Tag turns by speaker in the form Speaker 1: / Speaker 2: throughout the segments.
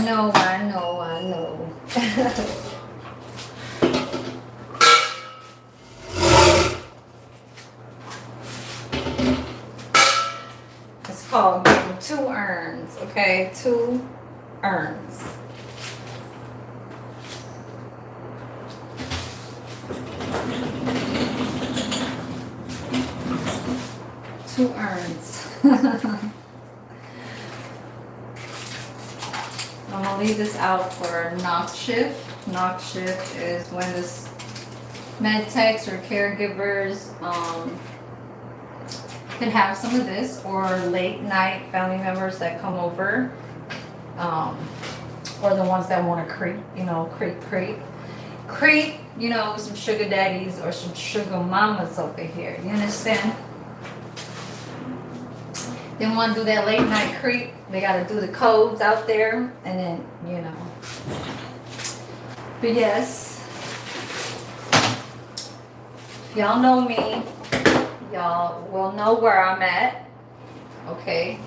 Speaker 1: know, I know, I know. It's called getting 2 urns, okay? 2 urns. Two urns. I'm gonna leave this out for knock shift. Knock shift is when this med techs or caregivers could have some of this, or late night family members that come over, or the ones that want to creep, some sugar daddies or some sugar mamas over here. You understand? They want to do that late night creep. They got to do the codes out there, and then But yes, if y'all know me, y'all will know where I'm at. Okay.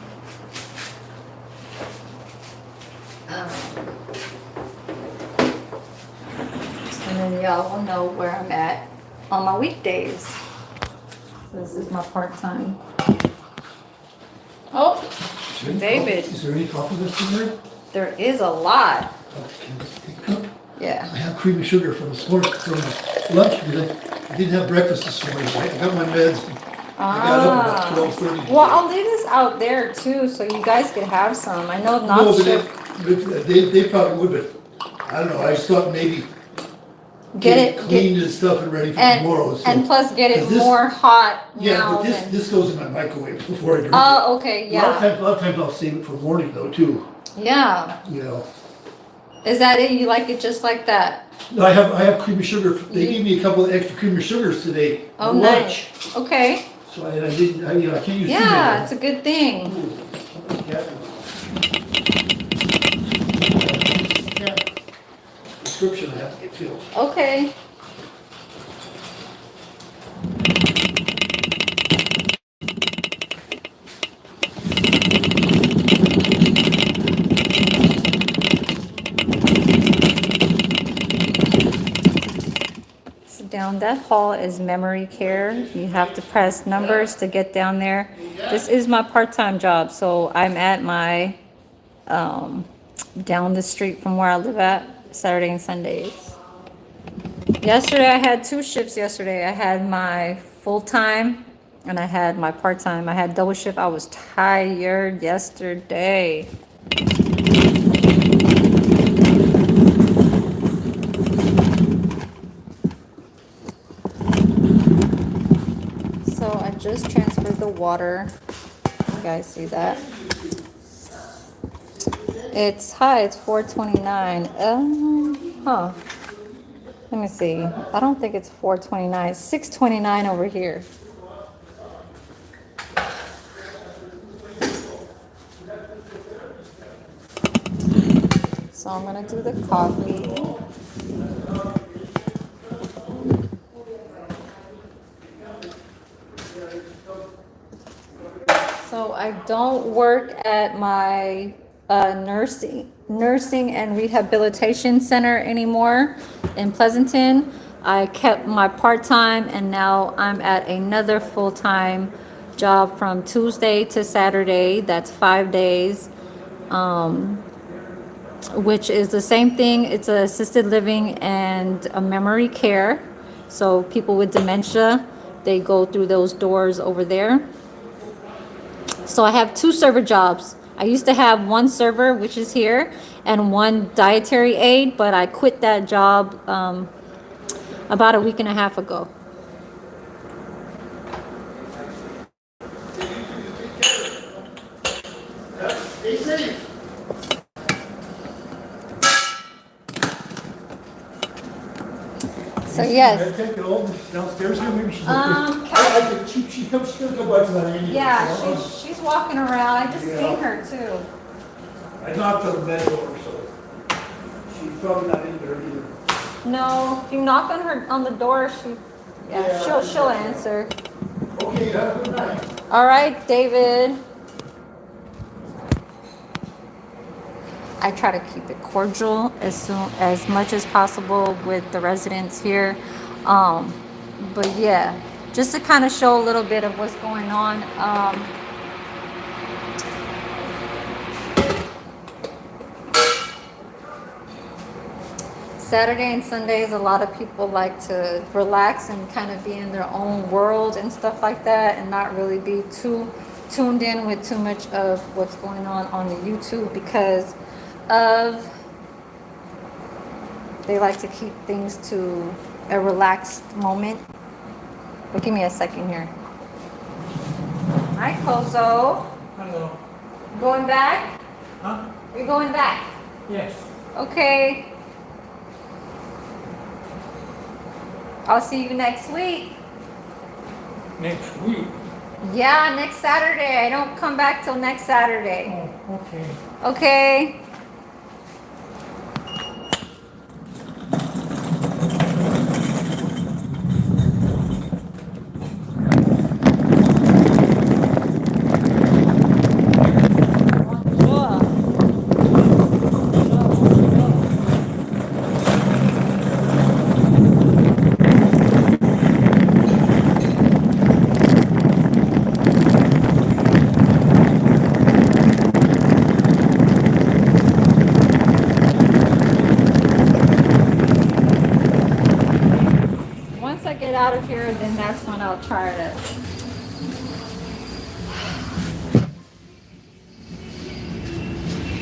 Speaker 1: And then y'all will know where I'm at on my weekdays. This is my part-time. Oh, David.
Speaker 2: Is there any coffee left in there?
Speaker 1: There is a lot.
Speaker 2: Can you take a cup?
Speaker 1: Yeah.
Speaker 2: I have cream and sugar from this morning, from lunch, because I didn't have breakfast this morning. I got my meds. I got up about 12:30.
Speaker 1: Well, I'll leave this out there too, so you guys could have some. I know not
Speaker 2: No, but
Speaker 1: sure.
Speaker 2: they probably would, but I don't know, I just thought maybe
Speaker 1: Get it
Speaker 2: cleaned and stuff and ready for tomorrow. So.
Speaker 1: and plus get it
Speaker 2: 'Cause this-
Speaker 1: more hot
Speaker 2: Yeah,
Speaker 1: now.
Speaker 2: but this goes in my microwave before I drink it.
Speaker 1: Oh, okay,
Speaker 2: A
Speaker 1: yeah.
Speaker 2: lot of times I'll save it for morning though, too,
Speaker 1: Yeah.
Speaker 2: you know.
Speaker 1: Is that it? You like it just like that?
Speaker 2: No, I have cream and sugar. They gave me a couple of extra cream and sugars today
Speaker 1: Oh,
Speaker 2: for lunch.
Speaker 1: nice. Okay.
Speaker 2: So I didn't, I can't use too
Speaker 1: Yeah,
Speaker 2: many.
Speaker 1: it's a good thing.
Speaker 2: Yeah. Prescription I have to get filled.
Speaker 1: Okay. So down that hall is memory care. You have to press numbers to get down there. This is my part-time job, so I'm at my down the street from where I live at Saturday and Sundays. Yesterday I had 2 shifts yesterday. I had my full-time and I had my part-time. I had double shift. I was tired yesterday. So I just transferred the water. You guys see that? It's high, it's 429. Let me see. I don't think it's 429. It's 629 over here. So I'm gonna do the coffee. So I don't work at my nursing and rehabilitation center anymore in Pleasanton. I kept my part-time and now I'm at another full-time job from Tuesday to Saturday. That's 5 days, which is the same thing. It's a assisted living and a memory care. So people with dementia, they go through those doors over there. So I have 2 server jobs. I used to have 1 server, which is here, and 1 dietary aide, but I quit that job about a week and a half ago.
Speaker 2: Stay safe.
Speaker 1: So yes.
Speaker 2: Can I take it all downstairs here? Maybe she's she comes, she's gonna go back to that anyway.
Speaker 1: Yeah,
Speaker 2: so
Speaker 1: she's walking around. I just
Speaker 2: Yeah.
Speaker 1: seen her too.
Speaker 2: I knocked on the bed door, so she's probably not in there either.
Speaker 1: No, if you knock on the door, she'll answer.
Speaker 2: Okay, have a good night.
Speaker 1: All right, David. I try to keep it cordial as much as possible with the residents here. Um, but yeah, just to kind of show a little bit of what's going on. Saturday and Sundays, a lot of people like to relax and kind of be in their own world and stuff like that, and not really be too tuned in with too much of what's going on the YouTube, because of they like to keep things to a relaxed moment. But give me a second here. Hi, Kozo.
Speaker 3: Hello.
Speaker 1: Going back?
Speaker 3: Huh?
Speaker 1: You're going back.
Speaker 3: Yes.
Speaker 1: Okay. I'll see you next week.
Speaker 3: Next week.
Speaker 1: Yeah, next Saturday. I don't come back till next Saturday.
Speaker 3: Oh, okay.
Speaker 1: Okay. Once I get out of here, then that's when I'll try to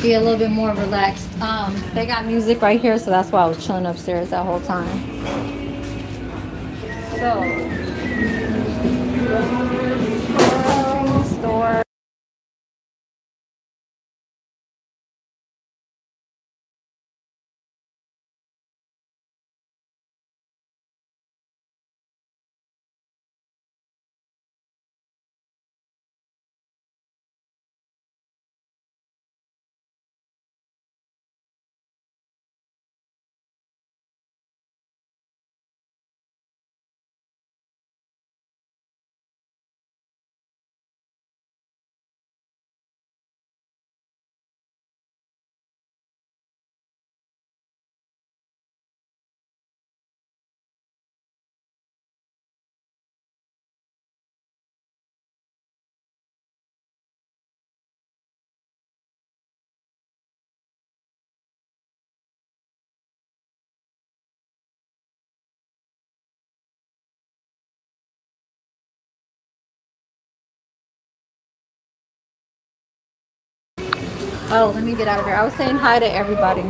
Speaker 1: be a little bit more relaxed. They got music right here, so that's why I was chilling upstairs that whole time. So, store. Oh, let me get out of here. I was saying hi to everybody.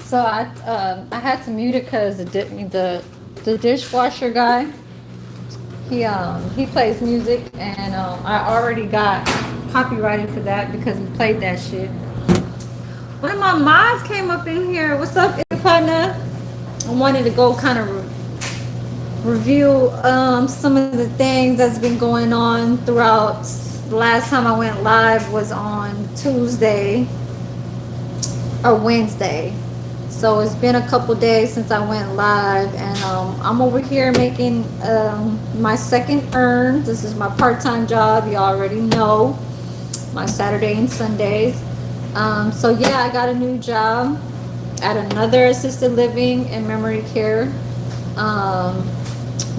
Speaker 1: So I had to mute it because the dishwasher guy, he plays music, and I already got copyrighted for that because he played that shit. One of my mods came up in here. What's up, partner? I wanted to go kind of review some of the things that's been going on throughout. The last time I went live was on Tuesday or Wednesday. So it's been a couple days since I went live, and I'm over here making my second earn. This is my part-time job. You already know my Saturday and Sundays. So yeah, I got a new job at another assisted living and memory care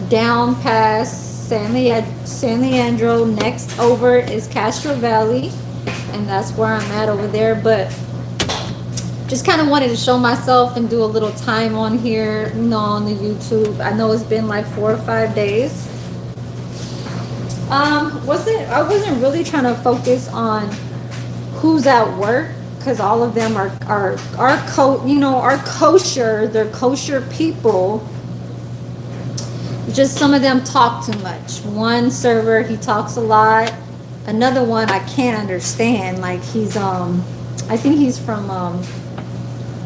Speaker 1: down past San Leandro. Next over is Castro Valley, and that's where I'm at over there. But just kind of wanted to show myself and do a little time on here, on the YouTube. I know it's been like 4 or 5 days. I wasn't really trying to focus on who's at work, because all of them are kosher. They're kosher people. Just some of them talk too much. One server, he talks a lot. Another one I can't understand. Like he's I think he's from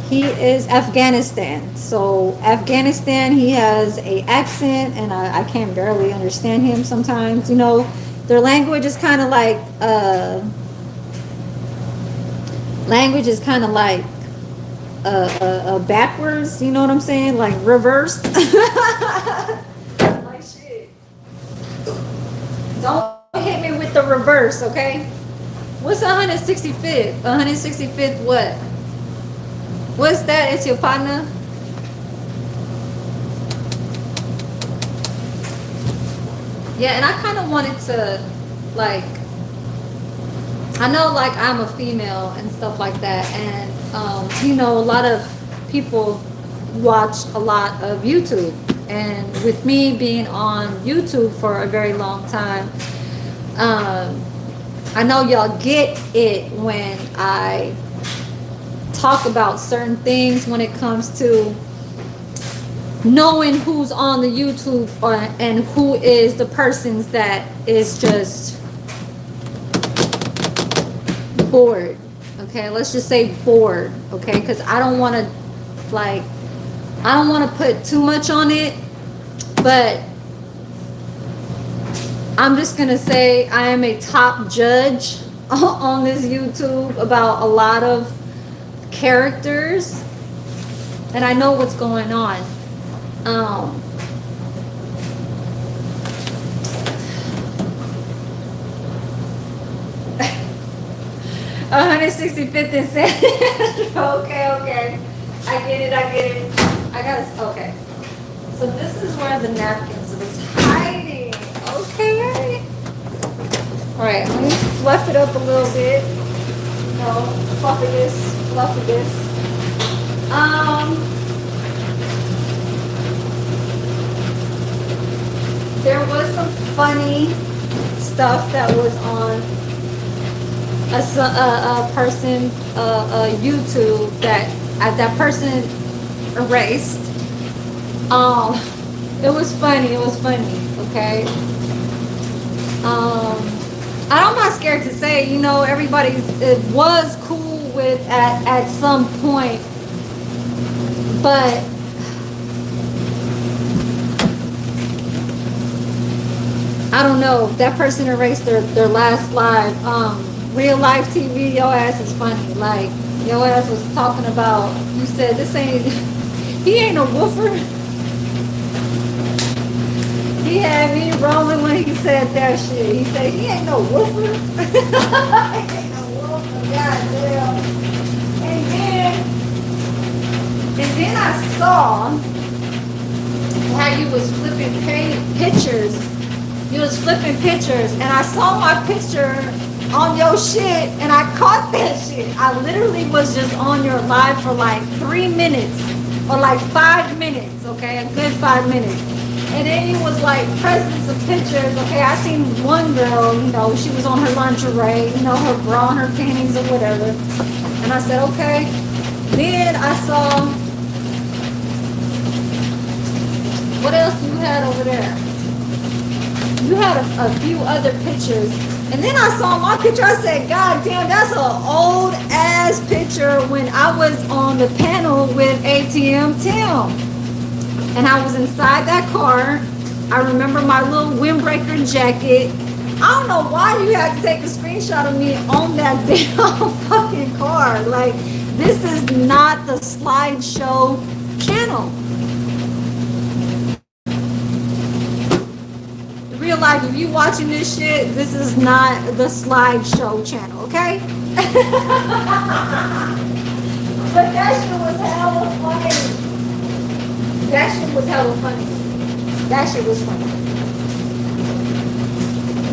Speaker 1: he is Afghanistan. So Afghanistan, he has a accent, and I can barely understand him sometimes. You know, their language is kind of like backwards. You know what I'm saying? Like reverse. Like shit. Don't hit me with the reverse, okay? What's 165th? 165th what? What's that? It's your partner? Yeah, and I kind of wanted to, like, I know, like, I'm a female and stuff like that, and, you know, a lot of people watch a lot of YouTube, and with me being on YouTube for a very long time, I know y'all get it when I talk about certain things when it comes to knowing who's on the YouTube and who is the persons that is just bored. Okay, let's just say bored. Okay, because I don't want to put too much on it, but I'm just gonna say I am a top judge on this YouTube about a lot of characters, and I know what's going on. 165th and okay. I get it. I gotta, okay. So this is where the napkins was hiding. Okay. Alright, let me fluff it up a little bit. No, fluffy this. There was some funny stuff that was on a person's YouTube that person erased. It was funny. Okay. I'm not scared to say, you know, everybody it was cool with at some point, but I don't know. That person erased their last live. Real life TV, your ass is funny. Like, your ass was talking about, you said this ain't, he ain't a woofer. He had me rolling when he said that shit. He said, he ain't no woofer. He ain't no woofer, goddamn. And then I saw how you was flipping pictures. You was flipping pictures, and I saw my picture on your shit, and I caught that shit. I literally was just on your live for like 3 minutes, or like 5 minutes, okay? A good 5 minutes. And then you was like pressing some pictures, okay? I seen one girl, you know, she was on her lingerie, you know, her bra and her panties or whatever. And I said, okay. Then I saw, what else you had over there? You had a few other pictures. And then I saw my picture. I said, God damn, that's an old ass picture when I was on the panel with ATM Tim. And I was inside that car. I remember my little windbreaker jacket. I don't know why you had to take a screenshot of me on that damn fucking car. Like, this is not the slideshow channel. Real life, if you watching this shit, this is not the slideshow channel, okay? But that shit was hella funny. That shit was funny.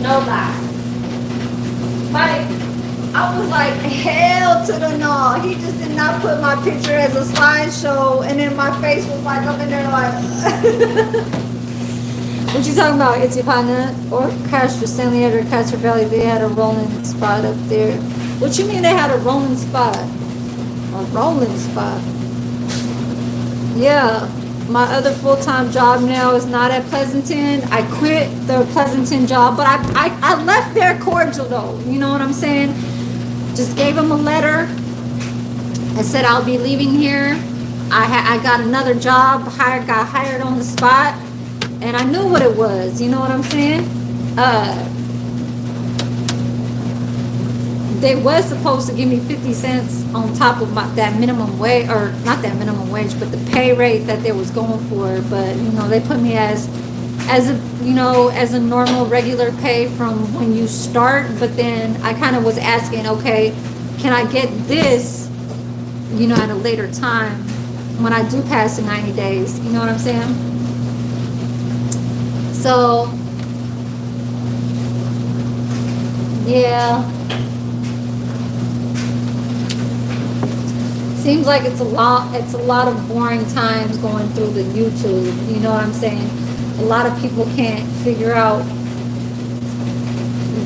Speaker 1: No lie. Like, I was like, hell to the no. He just did not put my picture as a slideshow, and then my face was like up in there like... What you talking about? It's your partner or Castro Stanley Edgar Castro Valley. They had a rolling spot up there. What you mean they had a rolling spot? A rolling spot. Yeah. My other full-time job now is not at Pleasanton. I quit the Pleasanton job, but I left there cordial though. You know what I'm saying? Just gave him a letter I said I'll be leaving here. I got another job, got hired on the spot, and I knew what it was. You know what I'm saying? They was supposed to give me 50 cents on top of that minimum wage, or not that minimum wage, but the pay rate that they was going for. But they put me as a normal regular pay from when you start. But then I kind of was asking, okay, can I get this, at a later time when I do pass the 90 days? You know what I'm saying? So yeah. Seems like it's a lot of boring times going through the YouTube, you know what I'm saying? A lot of people can't figure out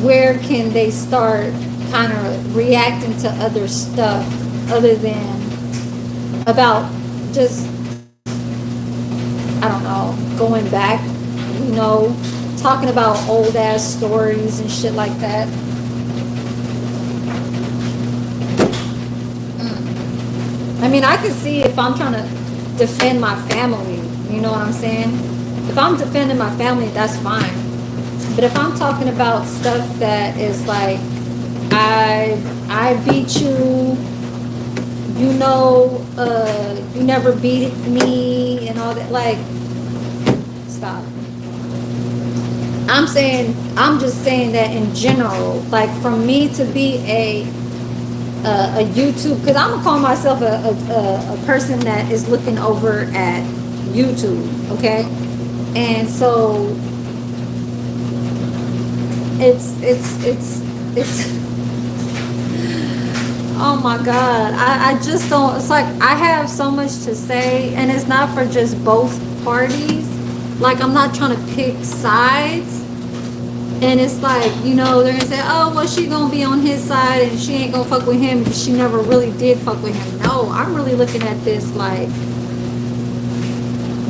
Speaker 1: where can they start kind of reacting to other stuff other than about just, I don't know, going back, talking about old ass stories and shit like that. I mean, I can see if I'm trying to defend my family, you know what I'm saying? If I'm defending my family, that's fine. But if I'm talking about stuff that is like, I beat you, you never beat me and all that, like, stop. I'm just saying that in general, like for me to be a YouTube, because I'm gonna call myself a person that is looking over at YouTube, okay? And so it's oh my God, I just don't, it's like I have so much to say, and it's not for just both parties. Like, I'm not trying to pick sides. And it's like, they're gonna say, oh, well, she gonna be on his side and she ain't gonna fuck with him because she never really did fuck with him. No, I'm really looking at this like,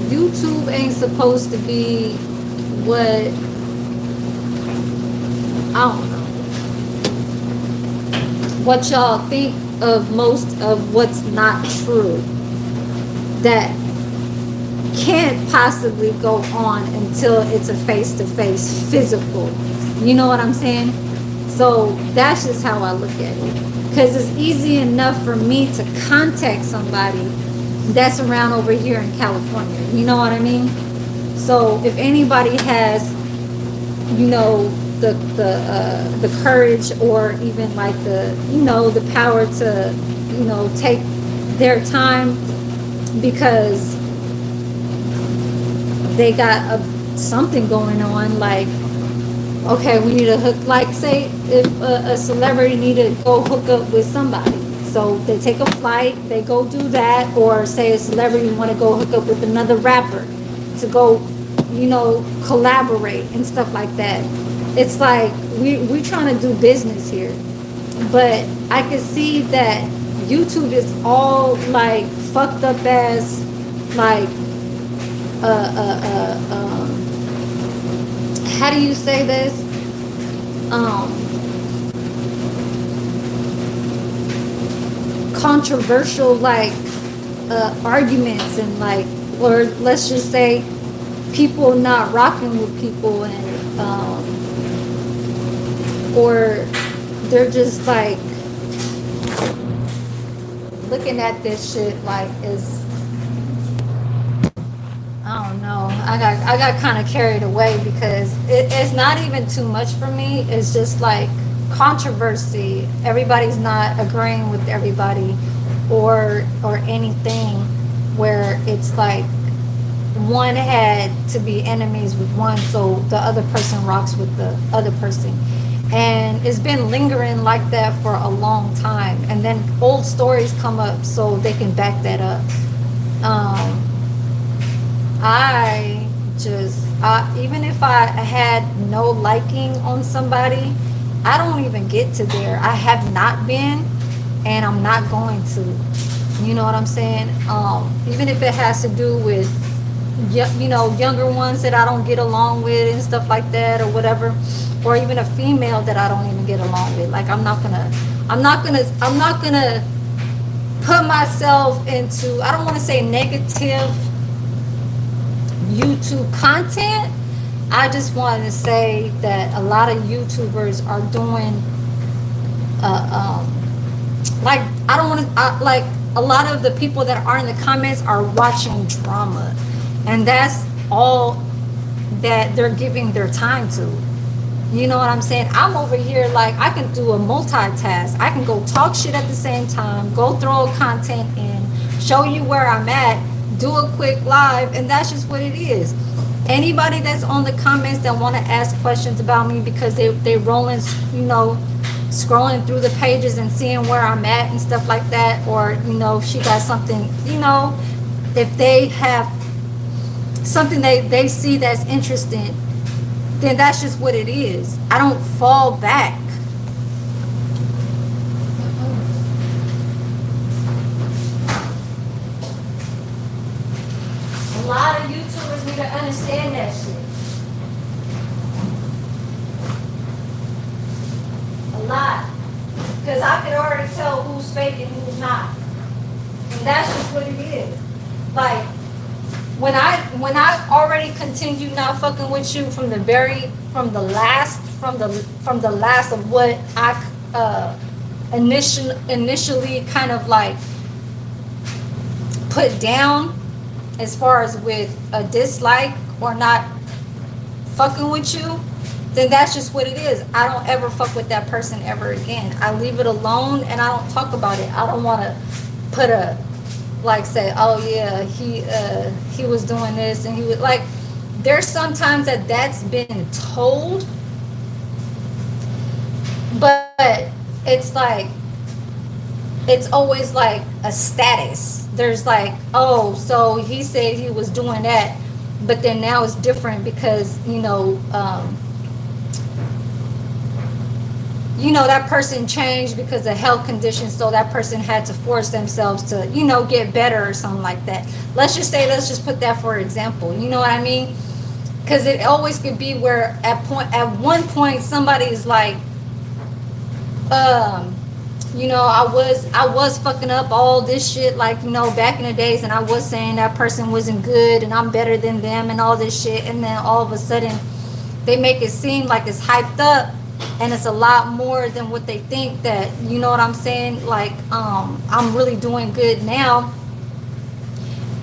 Speaker 1: YouTube ain't supposed to be what, I don't know, what y'all think of most of what's not true. That can't possibly go on until it's a face-to-face physical. You know what I'm saying? So that's just how I look at it. Because it's easy enough for me to contact somebody that's around over here in California. You know what I mean? So if anybody has, the courage, or even like the power to, take their time because they got something going on, like, okay, we need to hook, like, say if a celebrity need to go hook up with somebody, so they take a flight, they go do that. Or say a celebrity want to go hook up with another rapper to go, collaborate and stuff like that. It's like we trying to do business here. But I can see that YouTube is all like fucked up ass, like how do you say this? Controversial, like arguments, and like, or let's just say people not rocking with people, and or they're just like looking at this shit like is, I don't know. I got kind of carried away because it's not even too much for me. It's just like controversy. Everybody's not agreeing with everybody, or anything, where it's like one had to be enemies with one, so the other person rocks with the other person. And it's been lingering like that for a long time. And then old stories come up so they can back that up. Even if I had no liking on somebody, I don't even get to there. I have not been, and I'm not going to. You know what I'm saying? Even if it has to do with, younger ones that I don't get along with and stuff like that, or whatever, or even a female that I don't even get along with. Like, I'm not gonna put myself into, I don't want to say negative YouTube content. I just wanted to say that a lot of YouTubers are doing, like, I don't want to, like, a lot of the people that are in the comments are watching drama. And that's all that they're giving their time to. You know what I'm saying? I'm over here like I can do a multitask. I can go talk shit at the same time, go throw content in, show you where I'm at, do a quick live, and that's just what it is. Anybody that's on the comments that want to ask questions about me because they rolling, you know, scrolling through the pages and seeing where I'm at and stuff like that, or, you know, she got something, you know, if they have something they see that's interesting, then that's just what it is. I don't fall back. A lot of YouTubers need to understand that shit. A lot. Because I could already tell who's fake and who's not. And that's just what it is. Like, when I already continued not fucking with you from the last of what I initially kind of like put down as far as with a dislike or not fucking with you, then that's just what it is. I don't ever fuck with that person ever again. I leave it alone and I don't talk about it. I don't want to put a, like, say, oh yeah, he was doing this and he was like, there's sometimes that's been told, but it's like, it's always like a status. There's like, oh, so he said he was doing that, but then now it's different because, you know, that person changed because of health conditions, so that person had to force themselves to, you know, get better or something like that. Let's just put that for example. You know what I mean? Because it always could be where at one point somebody is like, you know, I was fucking up all this shit, like, you know, back in the days, and I was saying that person wasn't good and I'm better than them and all this shit, and then all of a sudden they make it seem like it's hyped up and it's a lot more than what they think that, you know what I'm saying, like, I'm really doing good now.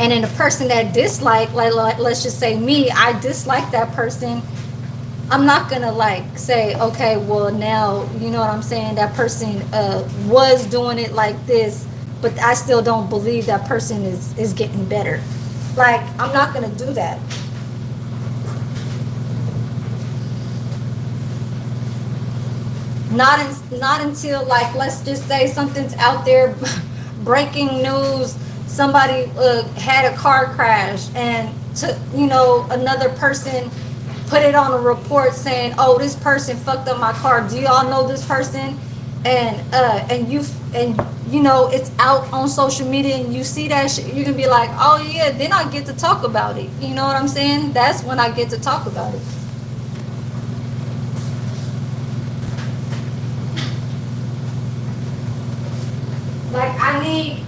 Speaker 1: And then the person that dislike, like let's just say me, I dislike that person. I'm not gonna like say, okay, well now, you know what I'm saying, that person was doing it like this, but I still don't believe that person is getting better. Like, I'm not gonna do that. Not until, like, let's just say something's out there, breaking news, somebody had a car crash and took, you know, another person put it on a report saying, oh, this person fucked up my car. Do y'all know this person? And you know, it's out on social media and you see that shit, you can be like, oh yeah, then I get to talk about it. You know what I'm saying? That's when I get to talk about it. Like, I need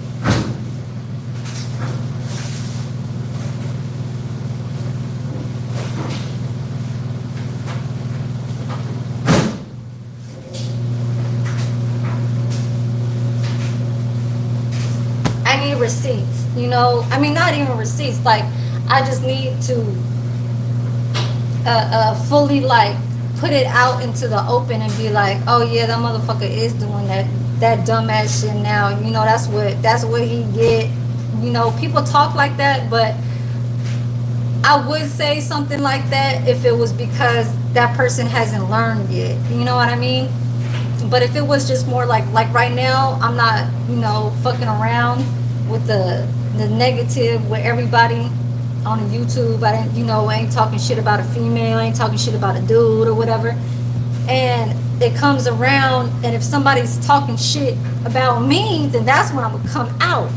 Speaker 1: receipts, you know, I mean, not even receipts, like, I just need to fully, like, put it out into the open and be like, oh yeah, that motherfucker is doing that dumbass shit now, you know, that's what he get. You know, people talk like that, but I would say something like that if it was because that person hasn't learned yet, you know what I mean? But if it was just more like right now, I'm not, you know, fucking around with the negative with everybody on YouTube. I didn't, you know, I ain't talking shit about a female, I ain't talking shit about a dude or whatever. And it comes around, and if somebody's talking shit about me, then that's when I'm gonna come out.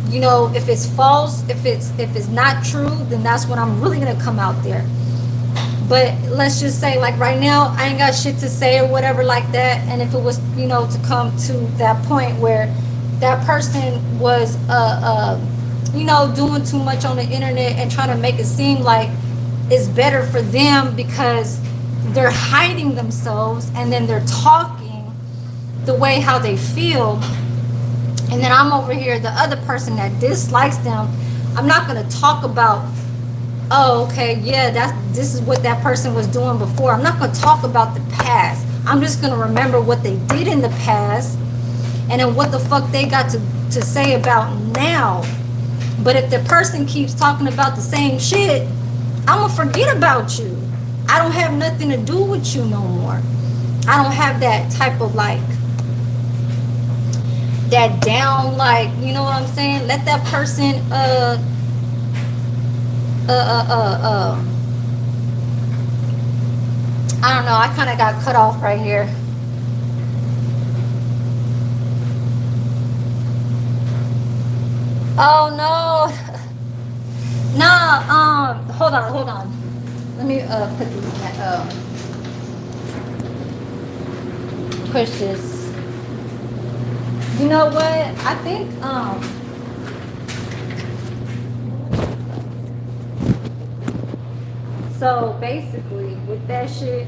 Speaker 1: You know, if it's false, if it's not true, then that's when I'm really gonna come out there. But let's just say, like, right now, I ain't got shit to say or whatever like that. And if it was, you know, to come to that point where that person was doing too much on the internet and trying to make it seem like it's better for them because they're hiding themselves and then they're talking the way how they feel. And then I'm over here, the other person that dislikes them, I'm not going to talk about, oh, okay, yeah, this is what that person was doing before. I'm not going to talk about the past. I'm just going to remember what they did in the past and then what the fuck they got to say about now. But if the person keeps talking about the same shit, I'm going to forget about you. I don't have nothing to do with you no more. I don't have that type of like, that down, like, you know what I'm saying? Let that person, I don't know. I kind of got cut off right here. Oh no. Nah, hold on. Let me put these push this. You know what? I think so basically with that shit,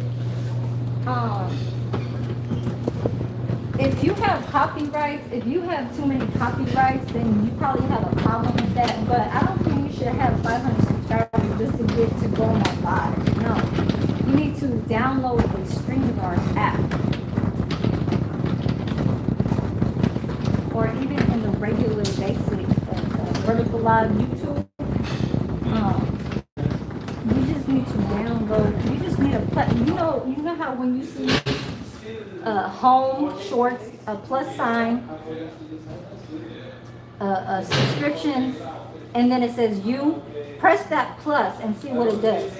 Speaker 1: if you have copyrights, if you have too many copyrights, then you probably have a problem with that. But I don't think you should have 500 subscribers just to get to go on live. No, you need to download the StreamYard app, or even in the regular basic vertical live YouTube. You just need to download. You just need a you know how when you see home shorts, a plus sign, subscriptions, and then it says you, press that plus and see what it does.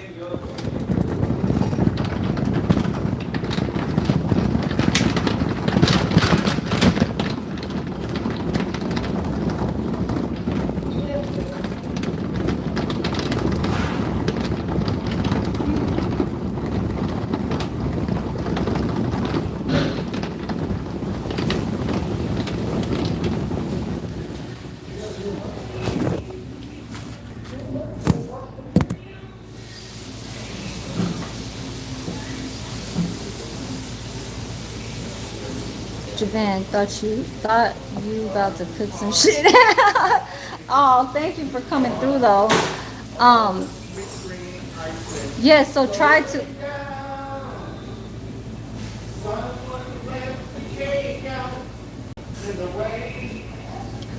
Speaker 1: Javan, thought you about to cook some shit. Oh, thank you for coming through though. Yeah, so try to.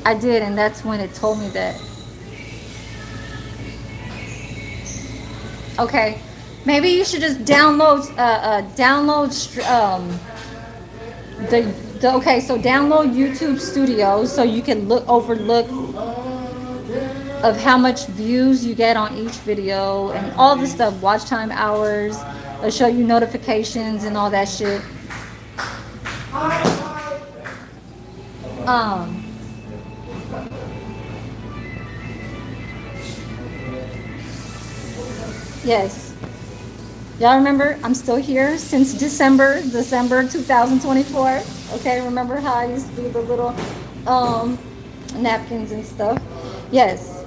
Speaker 1: I did, and that's when it told me that. Okay, maybe you should just download okay, so download YouTube Studio so you can overlook of how much views you get on each video and all this stuff, watch time hours, it'll show you notifications and all that shit. Yes. Y'all remember, I'm still here since December 2024. Okay, remember how I used to do the little napkins and stuff? Yes.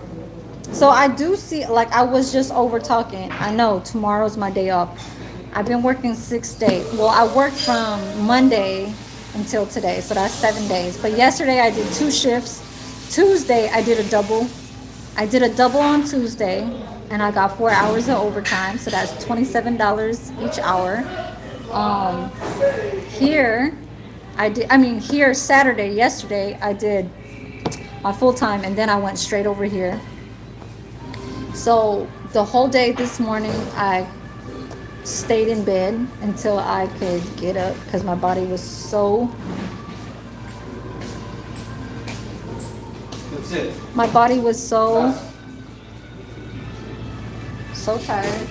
Speaker 1: So I do see, like, I was just over talking. I know tomorrow's my day off. I've been working 6 days. Well, I worked from Monday until today, so that's 7 days. But yesterday I did 2 shifts. Tuesday I did a double. I did a double on Tuesday, and I got 4 hours of overtime, so that's $27 each hour. Here Saturday, yesterday, I did my full time, and then I went straight over here. So the whole day this morning, I stayed in bed until I could get up because my body was so.
Speaker 4: That's it.
Speaker 1: My body was so tired.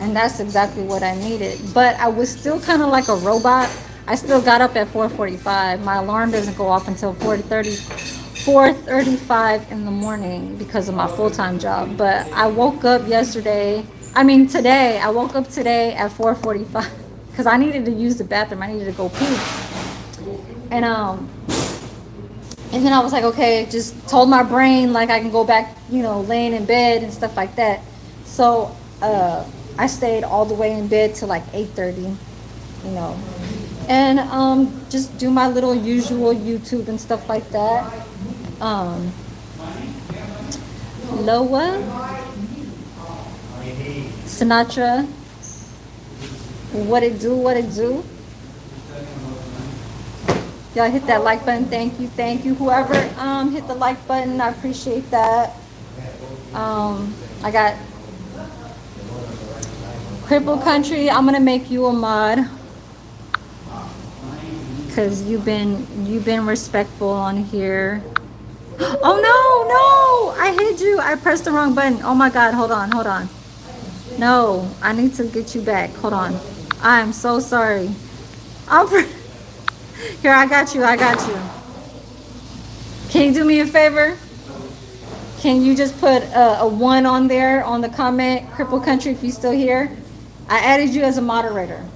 Speaker 1: And that's exactly what I needed. But I was still kind of like a robot. I still got up at 4:45. My alarm doesn't go off until 4:35 in the morning because of my full-time job. But I woke up today. I woke up today at 4:45 because I needed to use the bathroom. I needed to go pee. And and then I was like, okay, just told my brain like I can go back, laying in bed and stuff like that. So I stayed all the way in bed till like 8:30, and just do my little usual YouTube and stuff like that. Um, Loa, Sinatra, what it do, what it do. Y'all hit that like button. Thank you, thank you. Whoever hit the like button, I appreciate that. I got Cripple Country. I'm gonna make you a mod because you've been respectful on here. Oh no, I hit you. I pressed the wrong button. Oh my God, hold on. No, I need to get you back. Hold on. I am so sorry. Here, I got you. Can you do me a favor? Can you just put a 1 on there on the comment, Cripple Country, if you're still here? I added you as a moderator.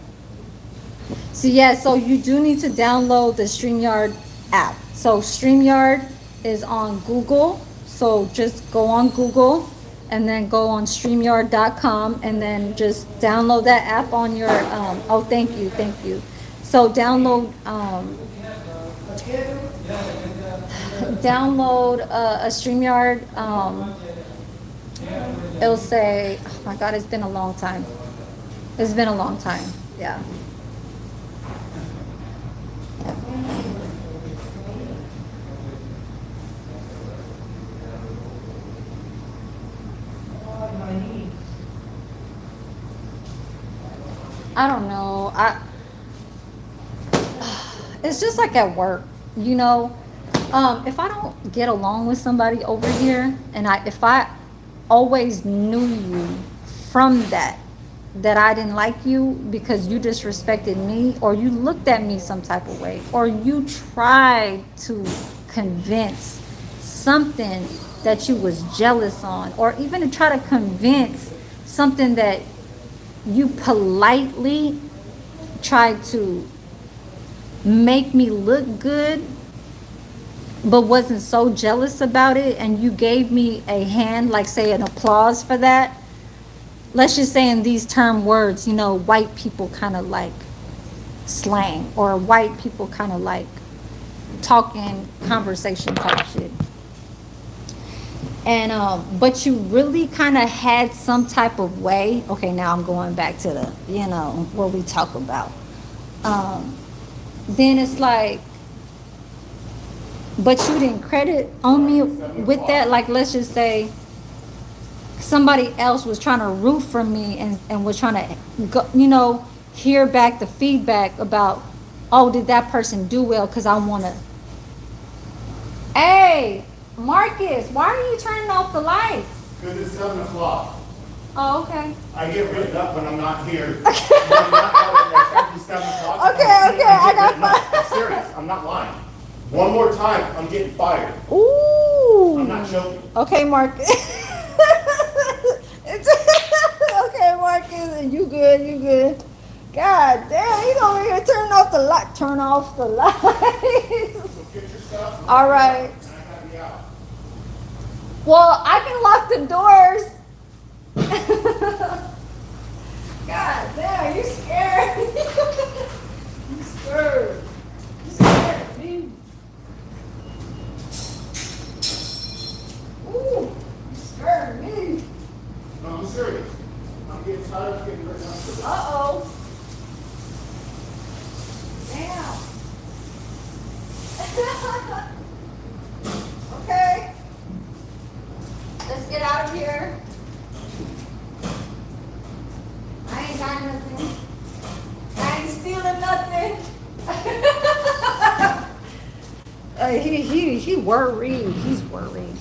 Speaker 1: So yeah, so you do need to download the StreamYard app. So StreamYard is on Google. So just go on Google and then go on StreamYard.com and then just download that app on your, oh, thank you. So download a StreamYard. It'll say, oh my God, it's been a long time. Yeah. I don't know. It's just like at work, if I don't get along with somebody over here, and if I always knew you from that I didn't like you because you disrespected me, or you looked at me some type of way, or you tried to convince something that you was jealous on, or even to try to convince something that you politely tried to make me look good but wasn't so jealous about it, and you gave me a hand, like say an applause for that. Let's just say in these term words, white people kind of like slang, or white people kind of like talking conversation type shit. And but you really kind of had some type of way. Okay, now I'm going back to the what we talk about. Then it's like, but you didn't credit on me with that. Like, let's just say somebody else was trying to root for me and was trying to go, hear back the feedback about, oh, did that person do well? Because I want to. Hey, Marcus, why are you turning off the lights?
Speaker 4: Because it's 7 o'clock.
Speaker 1: Oh, okay.
Speaker 4: I get written up when I'm not here. When I'm not out at 7 o'clock.
Speaker 1: Okay, I got
Speaker 4: I'm serious. I'm not lying. One more time, I'm getting fired.
Speaker 1: Ooh.
Speaker 4: I'm not joking.
Speaker 1: Okay, Marcus. Okay, Marcus, you good. God damn, he's over here turning off the light. Turn off the lights.
Speaker 4: So get your stuff.
Speaker 1: All right.
Speaker 4: And I gotta be out.
Speaker 1: Well, I can lock the doors. God damn, you scared. You scared. You scared me. Ooh, you scared me.
Speaker 4: No, I'm serious. I'm getting tired of getting written up.
Speaker 1: Uh-oh. Damn. Okay. Let's get out of here. I ain't got nothing. I ain't stealing nothing. He worried. He's worried.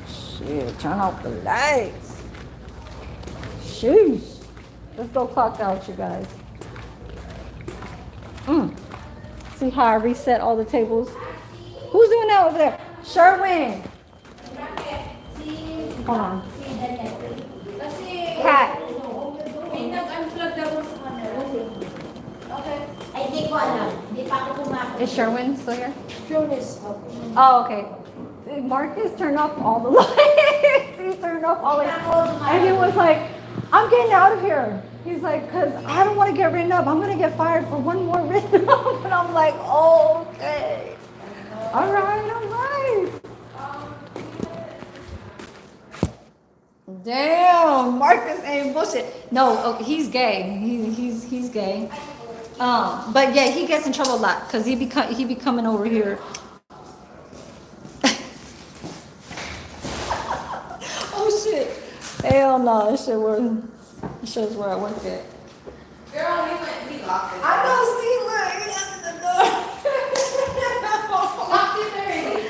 Speaker 1: Shit, turn off the lights. Sheesh. Let's go clock out, you guys. See how I reset all the tables? Who's doing that over there? Sherwin. Hold on. Cat.
Speaker 5: May nag-unplug daw sa camera. Okay. I think ko alam. Hindi pa ako pumasok.
Speaker 1: Is Sherwin still here?
Speaker 5: Sure is helping.
Speaker 1: Oh, okay. Marcus turned off all the lights. He turned off all the lights. And he was like, I'm getting out of here. He's like, because I don't want to get written up. I'm going to get fired for one more written up. And I'm like, oh, okay. All right, all right. Damn, Marcus ain't bullshit. No, oh, he's gay. He's gay. But yeah, he gets in trouble a lot because he be coming over here. Oh shit! Hell no, that shit shows where I work at.
Speaker 5: Girl, he locked it.
Speaker 1: I know. See, look, he locked the door.
Speaker 5: Locked it already.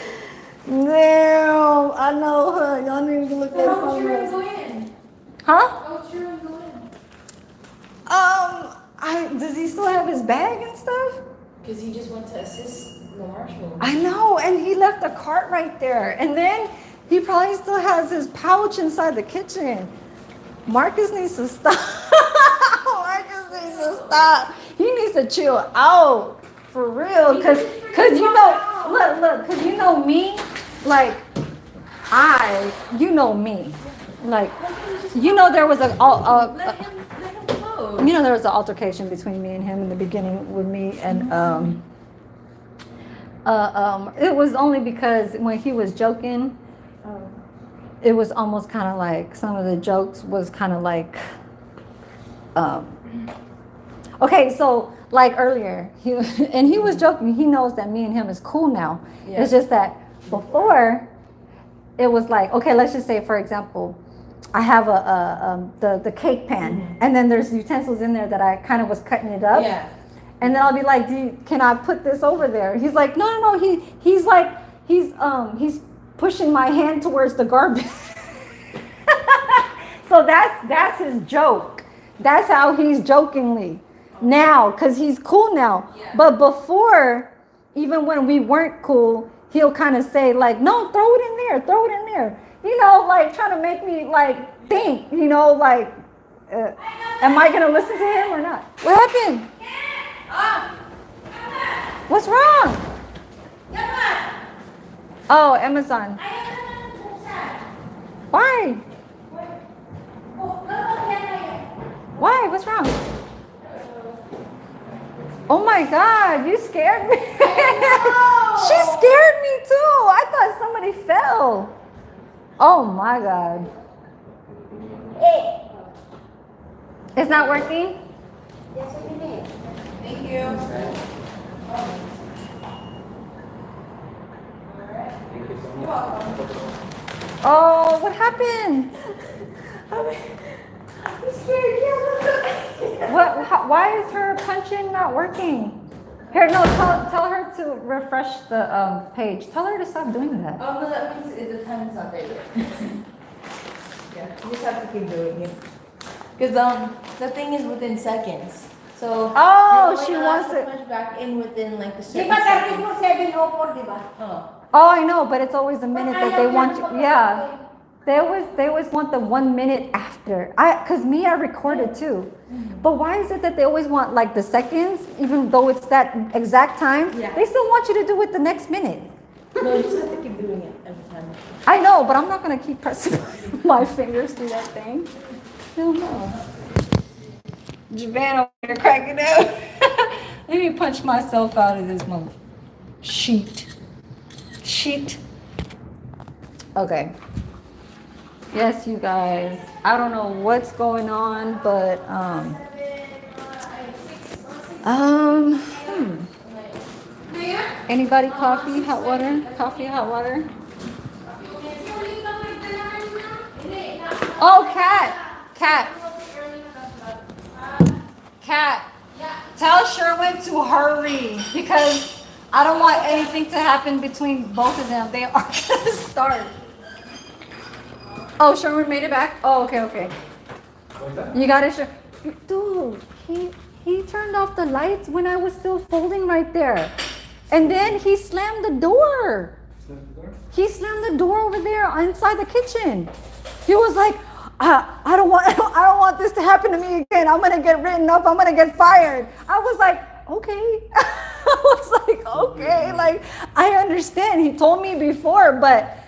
Speaker 1: Damn, I know her. Y'all need to look at
Speaker 5: How
Speaker 1: something
Speaker 5: sure
Speaker 1: else.
Speaker 5: go in?
Speaker 1: Huh?
Speaker 5: How sure go in?
Speaker 1: Does he still have his bag and stuff?
Speaker 5: Because he just went to assist the marshal.
Speaker 1: I know, and he left the cart right there. And then he probably still has his pouch inside the kitchen. Marcus needs to stop. Marcus needs to stop. He needs to chill out for real. Cause you know, look, cause you know me, like you know me, like you know there was
Speaker 5: Let him go.
Speaker 1: you know, there was an altercation between me and him in the beginning with me, and it was only because when he was joking, it was almost kind of like some of the jokes was kind of like, okay, so like earlier, he was joking. He knows that me and him is cool now.
Speaker 5: Yeah.
Speaker 1: It's just that before, it was like, okay, let's just say, for example, I have the cake pan, and then there's utensils in there that I kind of was cutting it up.
Speaker 5: Yeah.
Speaker 1: And then I'll be like, can I put this over there? He's like, no. He's like, he's pushing my hand towards the garbage. So that's his joke. That's how he's jokingly now, because he's cool now.
Speaker 5: Yeah.
Speaker 1: But before, even when we weren't cool, he'll kind of say like, no, throw it in there. You know, like trying to make me like think, you know, like, am I gonna listen to him or not? What happened? What's wrong? Oh, Amazon. Why? Why? What's wrong? Oh my God, you scared me. She scared me too. I thought somebody fell. Oh my God. It's not working?
Speaker 5: Yes, we did.
Speaker 6: Thank you.
Speaker 1: Oh, what happened?
Speaker 5: I'm scared. Yeah,
Speaker 1: Why is her punch-in not working? Here, no, tell her to refresh the page. Tell her to stop doing that.
Speaker 6: Oh, no, that means the time is not there yet. Yeah, you just have to keep doing it. Because the thing is within seconds. So
Speaker 1: Oh,
Speaker 6: you're
Speaker 1: she
Speaker 6: only
Speaker 1: wants
Speaker 6: allowed to
Speaker 1: it.
Speaker 6: punch back in within like the
Speaker 5: Di
Speaker 6: certain
Speaker 5: ba target
Speaker 6: seconds.
Speaker 5: mo 7:04, di ba?
Speaker 6: Oh.
Speaker 1: Oh, I know, but it's always a minute that they want you. Yeah, they always want the 1 minute after. Cause me, I recorded too. But why is it that they always want like the seconds, even though it's that exact time?
Speaker 6: Yeah.
Speaker 1: They still want you to do it the next minute.
Speaker 6: No, you just have to keep doing it every time.
Speaker 1: I know, but I'm not gonna keep pressing my fingers through that thing. Hell no. Javan over here cracking up. Let me punch myself out of this moment. Sheet. Okay. Yes, you guys. I don't know what's going on, but Anybody coffee, hot water? Coffee, hot water? Oh, Cat. Tell Sherwin to hurry because I don't want anything to happen between both of them. They are gonna start. Oh, Sherwin made it back? Oh, okay. You got it, Dude, he turned off the lights when I was still folding right there. And then he slammed the door. He slammed the door over there inside the kitchen. He was like, I don't want this to happen to me again. I'm gonna get written up. I'm gonna get fired. I was like, okay. I was like, okay, like, I understand. He told me before, but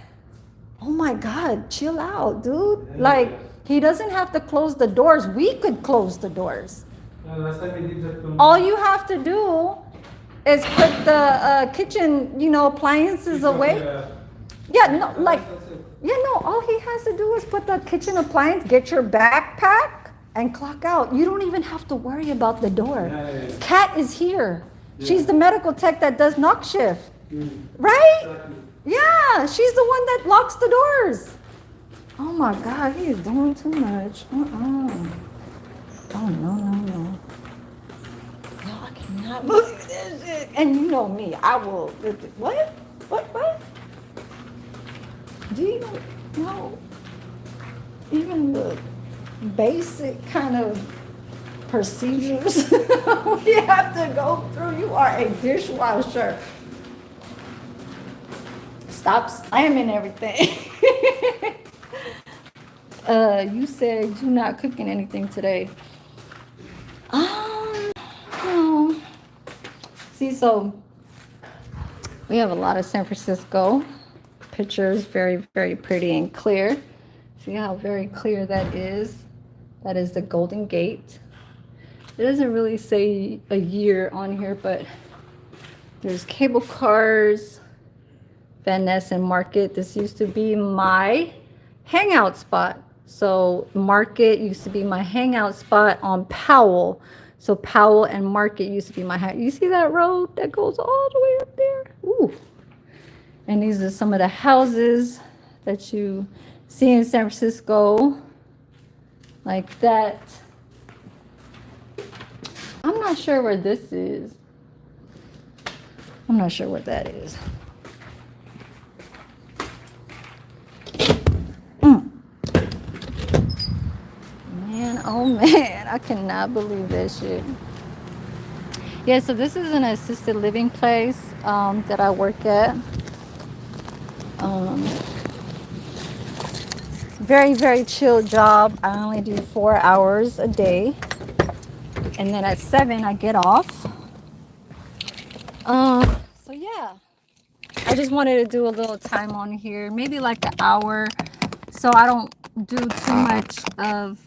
Speaker 1: oh my God, chill out, dude. Like, he doesn't have to close the doors. We could close the doors.
Speaker 3: Last time I did that to
Speaker 1: All you have to do is put the kitchen, appliances away. Yeah, no, like, yeah, no, all he has to do is put the kitchen appliance, get your backpack, and clock out. You don't even have to worry about the door.
Speaker 3: Yeah.
Speaker 1: Kat is here. She's the medical tech that does knock shift.
Speaker 3: Mm.
Speaker 1: Right?
Speaker 3: Exactly.
Speaker 1: Yeah, she's the one that locks the doors. Oh my God, he is doing too much. Oh, no. No, I cannot believe this shit. And you know me, I will. What? What? Do you know even the basic kind of procedures we have to go through? You are a dishwasher. Stop slamming everything. You said you're not cooking anything today. No. See, so we have a lot of San Francisco pictures, very, very pretty and clear. See how very clear that is? That is the Golden Gate. It doesn't really say a year on here, but there's cable cars, Van Ness and Market. This used to be my hangout spot. So Market used to be my hangout spot on Powell. So Powell and Market used to be my You see that road that goes all the way up there? Ooh. And these are some of the houses that you see in San Francisco. Like that. I'm not sure where this is. I'm not sure what that is. Man, oh man, I cannot believe this shit. Yeah, so this is an assisted living place that I work at. Very, very chill job. I only do 4 hours a day. And then at 7, I get off. So yeah, I just wanted to do a little time on here, maybe like an hour, so I don't do too much of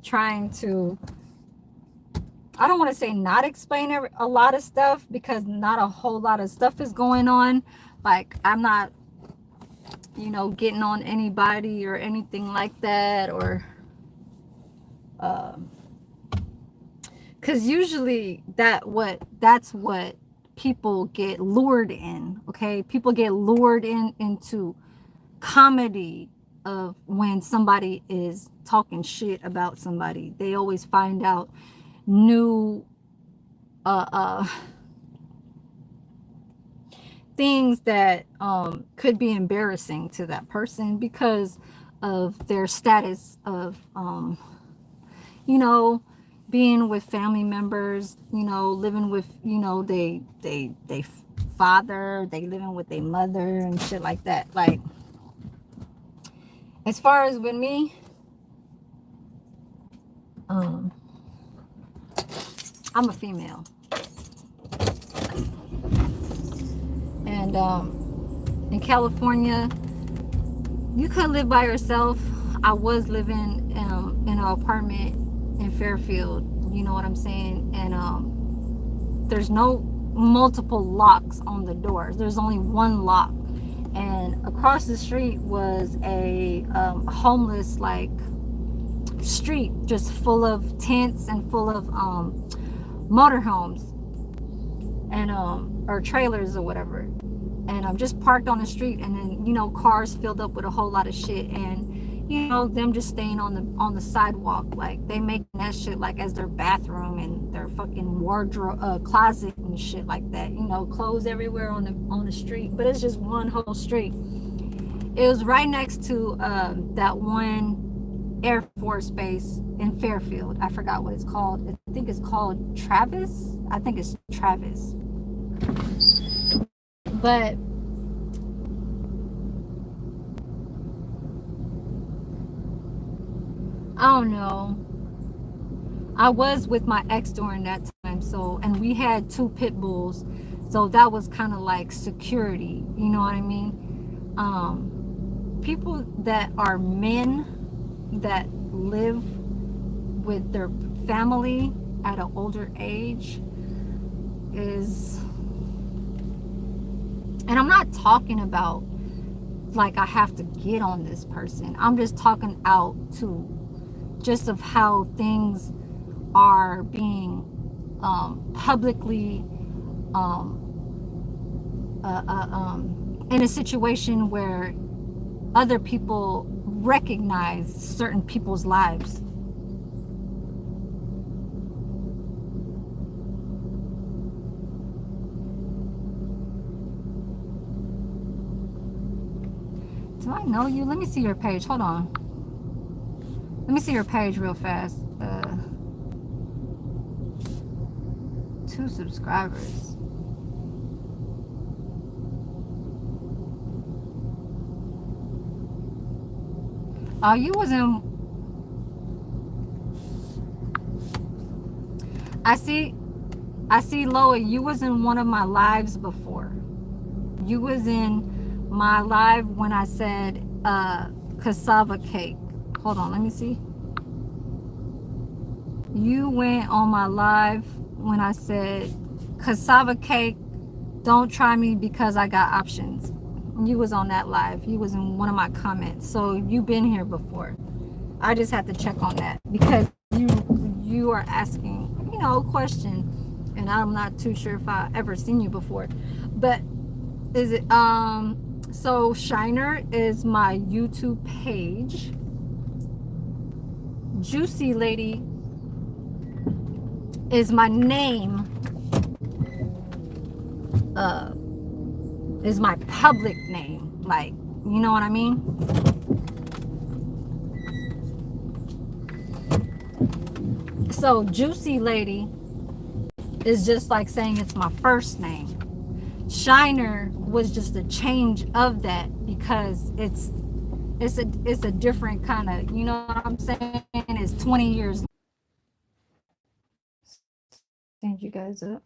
Speaker 1: trying to, I don't want to say not explain a lot of stuff, because not a whole lot of stuff is going on. Like, I'm not, getting on anybody or anything like that, or because usually that's what people get lured in. Okay, people get lured into comedy of when somebody is talking shit about somebody. They always find out new things that could be embarrassing to that person because of their status of being with family members, living with they father, they living with their mother and shit like that. Like, as far as with me, I'm a female. And in California, you could live by yourself. I was living in an apartment in Fairfield, you know what I'm saying? And there's no multiple locks on the doors. There's only one lock. And across the street was a homeless like street, just full of tents and full of motorhomes and or trailers or whatever. And I'm just parked on the street, and then cars filled up with a whole lot of shit, and them just staying on the sidewalk, like they making that shit like as their bathroom and their fucking wardrobe, closet and shit like that. Clothes everywhere on the street, but it's just one whole street. It was right next to that one Air Force base in Fairfield. I forgot what it's called. I think it's called Travis. I think it's Travis. But I don't know. I was with my ex during that So, and we had 2 pit bulls, so that was kind of like security, you know what I mean? People that are men that live with their family at an older age is, and I'm not talking about like I have to get on this person. I'm just talking out to just of how things are being publicly in a situation where other people recognize certain people's lives. Do I know you? Let me see your page. Hold on. Let me see your page real fast. 2 subscribers. Oh, you was in. I see. I see, Loa. You was in one of my lives before. You was in my live when I said cassava cake. Hold on. Let me see. You went on my live when I said cassava cake. Don't try me because I got options. You was on that live. You was in one of my comments. So you've been here before. I just had to check on that because you are asking, you know, a question, and I'm not too sure if I ever seen you before. But is it so Shiner is my YouTube page. Juicy Lady is my name, is my public name, like, you know what I mean? So Juicy Lady is just like saying it's my first name. Shiner was just a change of that because it's a different kind of, you know what I'm saying? It's 20 years. Stand you guys up.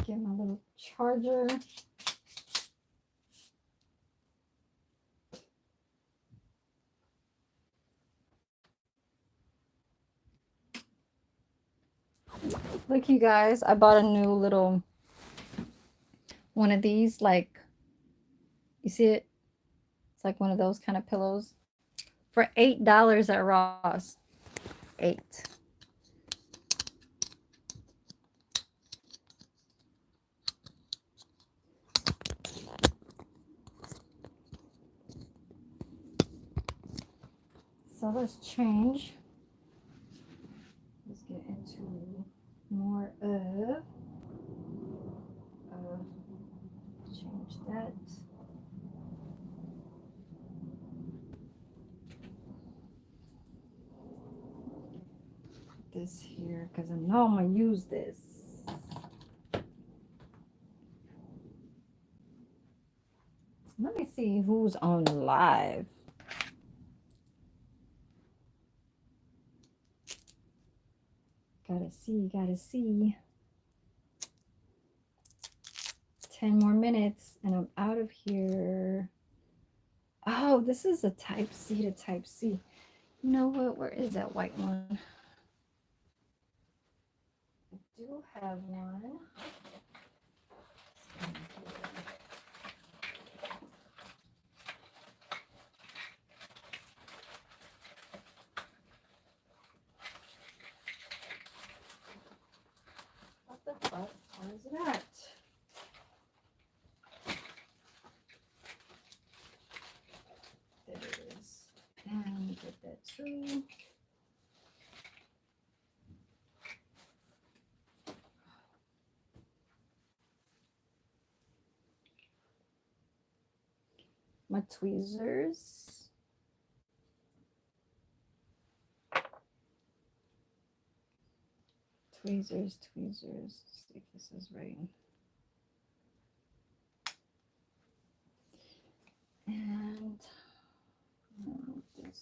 Speaker 1: Get my little charger. Look, you guys, I bought a new little one of these, like, you see it? It's like one of those kind of pillows for $8 at Ross. 8. So let's change. Let's get into more of. Change that. Put this here because I know I'm gonna use this. Let me see who's on live. Gotta see. 10 more minutes and I'm out of here. Oh, this is a type C to type C. You know what? Where is that white one? I do have one. What the fuck? Where is it at? There it is. And get that too. My tweezers. Tweezers. Let's see if this is right. And this.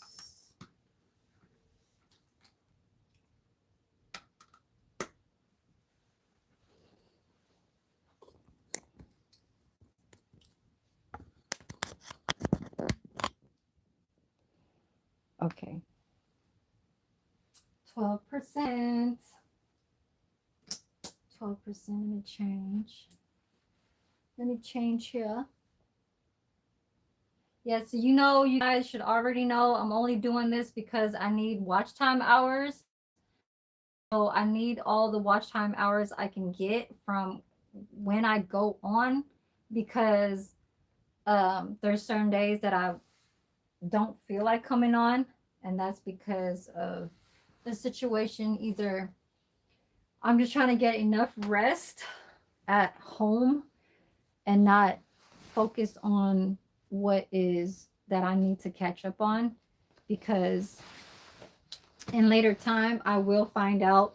Speaker 1: Okay. 12%. 12%. Let me change. Let me change here. Yes, you know, you guys should already know I'm only doing this because I need watch time hours. So I need all the watch time hours I can get from when I go on, because there's certain days that I don't feel like coming on, and that's because of the situation. Either I'm just trying to get enough rest at home and not focus on what is that I need to catch up on, because in later time I will find out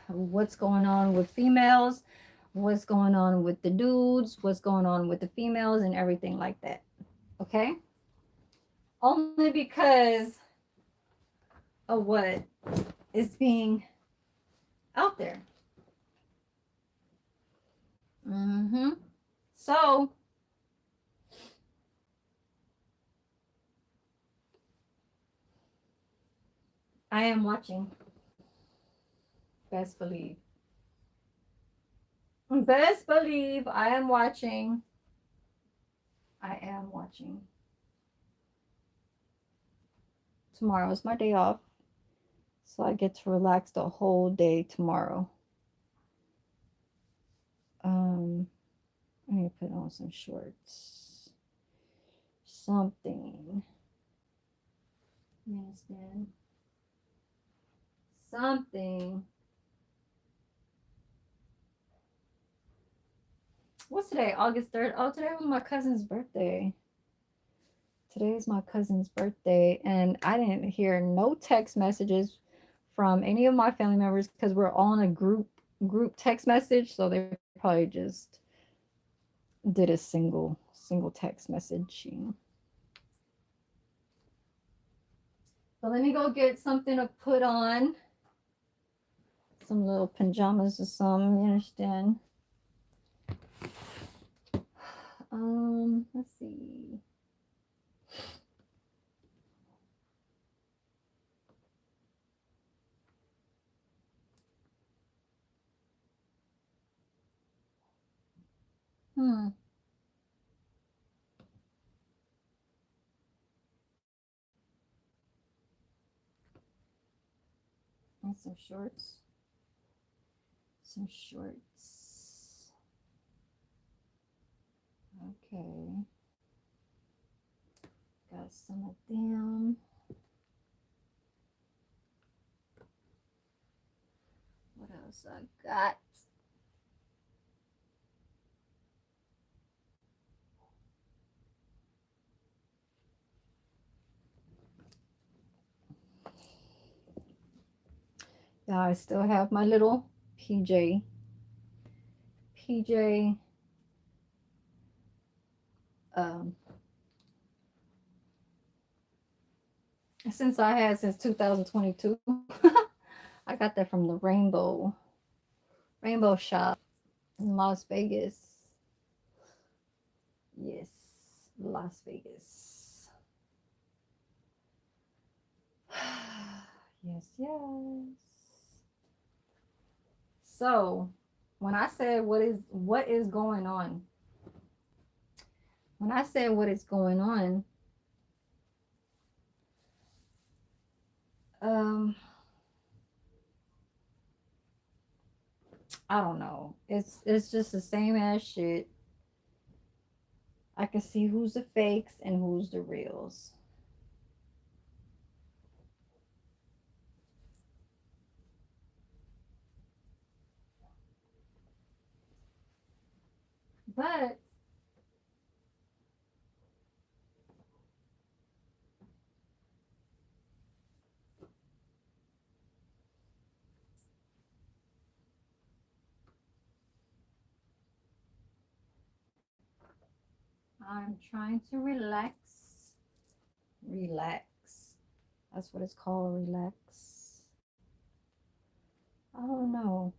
Speaker 1: what's going on with females, what's going on with the dudes, what's going on with the females, and everything like that. Okay? Only because of what is being out there. So I am watching. Best believe. Best believe I am watching. I am watching. Tomorrow is my day off, so I get to relax the whole day tomorrow. I need to put on some shorts. Something. You understand? Something. What's today? August 3rd. Oh, today was my cousin's birthday. Today is my cousin's birthday, and I didn't hear no text messages from any of my family members because we're all in a group text message, so they probably just did a single text messaging. But let me go get something to put on. Some little pajamas or something, you understand? Let's see. Hmm. And some shorts. Some shorts. Okay. Got some of them. What else I got? Yeah, I still have my little PJ. Um, since I had since 2022. I got that from the Rainbow Shop in Las Vegas. Yes, Las Vegas. Yes, yes. So, when I said what is going on, when I said what is going on, um, I don't know. It's just the same ass shit. I can see who's the fakes and who's the reals. But I'm trying to relax. Relax. That's what it's called, relax. I don't know.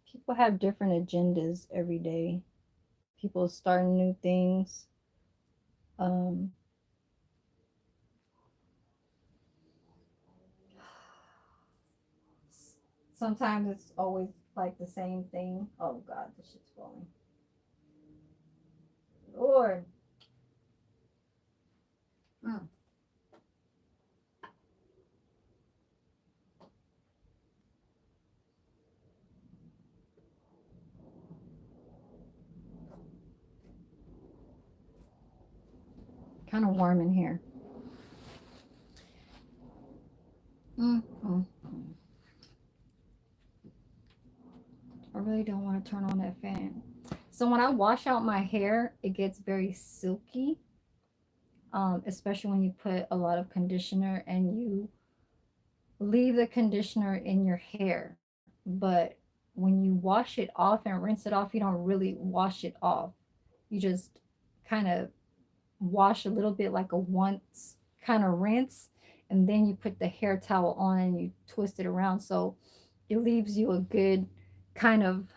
Speaker 1: People have different agendas every day. People starting new things. Um, Sometimes it's always like the same thing. Oh God, this shit's falling. Lord. Mm. Kind of warm in here. Mm, mm, mm. I really don't want to turn on that fan. So when I wash out my hair, it gets very silky, especially when you put a lot of conditioner and you leave the conditioner in your hair. But when you wash it off and rinse it off, you don't really wash it off. You just kind of wash a little bit like a once kind of rinse, and then you put the hair towel on and you twist it around. So it leaves you a good kind of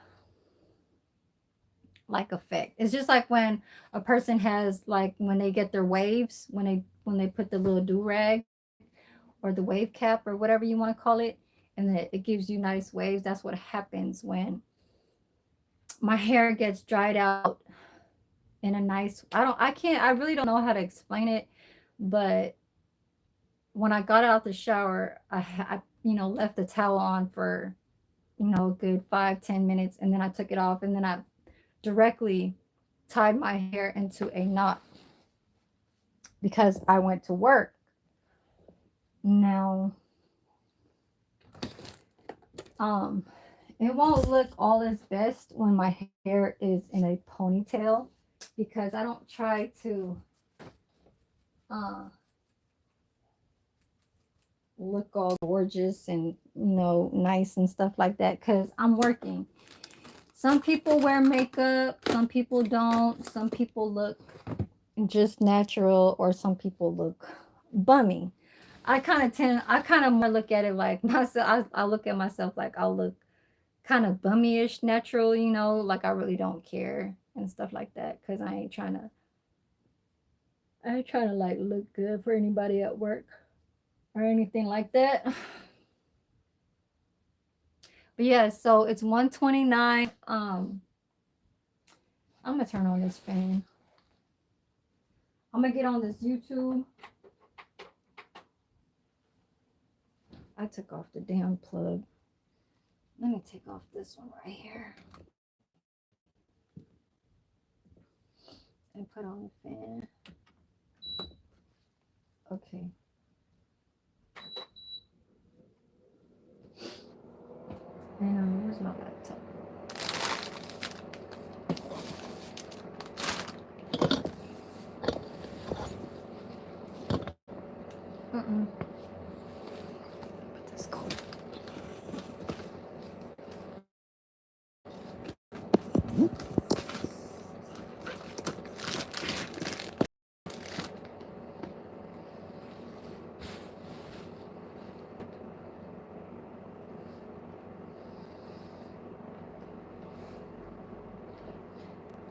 Speaker 1: like effect. It's just like when a person has like when they get their waves, when they put the little do rag or the wave cap or whatever you want to call it, and it gives you nice waves. That's what happens when my hair gets dried out in a nice. I really don't know how to explain it, but when I got out the shower, I left the towel on for a good 5-10 minutes, and then I took it off, and then I directly tied my hair into a knot because I went to work. Now, um, it won't look all its best when my hair is in a ponytail because I don't try to uh, look all gorgeous and nice and stuff like that because I'm working. Some people wear makeup, some people don't. Some people look just natural, or some people look bummy. I kind of more look at it like myself. I look at myself like I'll look kind of bummyish natural, like I really don't care and stuff like that because I ain't trying to like look good for anybody at work or anything like that. But yeah, so it's 129. I'm gonna turn on this fan. I'm gonna get on this YouTube. I took off the damn plug. Let me take off this one right here and put on the fan. Okay. And where's my laptop? Put this cold.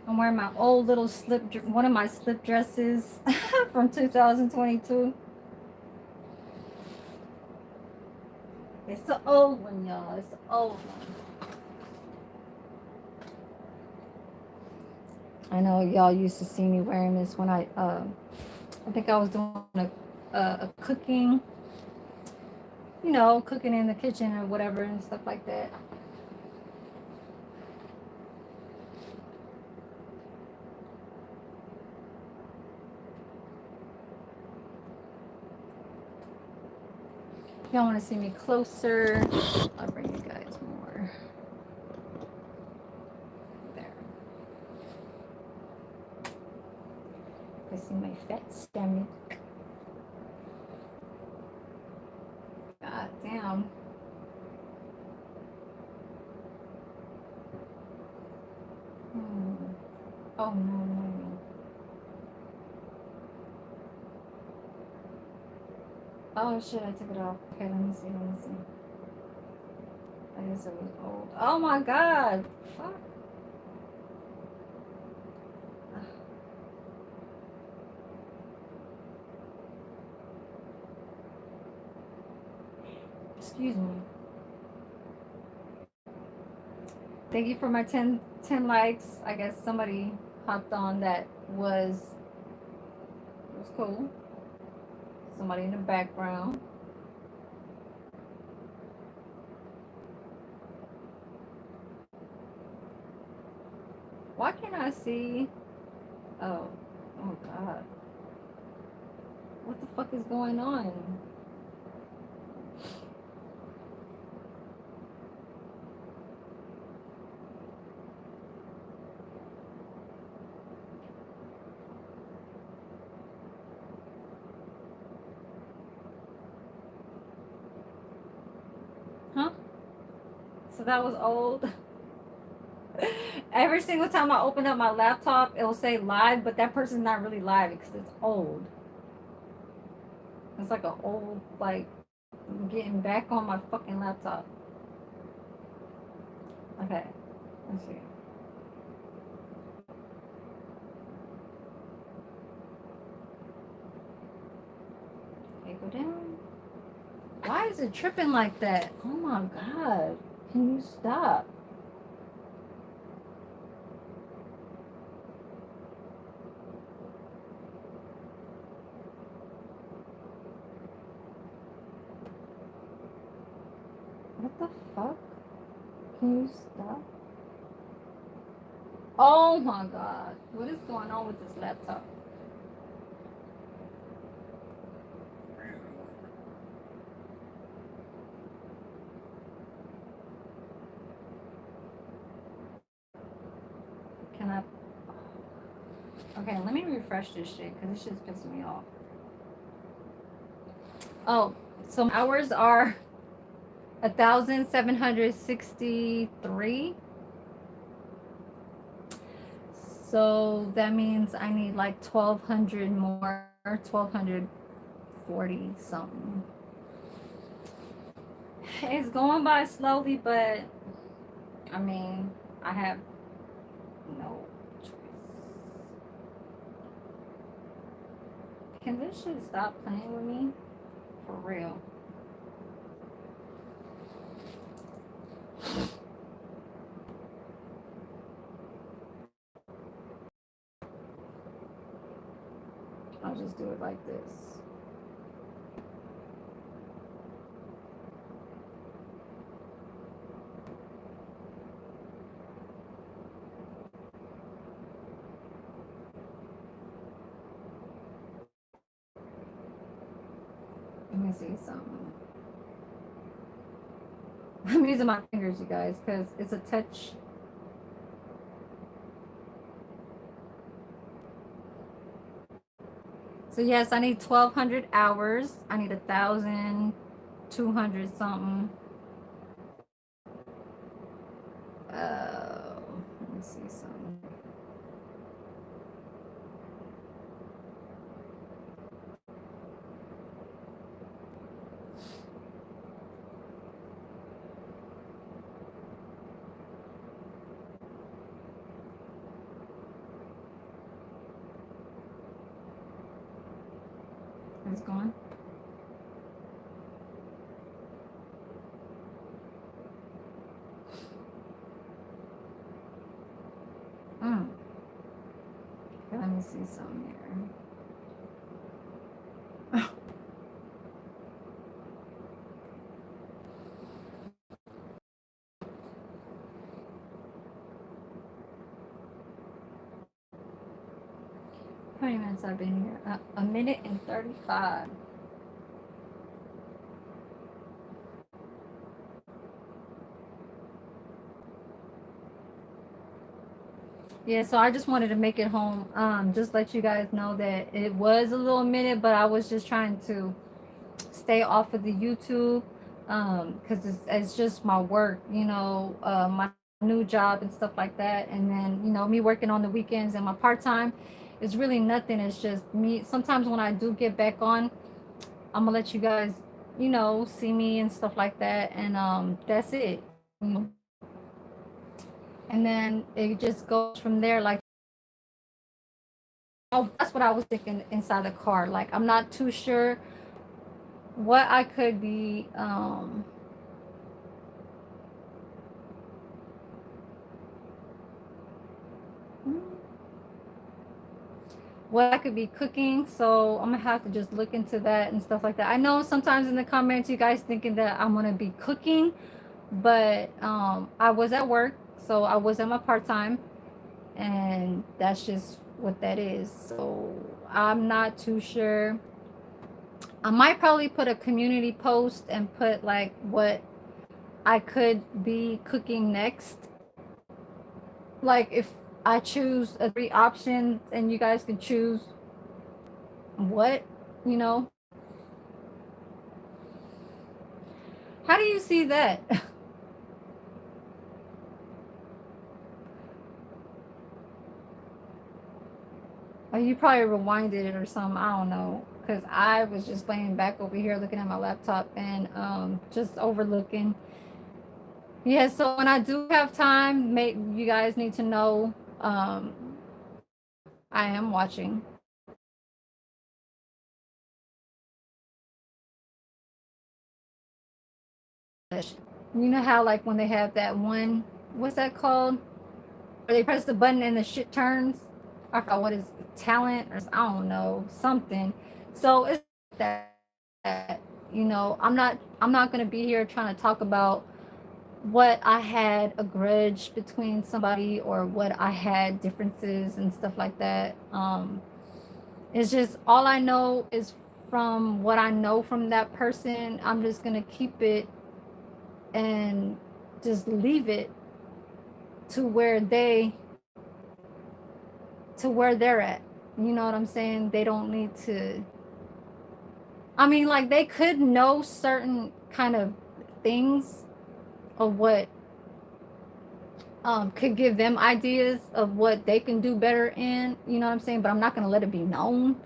Speaker 1: I'm wearing my old little one of my slip dresses from 2022. It's the old one, y'all. It's the old one. I know y'all used to see me wearing this when I think I was doing a cooking, cooking in the kitchen or whatever and stuff like that. If y'all want to see me closer, I'll bring you guys more. There. I see my fat stomach. God damn. Oh, no, no, no. Oh shit, I took it off. Okay, let me see, let me see. I guess it was old. Oh my god. Fuck. Excuse me. Thank you for my 10 likes. I guess somebody hopped on that was cool. Somebody in the background. Why can't I see? Oh, oh god. What the fuck is going on? Huh? So that was old. Every single time I open up my laptop, it'll say live, but that person's not really live because it's old. It's like an old, like, getting back on my fucking laptop. Okay, let's see. Okay, go down. Why is it tripping like that? Oh my god. Can you stop? What the fuck? Can you stop? Oh my god. What is going on with this laptop? Can I? Okay, let me refresh this shit because this shit's pissing me off. Oh, so my hours are 1,763. So that means I need like 1,200 more, 1,240 something. It's going by slowly, but I mean, I have no choice. Can this shit stop playing with me? For real. I'll just do it like this. Let me see something. I'm using my fingers, you guys, because it's a touch. So yes, I need 1,200 hours. I need 1,200 something. Let me see something. It's gone. Mm. Okay, let me see something here. How many minutes I've been here? A minute and 35. Yeah, so I just wanted to make it home. Just let you guys know that it was a little minute, but I was just trying to stay off of the YouTube because it's just my work, my new job and stuff like that. And then, me working on the weekends and my part time is really nothing. It's just me. Sometimes when I do get back on, I'm gonna let you guys, see me and stuff like that, and that's it. And then it just goes from there. Like, oh, that's what I was thinking inside the car. Like, I'm not too sure what I could be what I could be cooking. So I'm gonna have to just look into that and stuff like that. I know sometimes in the comments you guys thinking that I'm gonna be cooking, but I was at work, so I was at my part-time, and that's just what that is. So I'm not too sure. I might probably put a community post and put like what I could be cooking next. Like if I choose a 3 options and you guys can choose what, you know. How do you see that? Or you probably rewinded it or something. I don't know. Because I was just laying back over here looking at my laptop and just overlooking. Yeah, so when I do have time, you guys need to know I am watching. You know how like when they have that one, what's that called? Where they press the button and the shit turns? I forgot what is talent or I don't know, something. So it's that, I'm not gonna be here trying to talk about what I had a grudge between somebody or what I had differences and stuff like that. It's just all I know is from what I know from that person. I'm just gonna keep it and just leave it to where they're at. You know what I'm saying? They don't need to. I mean, like they could know certain kind of things of what could give them ideas of what they can do better in, you know what I'm saying? But I'm not gonna let it be known.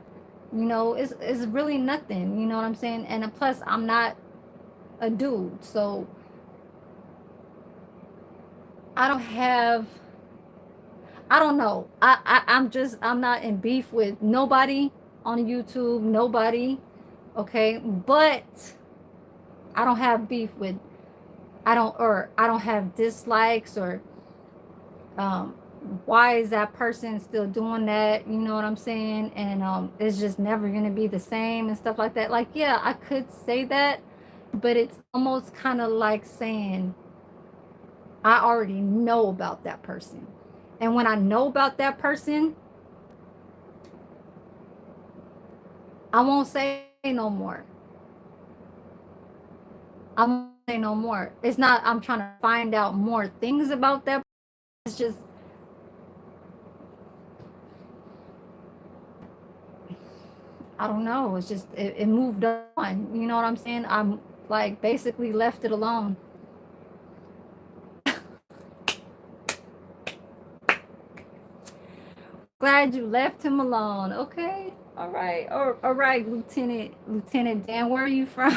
Speaker 1: It's really nothing, you know what I'm saying? And plus I'm not a dude, so I don't have I don't know. I'm not in beef with nobody on YouTube, nobody, okay? But I don't have beef with I don't have dislikes or um why is that person still doing that, you know what I'm saying? And it's just never going to be the same and stuff like that. Like, yeah, I could say that, but it's almost kind of like saying I already know about that person. And when I know about that person, I won't say no more. I won't say no more. It's not I'm trying to find out more things about that. It's just I don't know. It's just it moved on. You know what I'm saying? I'm like basically left it alone. Glad you left him alone. Okay. All right. All right, Lieutenant Dan. Where are you from?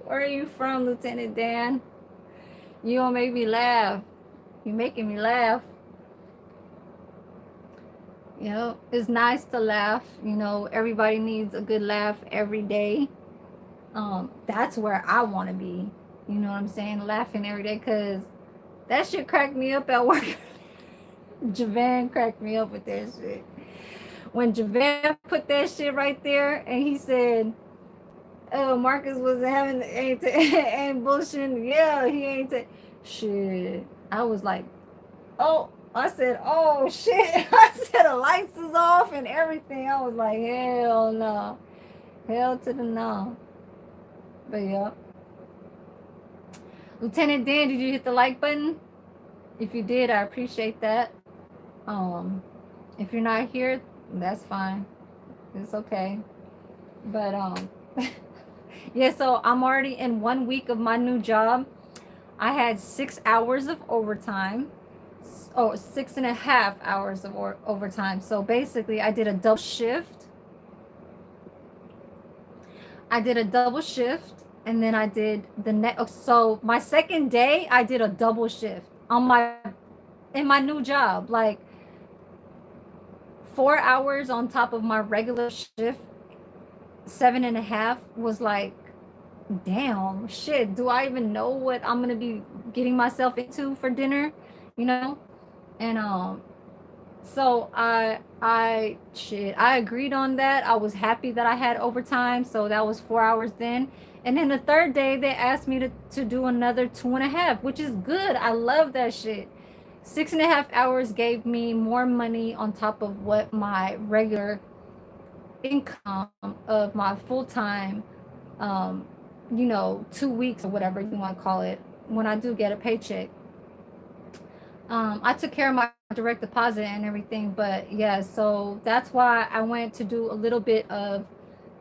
Speaker 1: Where are you from, Lieutenant Dan? You gonna make me laugh. You're making me laugh. It's nice to laugh. Everybody needs a good laugh every day. That's where I want to be. You know what I'm saying? Laughing every day because that shit cracked me up at work. Javan cracked me up with that shit. When Javan put that shit right there and he said, "Oh, Marcus was having ain't bullshitting." Yeah, he ain't shit. I was like, "Oh," I said, "Oh shit." I said the lights is off and everything. I was like, "Hell no, hell to the no." But yeah, Lieutenant Dan, did you hit the like button? If you did, I appreciate that. Um, if you're not here, that's fine. It's okay. But yeah, so I'm already in 1 week of my new job. I had 6 hours of overtime. Oh, 6.5 hours of overtime. So basically, I did a double shift. I did a double shift, and then I did the next. So my second day, I did a double shift on my in my new job, like 4 hours on top of my regular shift. 7.5 was like, damn, shit. Do I even know what I'm gonna be getting myself into for dinner? You know, and so I agreed on that. I was happy that I had overtime, so that was 4 hours then. And then the third day they asked me to do another 2.5, which is good. I love that shit. 6.5 hours gave me more money on top of what my regular income of my full-time, um, 2 weeks or whatever you want to call it, when I do get a paycheck. I took care of my direct deposit and everything, but yeah, so that's why I went to do a little bit of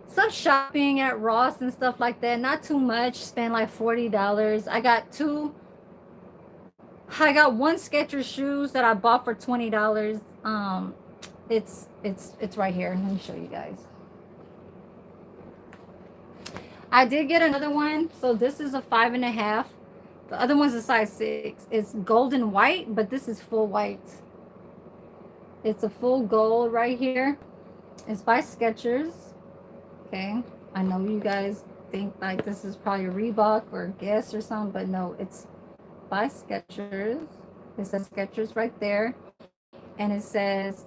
Speaker 1: some shopping at Ross and stuff like that. Not too much, spent like $40. I got one Skechers shoes that I bought for $20. It's right here. Let me show you guys. I did get another one. So this is a 5.5. The other one's a size 6. It's golden white, but this is full white. It's a full gold right here. It's by Skechers. Okay. I know you guys think like this is probably a Reebok or Guess or something, but no, it's by Skechers. It says Skechers right there. And it says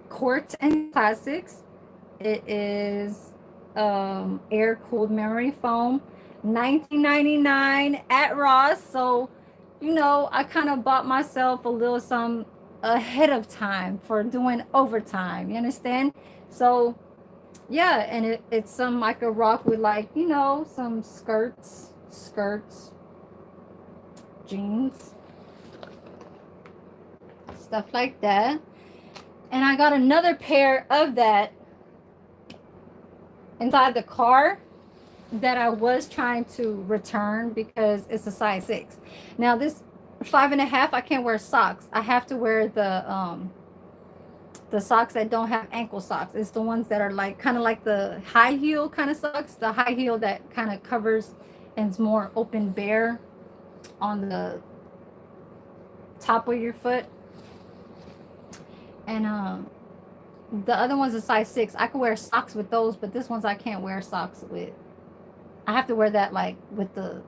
Speaker 1: Court and Classics. It is air cooled memory foam, $19.99 at Ross. So, I kind of bought myself a little some ahead of time for doing overtime. You understand? So, yeah, and it's some I could rock with, like, some skirts, jeans, stuff like that. And I got another pair of that inside the car that I was trying to return because it's a size 6. Now this 5.5, I can't wear socks. I have to wear the socks that don't have ankle socks. It's the ones that are like kind of like the high heel kind of socks, the high heel that kind of covers and is more open bare on the top of your foot. And the other one's a size 6. I could wear socks with those, but this one's I can't wear socks with. I have to wear that like with the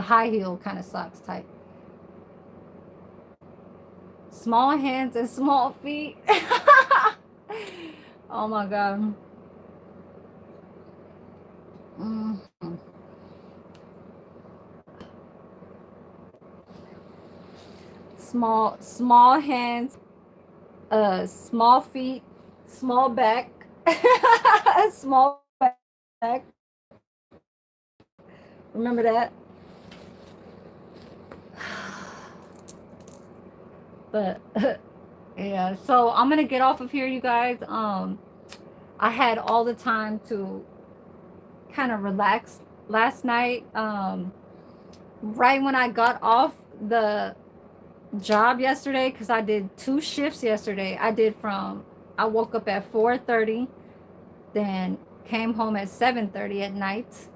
Speaker 1: high heel kind of socks type. Small hands and small feet. Oh my God. Mm-hmm. Small hands, small feet, small back, small back. Remember that? But yeah, so I'm gonna get off of here, you guys. I had all the time to kind of relax last night. Right when I got off the job yesterday, because I did 2 shifts yesterday. I woke up at 4:30, then came home at 7:30 at night.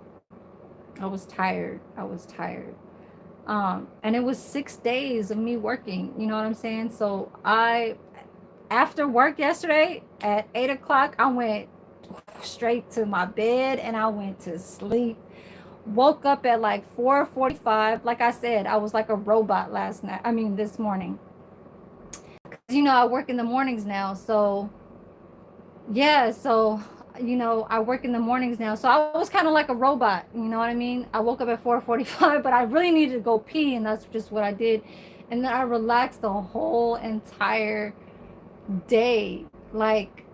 Speaker 1: I was tired. And it was 6 days of me working, you know what I'm saying? So after work yesterday at 8 o'clock, I went straight to my bed and I went to sleep. Woke up at like 4:45. Like I said, I was like a robot this morning. I work in the mornings now. So yeah, I work in the mornings now. So I was kind of like a robot, you know what I mean? I woke up at 4:45, but I really needed to go pee, and that's just what I did. And then I relaxed the whole entire day. Like,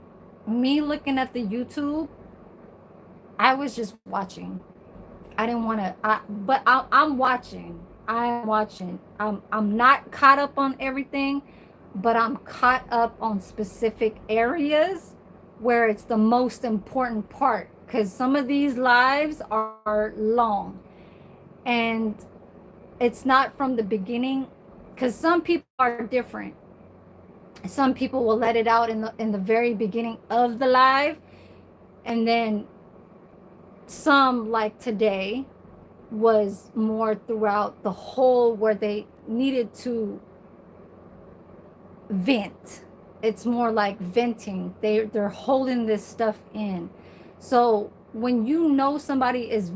Speaker 1: me looking at the YouTube, I was just watching. I didn't want to, but I'm watching. I'm watching. I'm not caught up on everything, but I'm caught up on specific areas where it's the most important part, because some of these lives are long and it's not from the beginning, because some people are different. Some people will let it out in the very beginning of the live, And then some, like today, was more throughout the whole where they needed to vent. It's more like venting. They're holding this stuff in. So when you know somebody is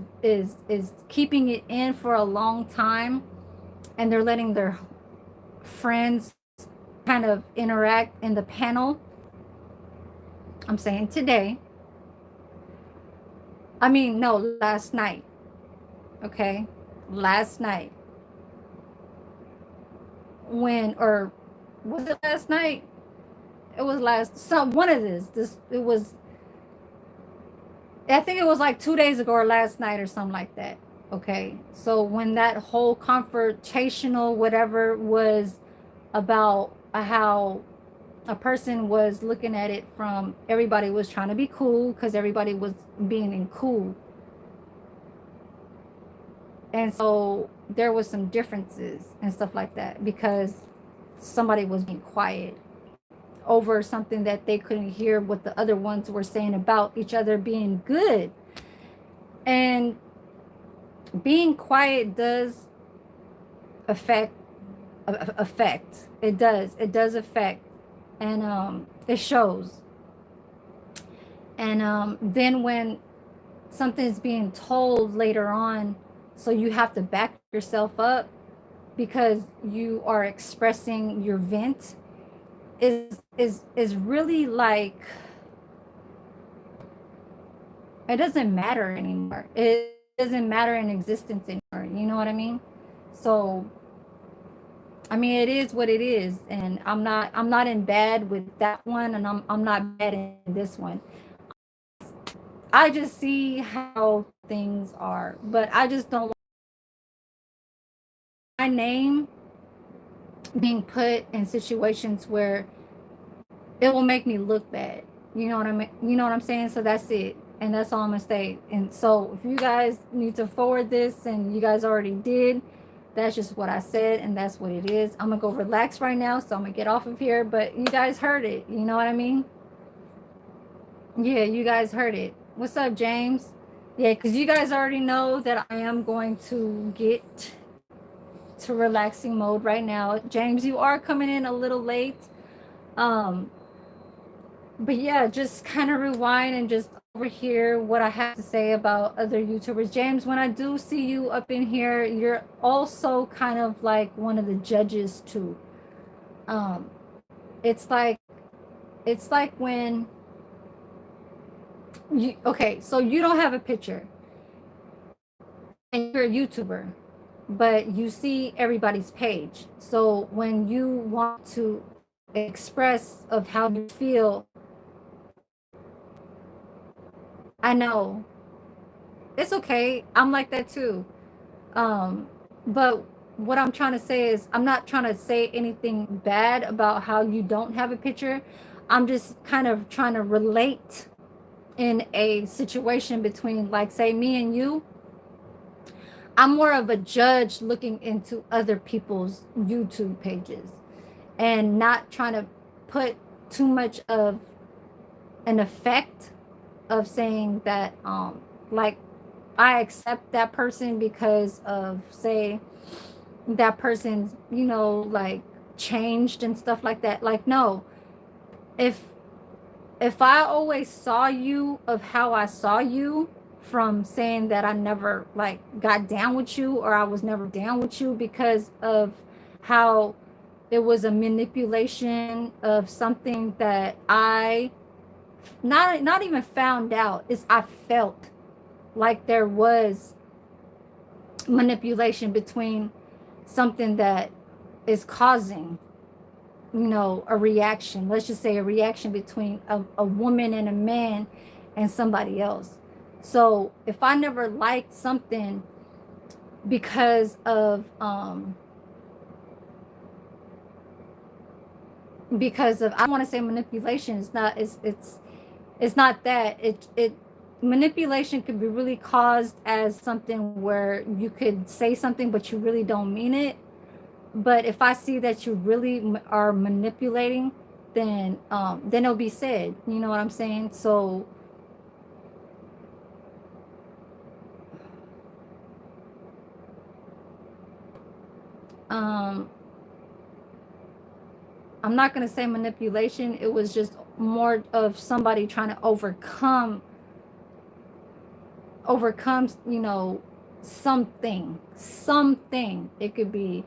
Speaker 1: keeping it in for a long time, and they're letting their friends kind of interact in the panel, I'm saying today, I mean, no, last night, okay? Last night, when, or was it last night? It was one of it was, I think it was like 2 days ago or last night or something like that. Okay. So when that whole confrontational whatever was about how a person was looking at it from, everybody was trying to be cool because everybody was being in cool. And so there was some differences and stuff like that because somebody was being quiet over something that they couldn't hear what the other ones were saying about each other being good. And being quiet does affect it does affect, and it shows. And then when something's being told later on, so you have to back yourself up because you are expressing your vent, is really like, it doesn't matter anymore. It doesn't matter in existence anymore. You know what I mean? So I mean, it is what it is, and I'm not in bad with that one, and I'm not bad in this one. I just see how things are, but I just don't want my name being put in situations where it will make me look bad. You know what I mean? You know what I'm saying? So that's it. And that's all I'm gonna say. And so if you guys need to forward this and you guys already did, that's just what I said and that's what it is. I'm gonna go relax right now, so I'm gonna get off of here. But you guys heard it. You know what I mean? Yeah, you guys heard it. What's up, James? Yeah, because you guys already know that I am going to get to relaxing mode right now. James, you are coming in a little late. Um, but yeah, just kind of rewind and just overhear what I have to say about other YouTubers. James, when I do see you up in here, you're also kind of like one of the judges too. Um, it's like when you, okay, so you don't have a picture and you're a YouTuber, but you see everybody's page. So when you want to express of how you feel, I know it's okay. I'm like that too. But what I'm trying to say is, I'm not trying to say anything bad about how you don't have a picture. I'm just kind of trying to relate in a situation between, like, say, me and you. I'm more of a judge looking into other people's YouTube pages and not trying to put too much of an effect of saying that, like, I accept that person because of, say, that person's, like, changed and stuff like that. Like, no, if I always saw you of how I saw you, from saying that I never, like, got down with you, or I was never down with you because of how it was a manipulation of something that I not even found out, is I felt like there was manipulation between something that is causing, a reaction. Let's just say a reaction between a woman and a man and somebody else. So if I never liked something because of I don't want to say manipulation. It's not that. It manipulation could be really caused as something where you could say something but you really don't mean it. But if I see that you really are manipulating, then it'll be said. You know what I'm saying? So um I'm not going to say manipulation. It was just more of somebody trying to overcome, you know, something. It could be,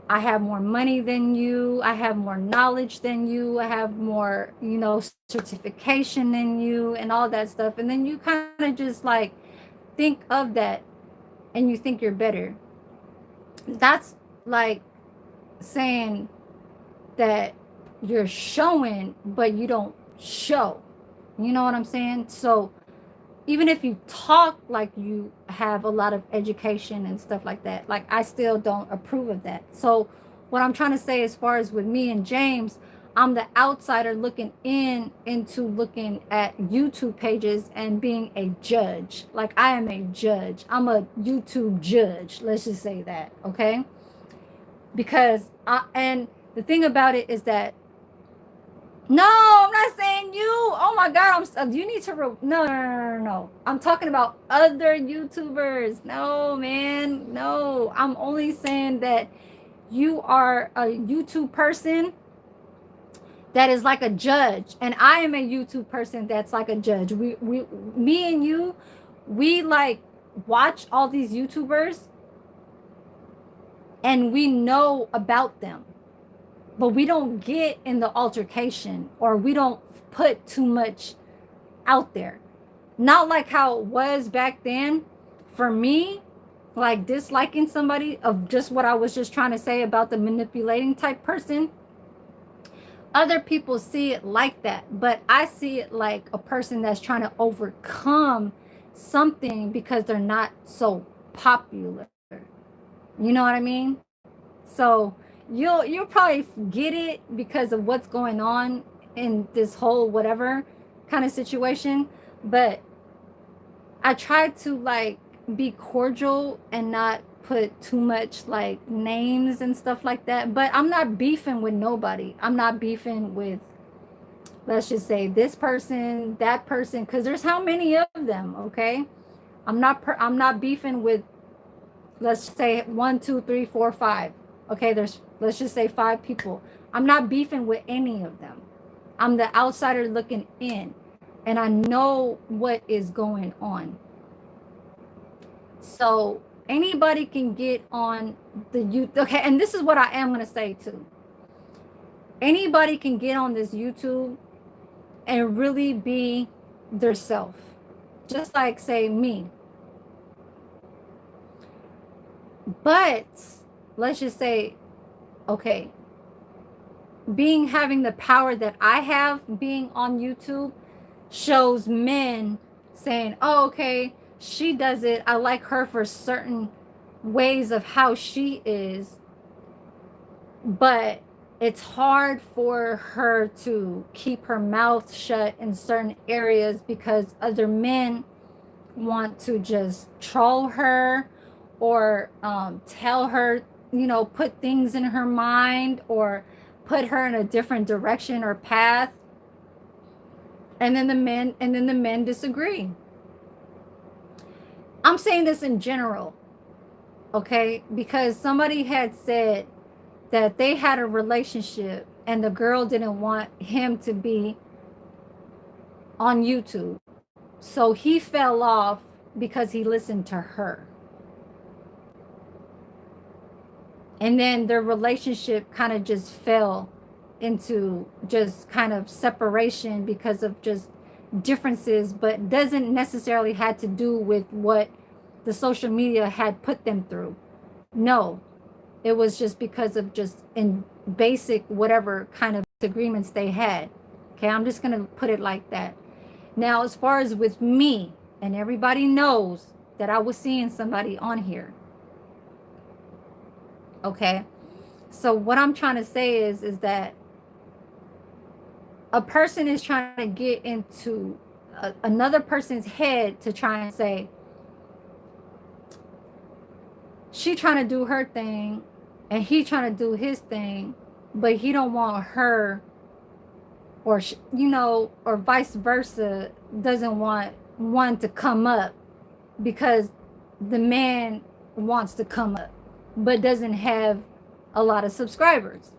Speaker 1: I have more money than you, I have more knowledge than you, I have more, you know, certification than you, and all that stuff. And then you kind of just like think of that and you think you're better. That's like saying that you're showing, but you don't show. You know what I'm saying? So even if you talk like you have a lot of education and stuff like that, like I still don't approve of that. So what I'm trying to say, as far as with me and James, I'm the outsider looking into looking at YouTube pages and being a judge. Like I am a judge. I'm a YouTube judge. Let's just say that, okay? Because and the thing about it is that, no, I'm not saying you. Oh my God, you need to, no. I'm talking about other YouTubers. No, man, no. I'm only saying that you are a YouTube person that is like a judge, and I am a YouTube person that's like a judge. Me and you, we like watch all these YouTubers, and we know about them, but we don't get in the altercation, or we don't put too much out there. Not like how it was back then for me, like disliking somebody, of just what I was just trying to say about the manipulating type person. Other people see it like that, but I see it like a person that's trying to overcome something because they're not so popular. You know what I mean? So you'll probably get it because of what's going on in this whole whatever kind of situation. But I try to like be cordial and not put too much like names and stuff like that. But I'm not beefing with nobody. I'm not beefing with, let's just say, this person, that person, because there's how many of them, okay? I'm not beefing with, let's say, 1, 2, 3, 4, 5. Okay, let's just say 5 people. I'm not beefing with any of them. I'm the outsider looking in, and I know what is going on. So anybody can get on the youth. Okay, and this is what I am going to say too. Anybody can get on this YouTube and really be their self. Just like, say, me. But let's just say, okay, having the power that I have, being on YouTube, shows men saying, oh, okay, she does it, I like her for certain ways of how she is, but it's hard for her to keep her mouth shut in certain areas because other men want to just troll her, or tell her, you know, put things in her mind, or put her in a different direction or path. And then the men disagree. I'm saying this in general, okay? Because somebody had said that they had a relationship and the girl didn't want him to be on YouTube. So he fell off because he listened to her. And then their relationship kind of just fell into just kind of separation because of just differences, but doesn't necessarily had to do with what the social media had put them through. No, it was just because of just in basic whatever kind of agreements they had. Okay, I'm just going to put it like that. Now, as far as with me, and everybody knows that I was seeing somebody on here. Okay, so what I'm trying to say is that a person is trying to get into another person's head to try and say, she trying to do her thing and he trying to do his thing, but he don't want her, or you know, or vice versa, doesn't want one to come up because the man wants to come up. but doesn't have a lot of subscribers.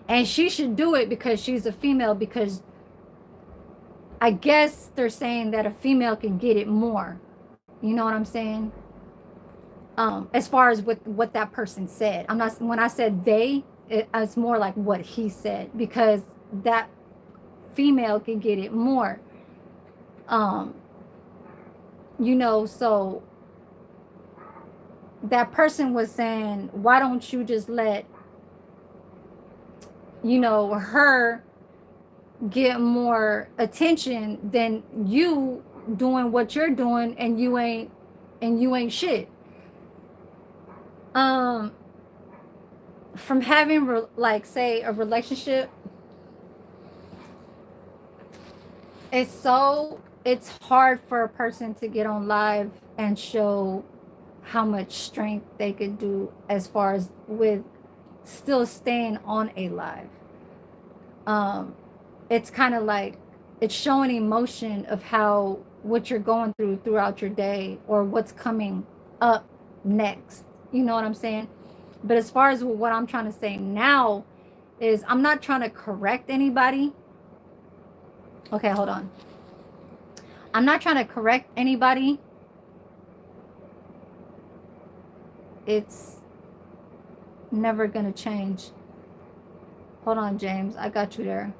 Speaker 1: And she should do it because she's a female, because I guess they're saying that a female can get it more. You know what I'm saying? As far as what that person said. I'm not, when I said they, it's more like what he said, because that female can get it more. You know, so that person was saying, why don't you just let, you know, her get more attention than you doing what you're doing, and you ain't shit. From having like say a relationship, it's hard for a person to get on live and show how much strength they could do as far as with still staying on a live. It's kind of like it's showing emotion of how what you're going through throughout your day, or what's coming up next. You know what I'm saying? But as far as what I'm trying to say now is, I'm not trying to correct anybody. Okay, hold on. I'm not trying to correct anybody. It's never gonna change. Hold on, James. I got you there.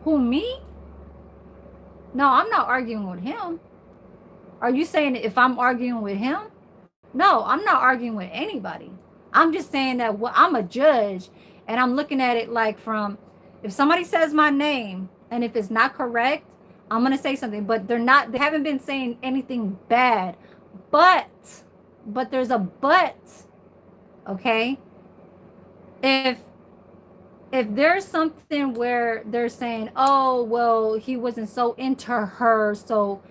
Speaker 1: Who, me? No, I'm not arguing with him. Are you saying if I'm arguing with him? No, I'm not arguing with anybody. I'm just saying that I'm a judge, and I'm looking at it like from, if somebody says my name and if it's not correct, I'm going to say something, but they haven't been saying anything bad. But there's a but, okay? If there's something where they're saying, oh, well, he wasn't so into her, so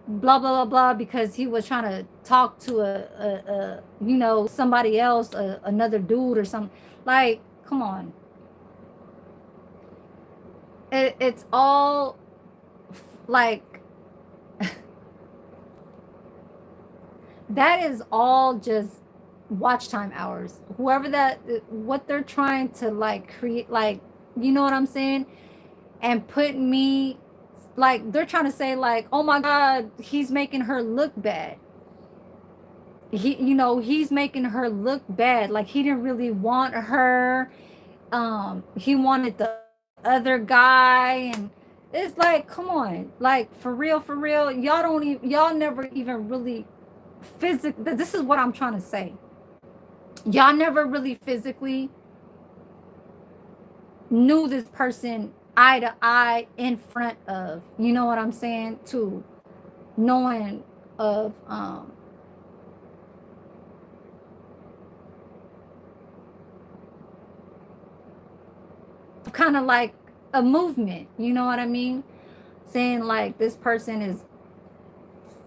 Speaker 1: blah blah blah blah, because he was trying to talk to a you know, somebody else, another dude or something, like, come on. It's all like that is all just watch time hours. Whoever that, what they're trying to like create, like, you know what I'm saying, and put me, like, they're trying to say like, oh my god, he's making her look bad. You know, he's making her look bad, like he didn't really want her. He wanted the other guy, and it's like, come on, like, for real, y'all don't even, y'all never even really physically, this is what I'm trying to say, y'all never really physically knew this person eye to eye in front of, you know what I'm saying, to knowing of kind of like a movement, you know what I mean, saying like this person is,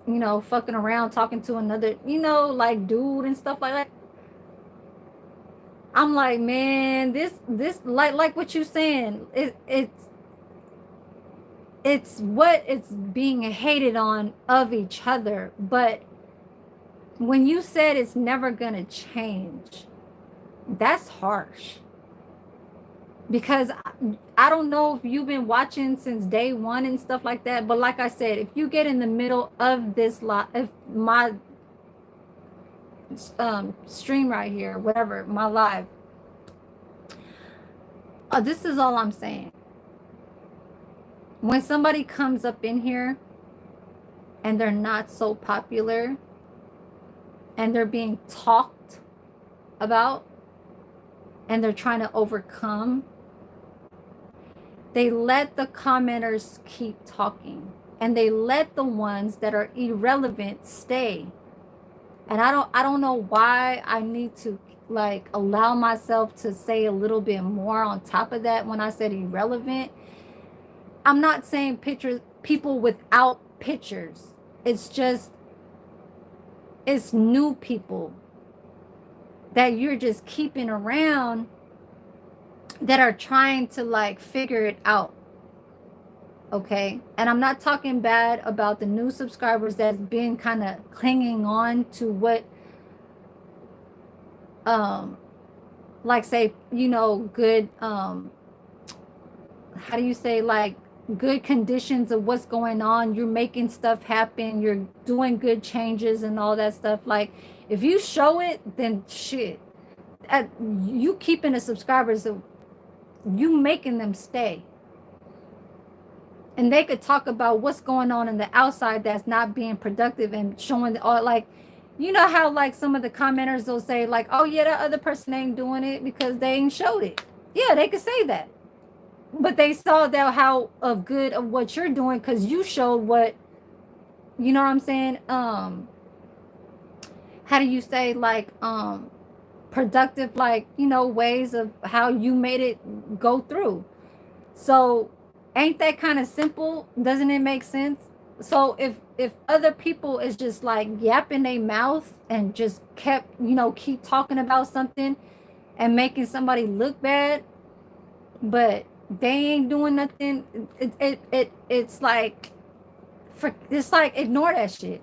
Speaker 1: you know, fucking around talking to another, you know, like dude and stuff like that. I'm like, man, this like what you saying, it's what it's being hated on of each other. But when you said it's never gonna change, that's harsh. Because I don't know if you've been watching since day one and stuff like that, but like I said, if you get in the middle of this lot, if my stream right here, whatever, my live, this is all I'm saying. When somebody comes up in here and they're not so popular and they're being talked about and they're trying to overcome, they let the commenters keep talking, and they let the ones that are irrelevant stay. And I don't know why I need to like allow myself to say a little bit more on top of that. When I said irrelevant, I'm not saying pictures, people without pictures. It's just, it's new people that you're just keeping around that are trying to like figure it out. Okay, and I'm not talking bad about the new subscribers that's been kind of clinging on to what um like say, you know, good how do you say, like good conditions of what's going on. You're making stuff happen, you're doing good changes and all that stuff. Like if you show it, then shit, at you keeping the subscribers, you making them stay, and they could talk about what's going on in the outside that's not being productive and showing the, all, like, you know how like some of the commenters will say like, oh yeah, that other person ain't doing it because they ain't showed it. Yeah, they could say that, but they saw that how of good of what you're doing because you showed what, you know what I'm saying, how do you say, like productive, like, you know, ways of how you made it go through. So ain't that kind of simple? Doesn't it make sense? So if other people is just like yapping their mouth and just kept, you know, keep talking about something and making somebody look bad, but they ain't doing nothing, it's like, it's like ignore that shit.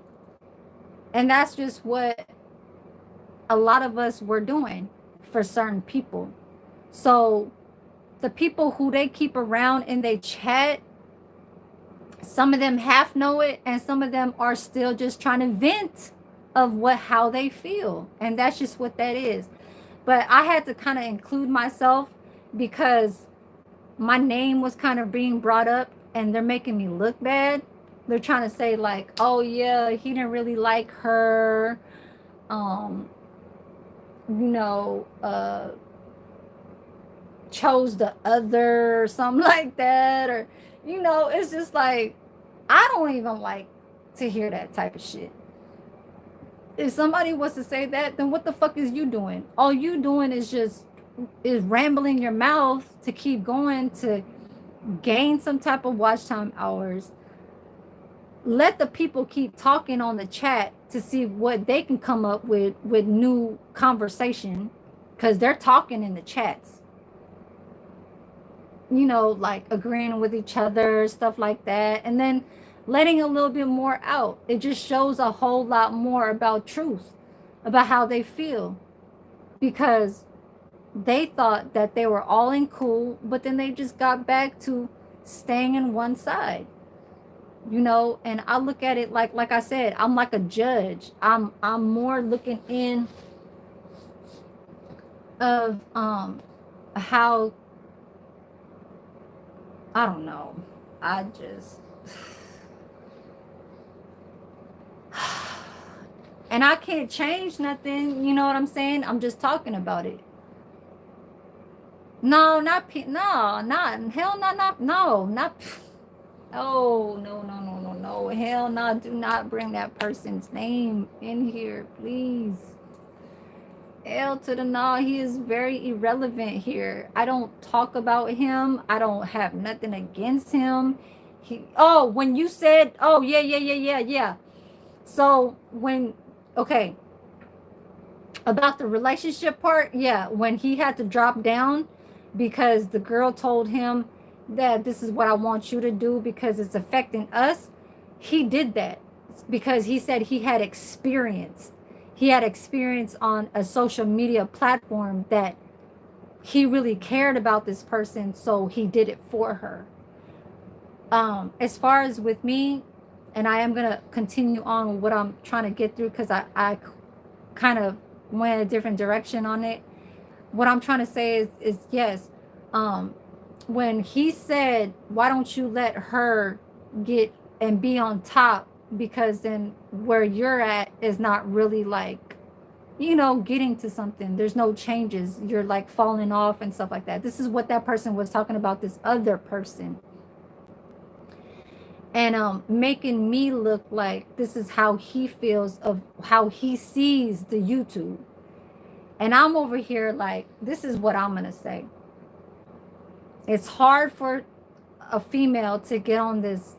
Speaker 1: And that's just what a lot of us were doing for certain people. So the people who they keep around and they chat, some of them half know it and some of them are still just trying to vent of what how they feel, and that's just what that is. But I had to kind of include myself because my name was kind of being brought up and they're making me look bad. They're trying to say like, oh yeah, he didn't really like her, um you know, chose the other or something like that, or, you know, it's just like, I don't even like to hear that type of shit. If somebody was to say that, then what the fuck is you doing? All you doing is just is rambling your mouth to keep going to gain some type of watch time hours. Let the people keep talking on the chat to see what they can come up with new conversation, because they're talking in the chats, you know, like agreeing with each other, stuff like that, and then letting a little bit more out. It just shows a whole lot more about truth, about how they feel, because they thought that they were all in cool, but then they just got back to staying in one side, you know. And I look at it like I said, I'm like a judge. I'm more looking in of how, I don't know. I just and I can't change nothing, you know what I'm saying? I'm just talking about it. No, not no, not hell no, not no, not oh no, no, no, no, no, hell no, do not bring that person's name in here, please. L to the no, he is very irrelevant here. I don't talk about him. I don't have nothing against him. He, oh, when you said, oh yeah, yeah, yeah, yeah, yeah. So when, okay, about the relationship part, yeah, when he had to drop down because the girl told him that this is what I want you to do because it's affecting us, he did that because he said he had experience. He had experience on a social media platform that he really cared about this person, so he did it for her. As far as with me, and I am gonna continue on with what I'm trying to get through because I kind of went a different direction on it. What I'm trying to say is yes, when he said, why don't you let her get and be on top, because then where you're at is not really like, you know, getting to something, there's no changes, you're like falling off and stuff like that. This is what that person was talking about, this other person, and making me look like this is how he feels of how he sees the YouTube. And I'm over here like, this is what I'm gonna say. It's hard for a female to get on this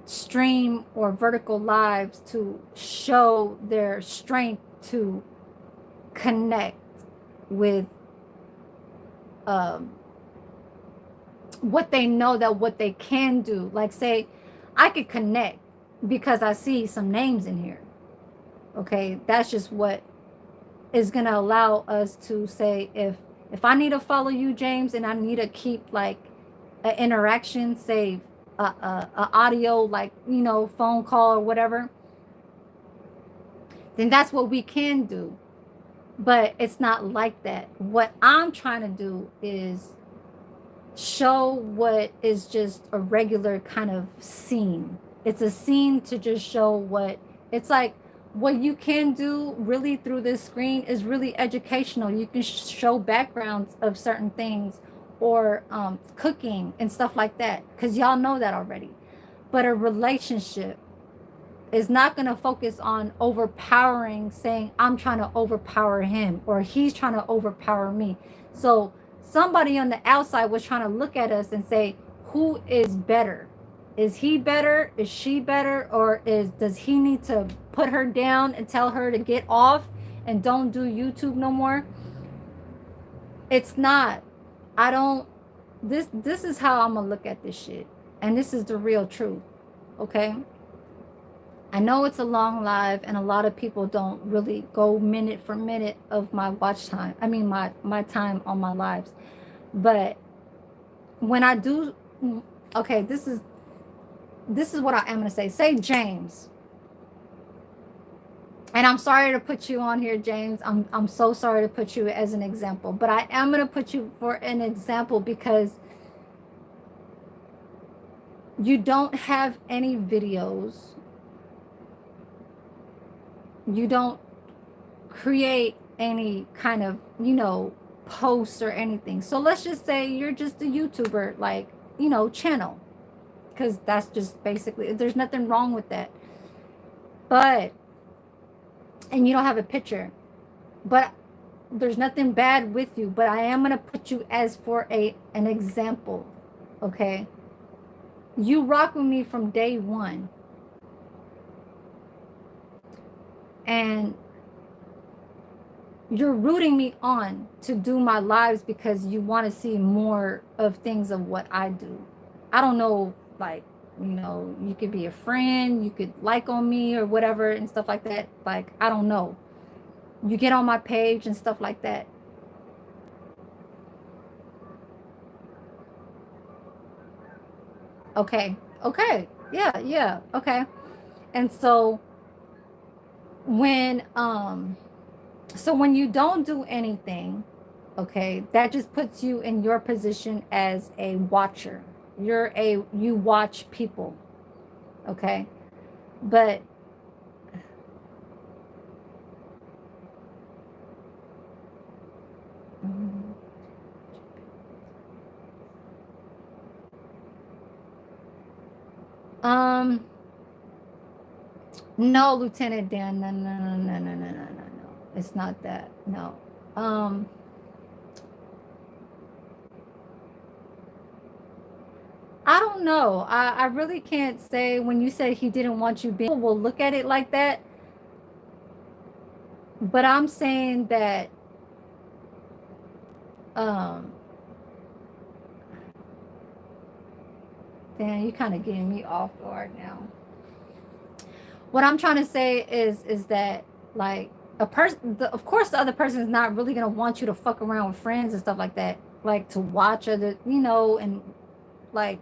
Speaker 1: stream or vertical lives to show their strength to connect with what they know that what they can do. Like say, I could connect because I see some names in here. Okay, that's just what is gonna allow us to say if I need to follow you, James, and I need to keep like an interaction, say a audio, like phone call or whatever, then that's what we can do. But it's not like that. What I'm trying to do is show what is just a regular kind of scene. It's a scene to just show what it's like. What you can do really through this screen is really educational. You can show backgrounds of certain things or cooking and stuff like that because y'all know that already. But a relationship is not going to focus on overpowering, saying I'm trying to overpower him or he's trying to overpower me. So somebody on the outside was trying to look at us and say, who is better? Is he better? Is she better? Or does he need to put her down and tell her to get off and don't do YouTube no more? It's not. I don't. This is how I'm gonna look at this shit, and this is the real truth. Okay. I know it's a long live and a lot of people don't really go minute for minute of my watch time. I mean my time on my lives. But when I do, okay, this is what I am going to say. Say James. And I'm sorry to put you on here, James. I'm so sorry to put you as an example, but I am going to put you for an example because you don't have any videos. You don't create any kind of, posts or anything. So let's just say you're just a YouTuber, like, channel. Because that's just basically, there's nothing wrong with that. But, and you don't have a picture. But there's nothing bad with you. But I am going to put you as for an example. Okay? You rock with me from day one. And you're rooting me on to do my lives because you want to see more of things of what I do. I don't know, like, you could be a friend, you could like on me or whatever and stuff like that. Like, I don't know. You get on my page and stuff like that. Okay. Okay. Yeah. Okay. And so when you don't do anything, okay, that just puts you in your position as a watcher. You watch people, okay? But no, Lieutenant Dan, no. It's not that. No. I don't know. I really can't say when you said he didn't want you being, will look at it like that. But I'm saying that Dan, you kind of getting me off guard now. What I'm trying to say is that like a person, of course, the other person is not really gonna want you to fuck around with friends and stuff like that, like to watch other, and like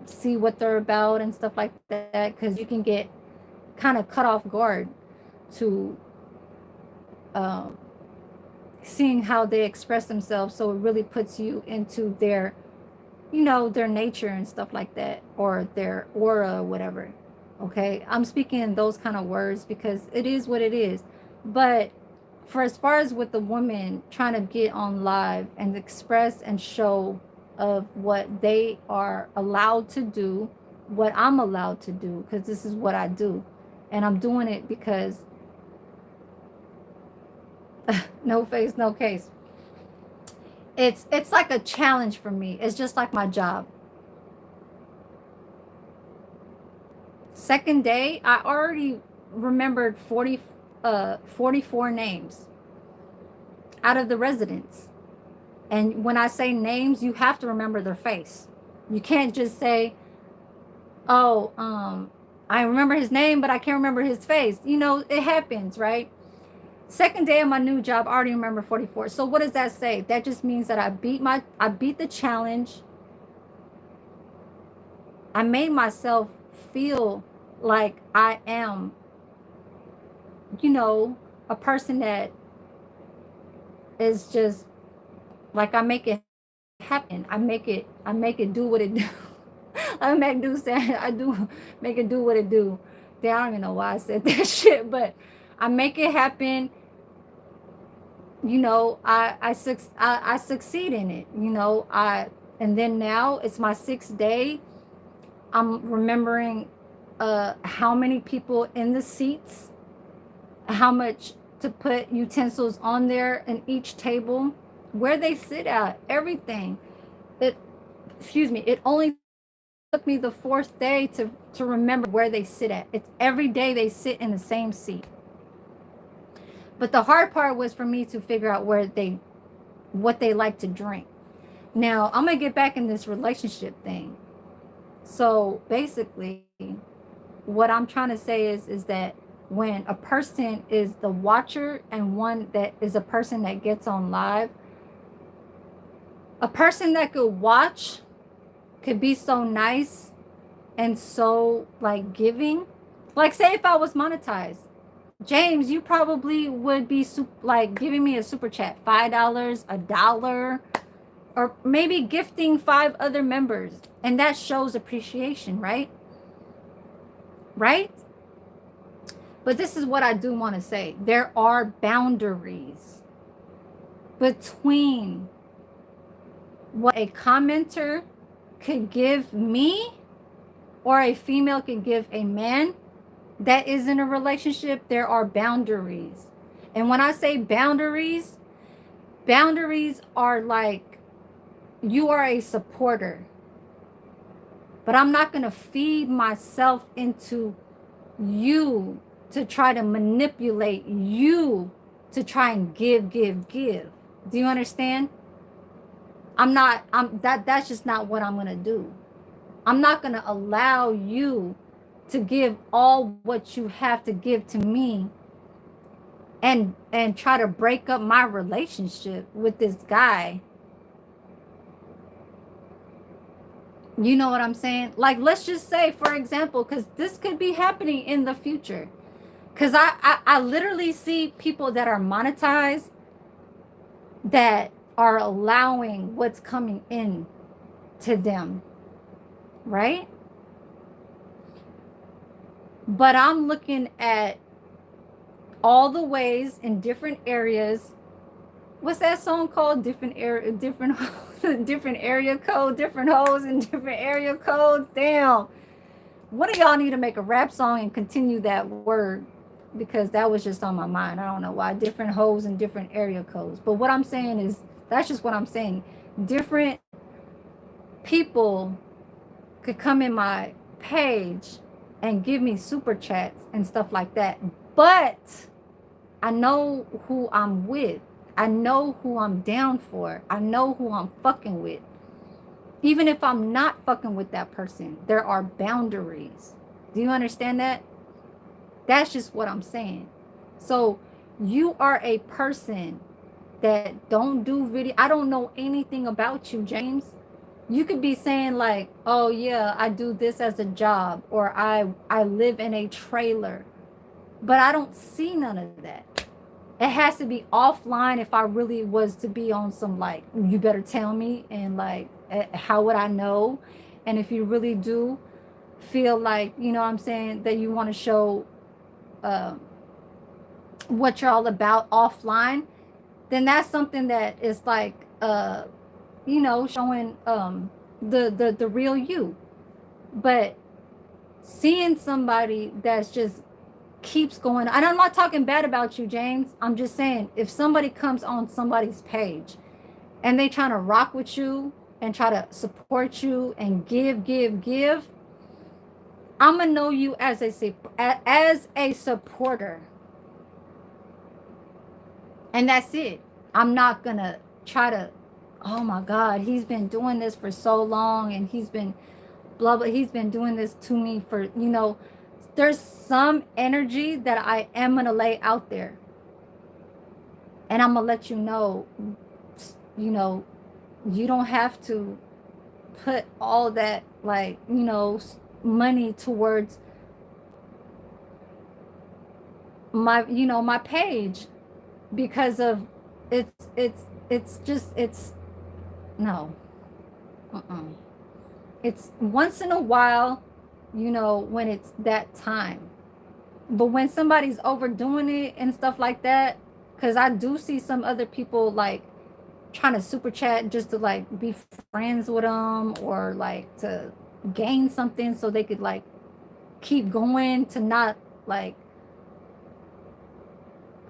Speaker 1: see what they're about and stuff like that, because you can get kind of cut off guard to seeing how they express themselves. So it really puts you into their, their nature and stuff like that, or their aura or whatever. Okay, I'm speaking in those kind of words because it is what it is. But for as far as with the woman trying to get on live and express and show of what they are allowed to do, what I'm allowed to do, because this is what I do, and I'm doing it because no face, no case. It's like a challenge for me. It's just like my job. Second day, I already remembered 44 names out of the residents. And when I say names, you have to remember their face. You can't just say, oh, I remember his name, but I can't remember his face. You know, it happens, right? Second day of my new job, I already remember 44. So what does that say? That just means that I beat the challenge. I made myself feel like I am, you know, a person that is just like, I make it happen. I make it do what it do. I make do say I do make it do what it do. Damn, I don't even know why I said that shit, but I make it happen. You know, I succeed in it. You know, and then now it's my 6th day. I'm remembering how many people in the seats, how much to put utensils on there in each table, where they sit at, everything. It, excuse me, it only took me the 4th day to remember where they sit at. It's every day they sit in the same seat. But the hard part was for me to figure out what they like to drink. Now, I'm going to get back in this relationship thing. So basically, what I'm trying to say is that when a person is the watcher and one that is a person that gets on live, a person that could watch could be so nice and so like giving. Like, say if I was monetized, James, you probably would be like giving me a super chat, $5, $1, or maybe gifting 5 other members, and that shows appreciation, right? Right? But this is what I do want to say. There are boundaries between what a commenter could give me or a female could give a man that is in a relationship. There are boundaries. And when I say boundaries, boundaries are like, you are a supporter, but I'm not going to feed myself into you to try to manipulate you to try and give. Do you understand? That's just not what I'm going to do. I'm not going to allow you to give all what you have to give to me and try to break up my relationship with this guy. You know what I'm saying? Like, let's just say, for example, because this could be happening in the future. Because I literally see people that are monetized that are allowing what's coming in to them, right? But I'm looking at all the ways in different areas. What's that song called? Different area, different different area code, different hoes and different area codes. Damn. One of y'all need to make a rap song and continue that word, because that was just on my mind. I don't know why. Different hoes and different area codes. But what I'm saying is, that's just what I'm saying. Different people could come in my page and give me super chats and stuff like that. But I know who I'm with. I know who I'm down for. I know who I'm fucking with. Even if I'm not fucking with that person, there are boundaries. Do you understand that? That's just what I'm saying. So you are a person that don't do video. I don't know anything about you, James. You could be saying like, oh yeah, I do this as a job, or I live in a trailer. But I don't see none of that. It has to be offline. If I really was to be on some like, you better tell me, and like, how would I know? And if you really do feel like, you know what I'm saying, that you want to show what you're all about offline, then that's something that is like, you know, showing the real you. But seeing somebody that's just keeps going, and I'm not talking bad about you, James. I'm just saying, if somebody comes on somebody's page and they trying to rock with you and try to support you and give, I'm gonna know you as a supporter, and that's it. I'm not gonna try to oh my God, he's been doing this for so long, and he's been blah blah, he's been doing this to me for, there's some energy that I am gonna lay out there, and I'm gonna let you know, you know, you don't have to put all that, like, money towards my page, because of it's just it's no. Uh-uh. It's once in a while, when it's that time. But when somebody's overdoing it and stuff like that, because I do see some other people like trying to super chat just to like be friends with them, or like to gain something so they could like keep going, to not like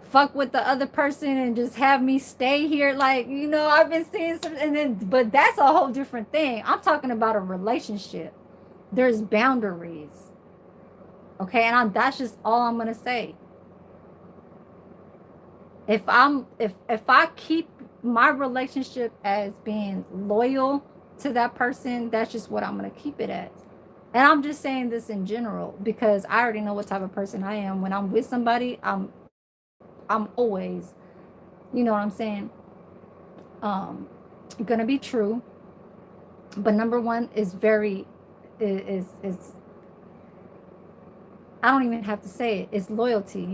Speaker 1: fuck with the other person and just have me stay here. Like, I've been seeing some, and then, but that's a whole different thing. I'm talking about a relationship. There's boundaries. Okay. And that's just all I'm going to say. If I keep my relationship as being loyal to that person, that's just what I'm going to keep it as. And I'm just saying this in general because I already know what type of person I am. When I'm with somebody, I'm always, you know what I'm saying, gonna be true. But number one is very is I don't even have to say it. It's loyalty.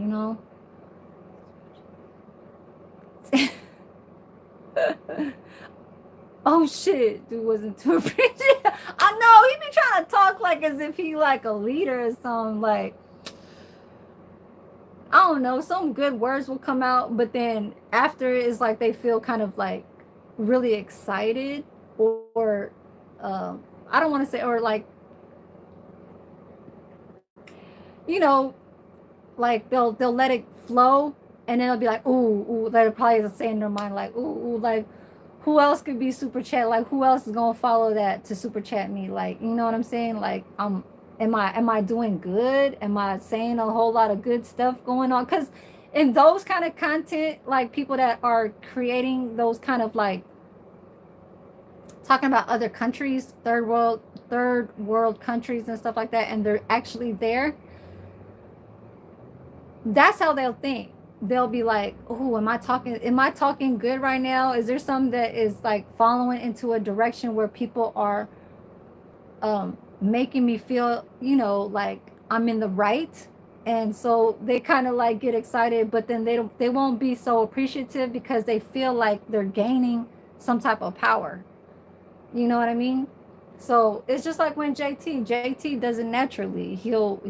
Speaker 1: Oh shit, dude wasn't too appreciative. I know he be trying to talk like as if he like a leader or something. Like, I don't know, some good words will come out, but then after it's like they feel kind of like really excited, or I don't want to say, or like, you know, like they'll let it flow, and then it'll be like, ooh, they're probably saying in their mind like, ooh, like, who else could be super chat? Like, who else is gonna follow that to super chat me? Like, you know what I'm saying? Like, am I doing good? Am I saying a whole lot of good stuff going on? Because in those kind of content, like people that are creating those kind of like talking about other countries, third world countries and stuff like that, and they're actually there, that's how they'll think. They'll be like, oh, am I talking good right now? Is there something that is like following into a direction where people are making me feel, like I'm in the right? And so they kind of like get excited, but then they won't be so appreciative because they feel like they're gaining some type of power. You know what I mean? So it's just like when JT does it naturally. He'll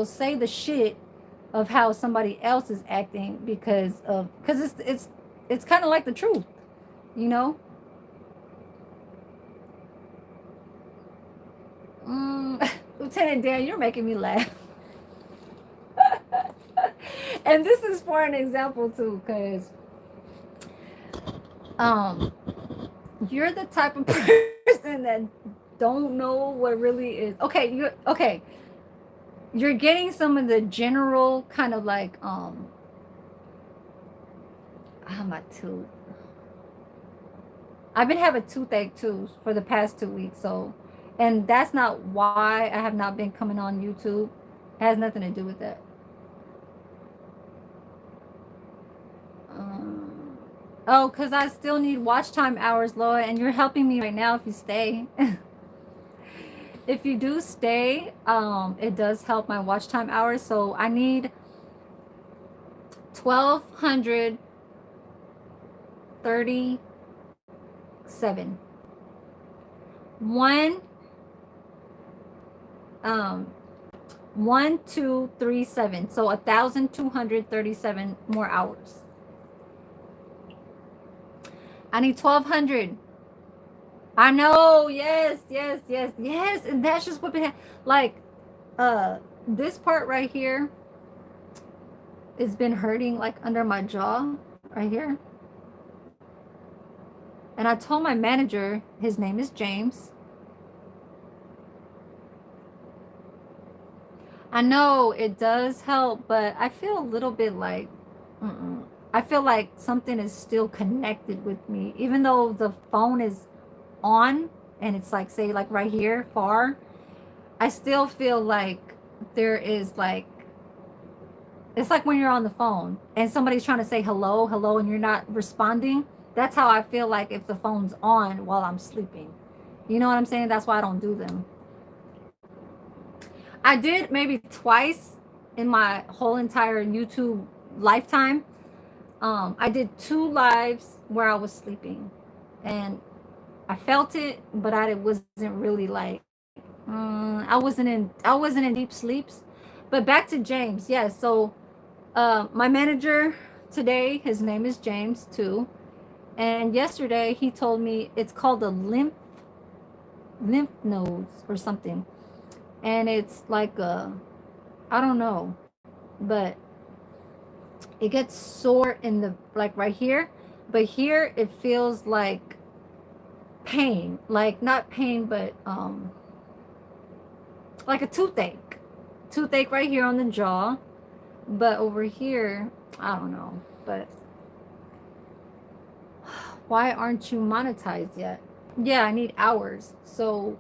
Speaker 1: say the shit of how somebody else is acting because it's kind of like the truth, you know. Lieutenant Dan, you're making me laugh. And this is for an example too, because um you're the type of person that don't know what really is you're getting some of the general kind of like how am I too I've been having toothache too for the past 2 weeks, so, and that's not why I have not been coming on YouTube. It has nothing to do with that. Oh, because I still need watch time hours, Loa, and you're helping me right now if you stay. If you do stay, it does help my watch time hours. So I need 1,237. One, 1,237. So 1,237 more hours. I need 1,200. I know. Yes. And that's just whipping. Like, this part right here has been hurting, like under my jaw, right here. And I told my manager, his name is James. I know it does help, but I feel a little bit like, I feel like something is still connected with me, even though the phone is on and it's like, say, like right here, far. I still feel like there is like, it's like when you're on the phone and somebody's trying to say hello, hello, and you're not responding. That's how I feel like if the phone's on while I'm sleeping. You know what I'm saying? That's why I don't do them. I did maybe twice in my whole entire YouTube lifetime. I did 2 lives where I was sleeping, and I felt it, but I wasn't really like, I wasn't in deep sleeps. But back to James, yeah. So my manager today, his name is James too, and yesterday he told me it's called a lymph nodes or something, and it's like I don't know, but it gets sore in the like right here, but here it feels like pain, like not pain, but like a toothache right here on the jaw, but over here I don't know. But why aren't you monetized yet? Yeah, I need hours, so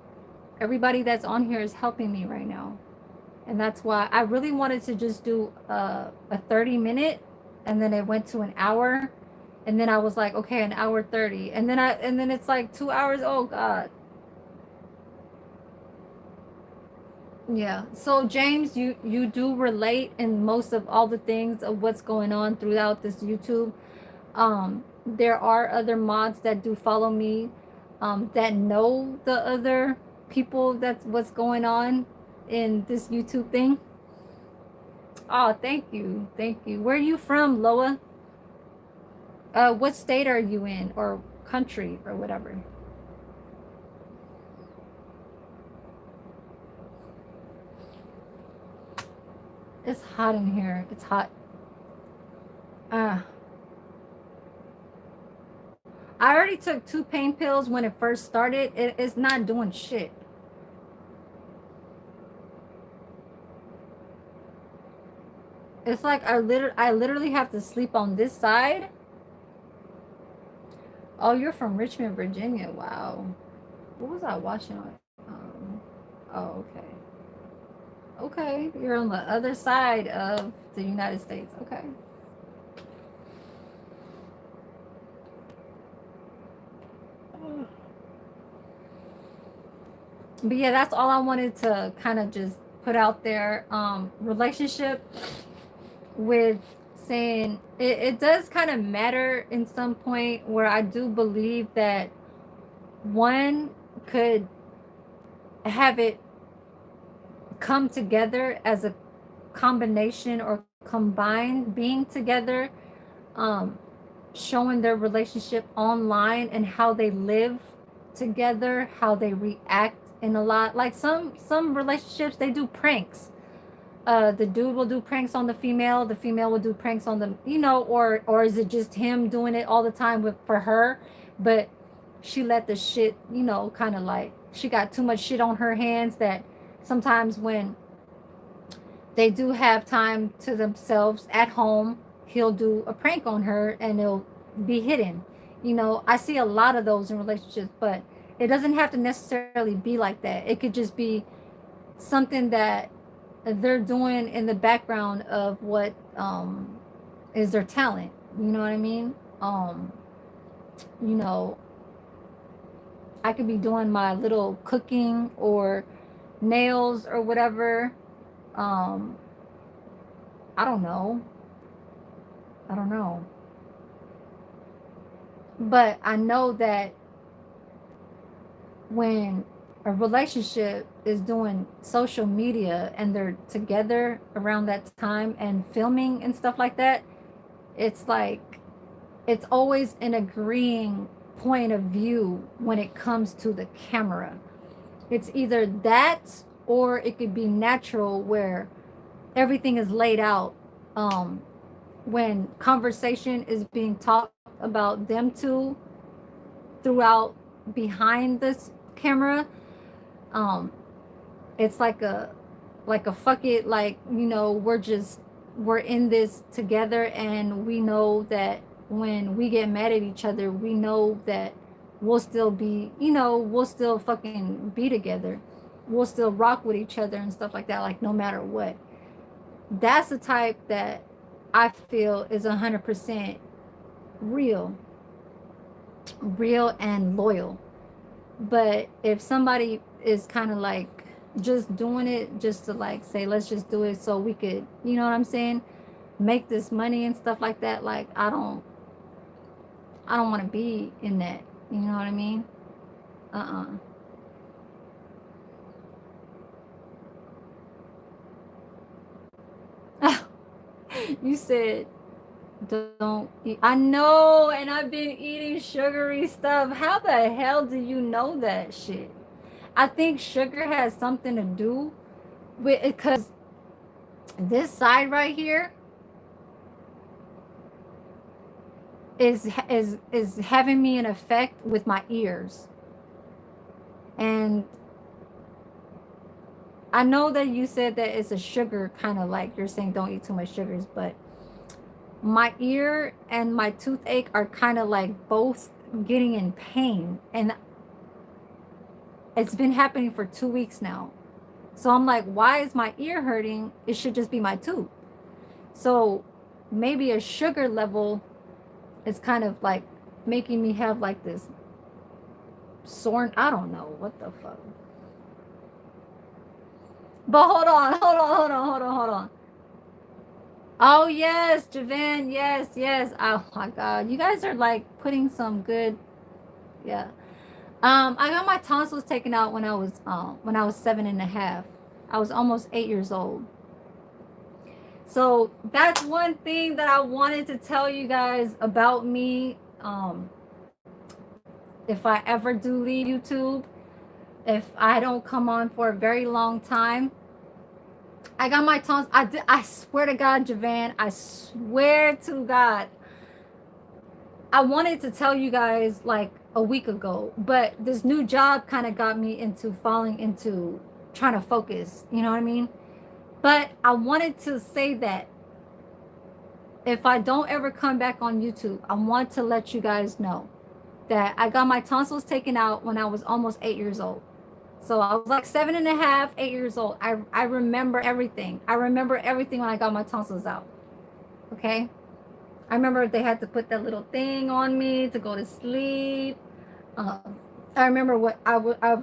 Speaker 1: everybody that's on here is helping me right now, and that's why I really wanted to just do a 30 minute, and then it went to an hour, and then I was like, okay, an hour 30, and then it's like 2 hours. Oh God. Yeah. So James, you do relate in most of all the things of what's going on throughout this YouTube. There are other mods that do follow me, that know the other people that's what's going on in this YouTube thing. Oh, thank you, thank you. Where are you from, Loa? What state are you in, or country, or whatever? It's hot in here. It's hot. Ah. I already took 2 pain pills when it first started. It's not doing shit. It's like I literally have to sleep on this side. Oh, you're from Richmond, Virginia. Wow. What was I watching on? Oh, okay. Okay, you're on the other side of the United States. Okay. But yeah, that's all I wanted to kind of just put out there. Relationship with saying it does kind of matter in some point, where I do believe that one could have it come together as a combination or combined being together, um, showing their relationship online and how they live together, how they react in a lot. Like some relationships, they do pranks. The dude will do pranks on the female will do pranks on them, or is it just him doing it all the time for her, but she let the shit, kind of like she got too much shit on her hands, that sometimes when they do have time to themselves at home, he'll do a prank on her and it'll be hidden. I see a lot of those in relationships, but it doesn't have to necessarily be like that. It could just be something that they're doing in the background of what is their talent. You know what I mean? You know, I could be doing my little cooking or nails or whatever. Um, I don't know. I don't know. But I know that when a relationship is doing social media and they're together around that time and filming and stuff like that, it's like it's always an agreeing point of view when it comes to the camera. It's either that, or it could be natural where everything is laid out. When conversation is being talked about them two throughout behind this camera, um it's like a fuck it, like, we're just we're in this together, and we know that when we get mad at each other, we know that we'll still be, we'll still fucking be together. We'll still rock with each other and stuff like that, like no matter what. That's the type that I feel is 100% real, real and loyal. But if somebody is kind of like just doing it just to like say, let's just do it so we could, you know what I'm saying, make this money and stuff like that, like I don't want to be in that, you know what I mean? You said don't eat. I know, and I've been eating sugary stuff. How the hell do you know that shit? I think sugar has something to do with it, because this side right here is having me an effect with my ears. And I know that you said that it's a sugar, kind of like you're saying don't eat too much sugars, but my ear and my toothache are kind of like both getting in pain, and it's been happening for 2 weeks now. So I'm like, why is my ear hurting? It should just be my tooth. So maybe a sugar level is kind of like making me have like this sore, I don't know what the fuck. But hold on. Oh yes, Javan, yes. Oh my god. You guys are like putting some good, yeah. I got my tonsils taken out when I was 7.5. I was almost 8 years old. So that's one thing that I wanted to tell you guys about me. If I ever do leave YouTube, if I don't come on for a very long time, I got my tonsils. I swear to God, Javan, I swear to God, I wanted to tell you guys like a week ago, but this new job kind of got me into falling into trying to focus, you know what I mean? But I wanted to say that if I don't ever come back on YouTube, I want to let you guys know that I got my tonsils taken out when I was almost 8 years old. So I was like 7.5, 8 years old. I remember everything. I remember everything when I got my tonsils out. Okay? I remember they had to put that little thing on me to go to sleep. I remember I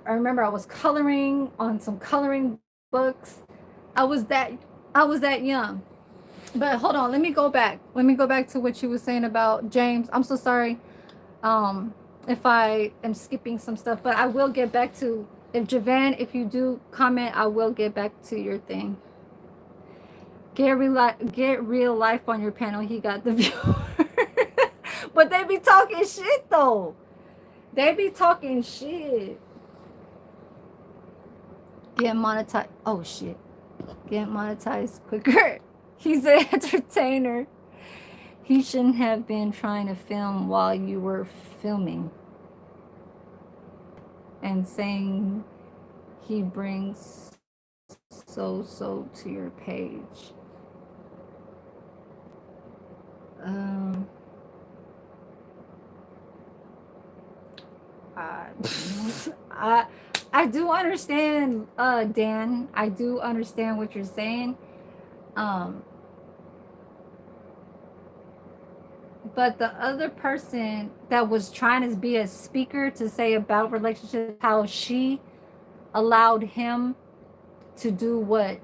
Speaker 1: remember I was coloring on some coloring books. I was that young. But hold on, let me go back. Let me go back to what you were saying about James. I'm so sorry if I am skipping some stuff, but I will get back to, if Javan, if you do comment, I will get back to your thing. Get real life on your panel. He got the viewer. But they be talking shit though. They be talking shit. Get monetized. Oh shit. Get monetized quicker. He's an entertainer. He shouldn't have been trying to film while you were filming. And saying he brings so to your page. I do understand, Dan. I do understand what you're saying. But the other person that was trying to be a speaker to say about relationships, how she allowed him to do what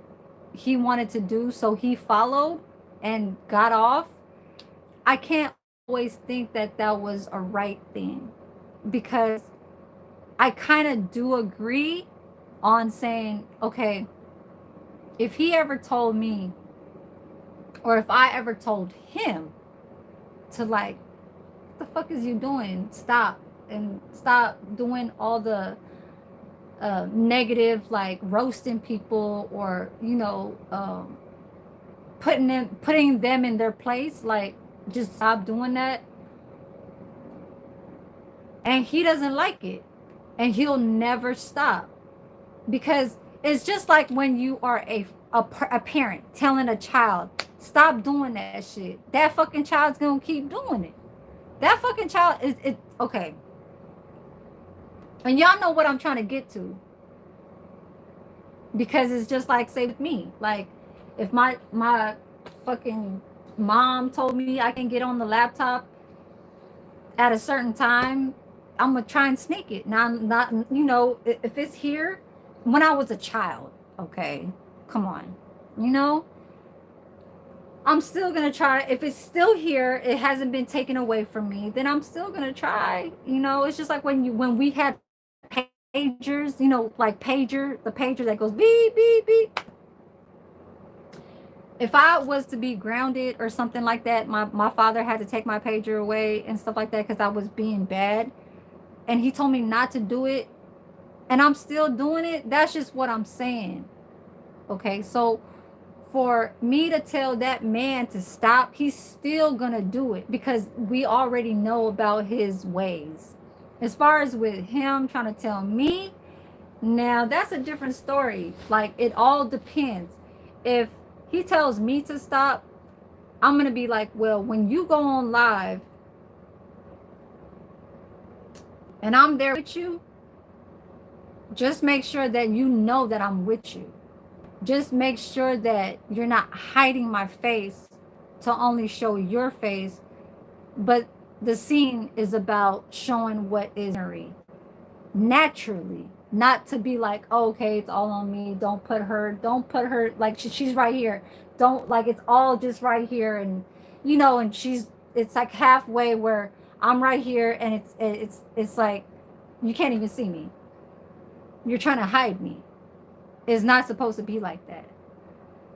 Speaker 1: he wanted to do, so he followed and got off. I can't always think that that was a right thing, because I kind of do agree on saying, okay, if he ever told me, or if I ever told him to like, what the fuck is you doing? Stop, and stop doing all the negative, like roasting people, or putting them in their place. Like, just stop doing that. And he doesn't like it, and he'll never stop, because it's just like when you are a parent telling a child, Stop doing that shit. That fucking child's gonna keep doing it. That fucking child is it okay. And y'all know what I'm trying to get to. Because it's just like say with me. Like if my fucking mom told me I can get on the laptop at a certain time, I'm gonna try and sneak it. Now, not if it's here, when I was a child, okay, come on, you know, I'm still gonna try. If it's still here, it hasn't been taken away from me, then I'm still gonna try. You know, it's just like when we had pagers, like the pager that goes beep beep beep. If I was to be grounded or something like that, my father had to take my pager away and stuff like that because I was being bad. And he told me not to do it. And I'm still doing it. That's just what I'm saying. Okay. So for me to tell that man to stop, he's still going to do it because we already know about his ways. As far as with him trying to tell me, now that's a different story. Like it all depends. If he tells me to stop, I'm going to be like, well, when you go on live and I'm there with you, just make sure that you know that I'm with you. Just make sure that you're not hiding my face to only show your face. But the scene is about showing what is naturally, not to be like, oh, okay, it's all on me. Don't put her like she's right here. Don't like it's all just right here, and and it's like halfway where I'm right here, and it's like you can't even see me. You're trying to hide me. It's not supposed to be like that.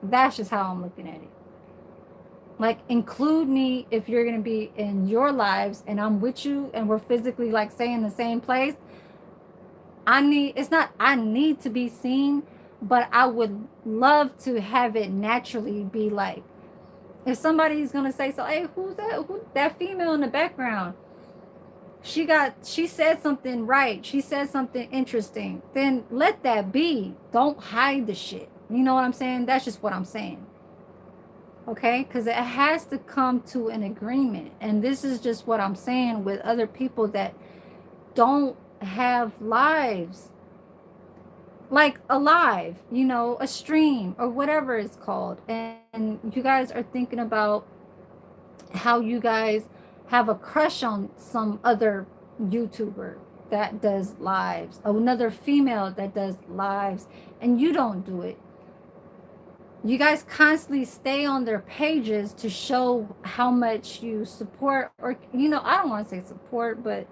Speaker 1: That's just how I'm looking at it. Like include me if you're gonna be in your lives and I'm with you and we're physically like say in the same place. I need to be seen, but I would love to have it naturally be like, if somebody's gonna say so, hey, who's that? Who that female in the background? She said something right. She said something interesting. Then let that be. Don't hide the shit. You know what I'm saying? That's just what I'm saying. Okay? Because it has to come to an agreement. And this is just what I'm saying with other people that don't have lives. Like a live, a stream or whatever it's called. And you guys are thinking about how you guys have a crush on some other YouTuber that does lives, another female that does lives, and you don't do it. You guys constantly stay on their pages to show how much you support, or I don't want to say support, but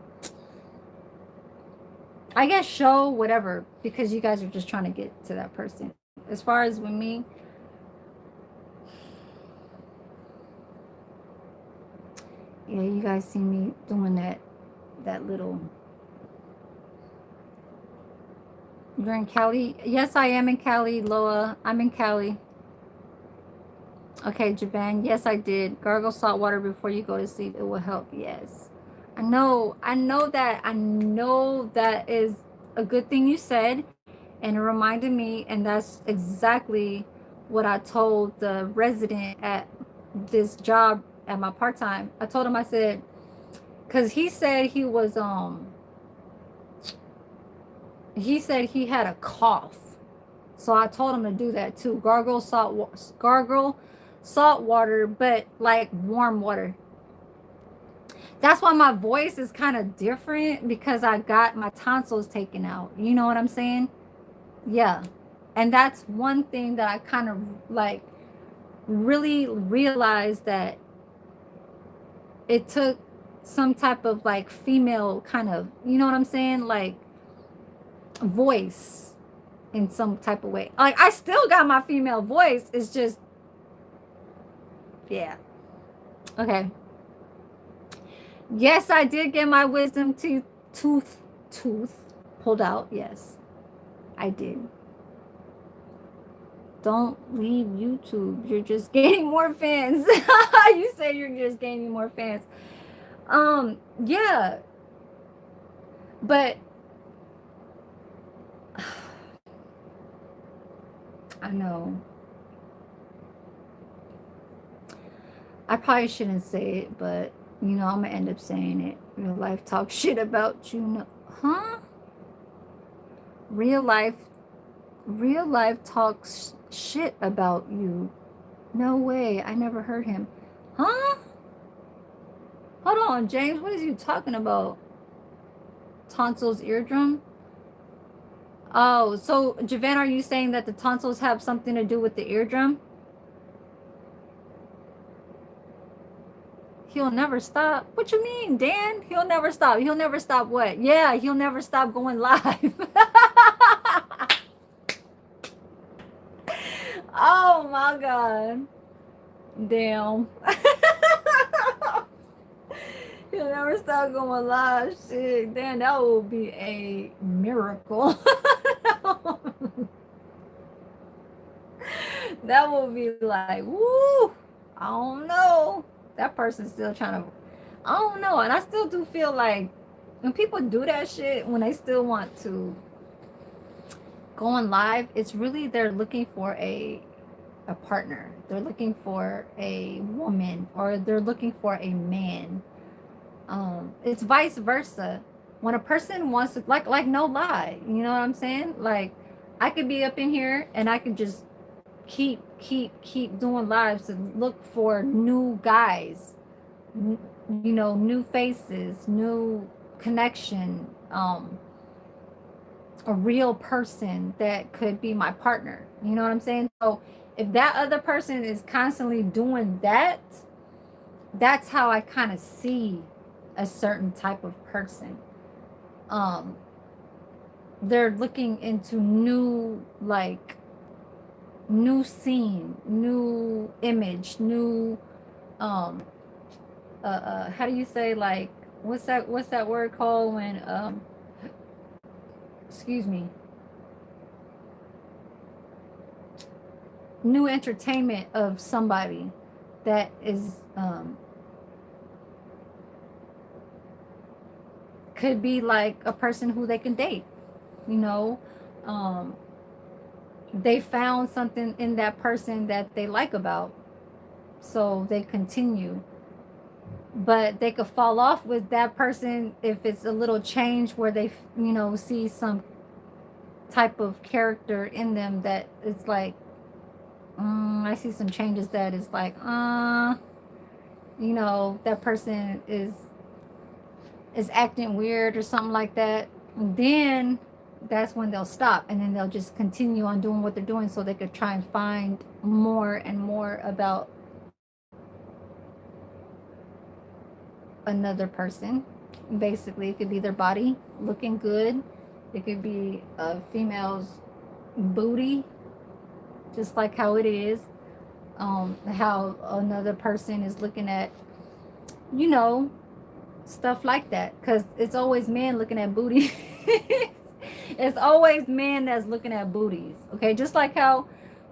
Speaker 1: I guess show whatever, because you guys are just trying to get to that person. As far as with me, yeah, you guys see me doing that little. You're in Cali? Yes, I am in Cali, Loa. I'm in Cali. Okay, Javan. Yes, I did. Gargle salt water before you go to sleep. It will help. Yes. I know that. I know that is a good thing you said. And it reminded me, and that's exactly what I told the resident at this job at my part-time. I told him, I said, because he said he had a cough. So I told him to do that too. Gargle salt water, but like warm water. That's why my voice is kind of different, because I got my tonsils taken out. You know what I'm saying? Yeah. And that's one thing that I kind of like really realized, that it took some type of like female kind of, you know what I'm saying? Like voice in some type of way. Like I still got my female voice. It's just, yeah. Okay. Yes, I did get my wisdom tooth pulled out. Yes, I did. Don't leave YouTube. You're just gaining more fans. You say you're just gaining more fans. Yeah. But I know. I probably shouldn't say it, but you know, I'm gonna end up saying it. Real life talk shit about you. No, huh? Real life, real life talks shit about you. No way. I never heard him. Huh? Hold on, James. What is you talking about? Tonsils, eardrum? Oh, so Javan, are you saying that the tonsils have something to do with the eardrum? He'll never stop. What you mean, Dan? He'll never stop. He'll never stop what? Yeah, he'll never stop going live. Oh my god. Damn. He'll never stop going live. Shit. Damn, that will be a miracle. That will be like, woo. I don't know. That person's still trying to, I don't know. And I still do feel like when people do that shit, when they still want to go on live, it's really they're looking for a partner. They're looking for a woman or they're looking for a man. It's vice versa. When a person wants to like no lie, you know what I'm saying? Like I could be up in here and I could just keep doing lives to look for new guys, you know, new faces, new connection, a real person that could be my partner. You know what I'm saying? So if that other person is constantly doing that, that's how I kind of see a certain type of person. Um, they're looking into new, like, new scene, new image, new, um, how do you say, like, what's that word called when, excuse me, new entertainment of somebody that is, could be like a person who they can date, you know, um, they found something in that person that they like about, so they continue. But they could fall off with that person if it's a little change where they, you know, see some type of character in them that it's like, I see some changes that is like, you know, that person is acting weird or something like that. And then that's when they'll stop and then they'll just continue on doing what they're doing so they could try and find more and more about another person. Basically, it could be their body looking good. It could be a female's booty, just like how it is. How another person is looking at, you know, stuff like that. Because it's always men looking at booty. It's always men that's looking at booties. Okay, just like how,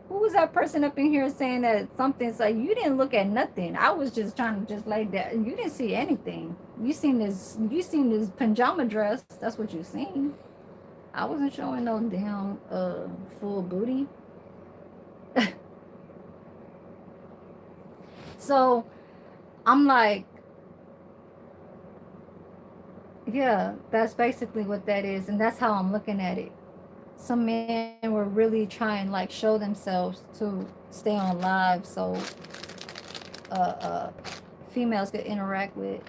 Speaker 1: who was that person up in here saying that something's like, you didn't look at nothing. I was just trying to just like that. You didn't see anything. You seen this pajama dress. That's what you seen. I wasn't showing no damn full booty. So I'm like, yeah, that's basically what that is, and that's how I'm looking at it. Some men were really trying like show themselves to stay on live, so uh, uh, females could interact with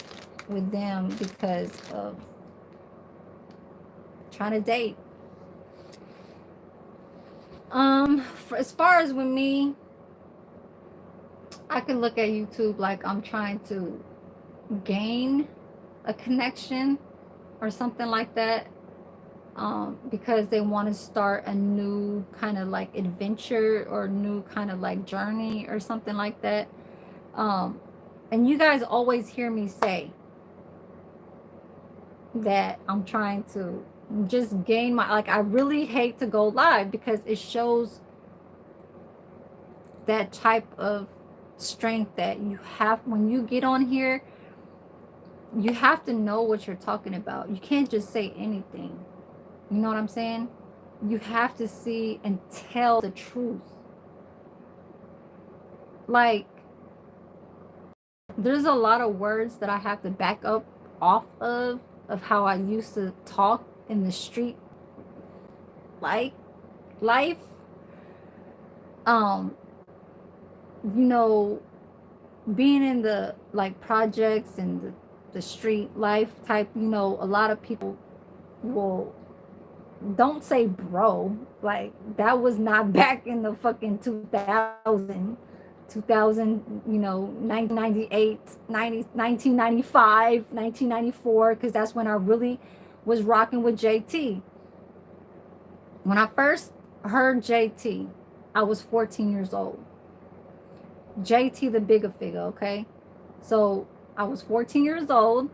Speaker 1: them because of trying to date. As far as with me, I could look at YouTube like I'm trying to gain a connection or something like that, because they want to start a new kind of like adventure or new kind of like journey or something like that. And you guys always hear me say that I'm trying to just gain my, like, I really hate to go live because it shows that type of strength that you have when you get on here. You have to know what you're talking about. You can't just say anything. You know what I'm saying? You have to see and tell the truth. Like, there's a lot of words that I have to back up off of how I used to talk in the street like life. Um, you know, being in the like projects and the street life type, you know, a lot of people will don't say bro. Like that was not back in the fucking 2000, you know, 1998, 1995, 1994, because that's when I really was rocking with JT. When I first heard JT, I was 14 years old. JT the bigger figure, okay? So I was 14 years old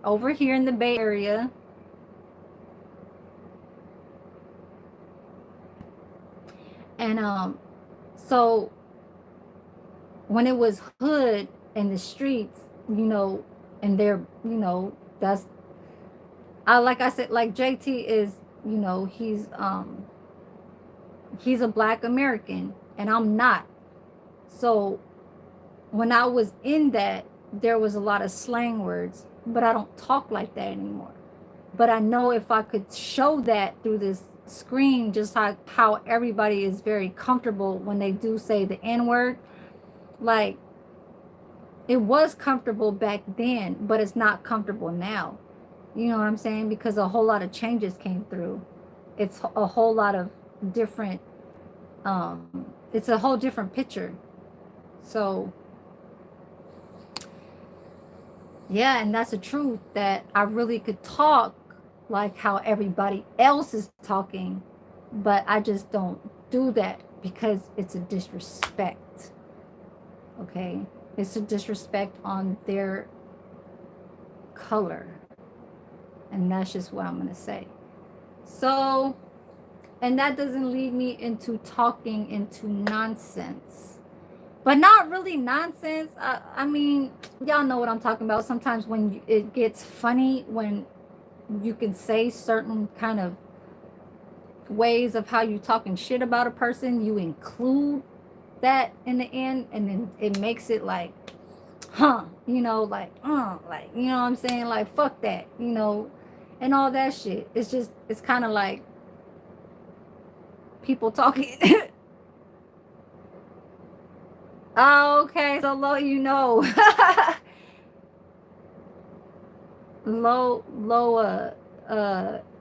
Speaker 1: over here in the Bay Area. And so when it was hood in the streets, you know, and they're, you know, that's I like I said, like JT is, you know, he's a black American and I'm not. So when I was in that, there was a lot of slang words, but I don't talk like that anymore. But I know if I could show that through this screen, just like how everybody is very comfortable when they do say the N word, like it was comfortable back then, but it's not comfortable now. You know what I'm saying? Because a whole lot of changes came through. It's a whole lot of different, it's a whole different picture. So, yeah, and that's the truth that I really could talk like how everybody else is talking, but I just don't do that because it's a disrespect. Okay? It's a disrespect on their color. And that's just what I'm going to say. So, and that doesn't lead me into talking into nonsense. But not really nonsense. I mean, y'all know what I'm talking about. Sometimes when it gets funny, when you can say certain kind of ways of how you talking shit about a person, you include that in the end, and then it makes it like, huh, you know, like, you know what I'm saying? Like, fuck that, you know, and all that shit. It's just, it's kind of like people talking. Oh, okay, so low, you know. Low,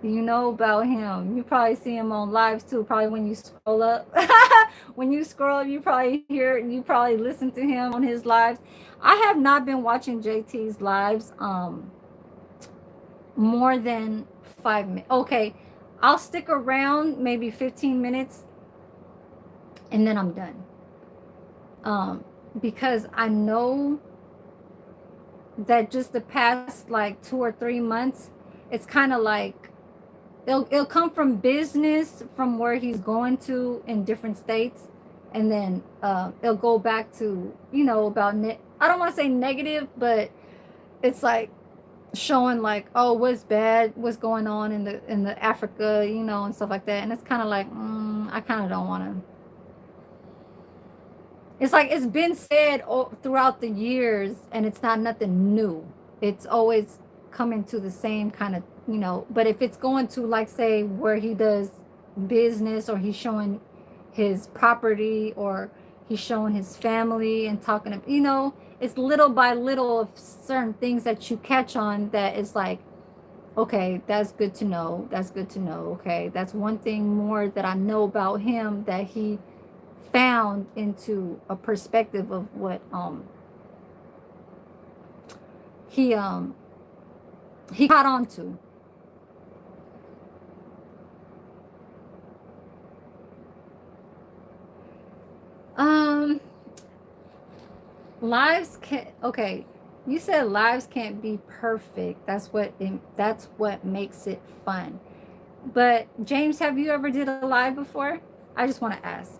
Speaker 1: you know about him. You probably see him on lives too. Probably when you scroll up, when you scroll up, you probably hear, you probably listen to him on his lives. I have not been watching JT's lives more than 5 minutes. Okay, I'll stick around maybe 15 minutes, and then I'm done. Because I know that just the past like 2 or 3 months, it's kind of like it'll come from business from where he's going to in different states, and then it'll go back to, you know, about I don't want to say negative, but it's like showing like, oh, what's bad, what's going on in the Africa, you know, and stuff like that. And it's kind of like, I kind of don't want to. It's like it's been said throughout the years, and it's not nothing new. It's always coming to the same kind of, you know. But if it's going to, like, say, where he does business, or he's showing his property, or he's showing his family and talking to, you know, it's little by little of certain things that you catch on that is like, okay, that's good to know. That's good to know. Okay, that's one thing more that I know about him, that he found into a perspective of what he caught on to. um Lives can, okay, you said lives can't be perfect. That's what makes it fun. But James, have you ever did a live before? I just want to ask.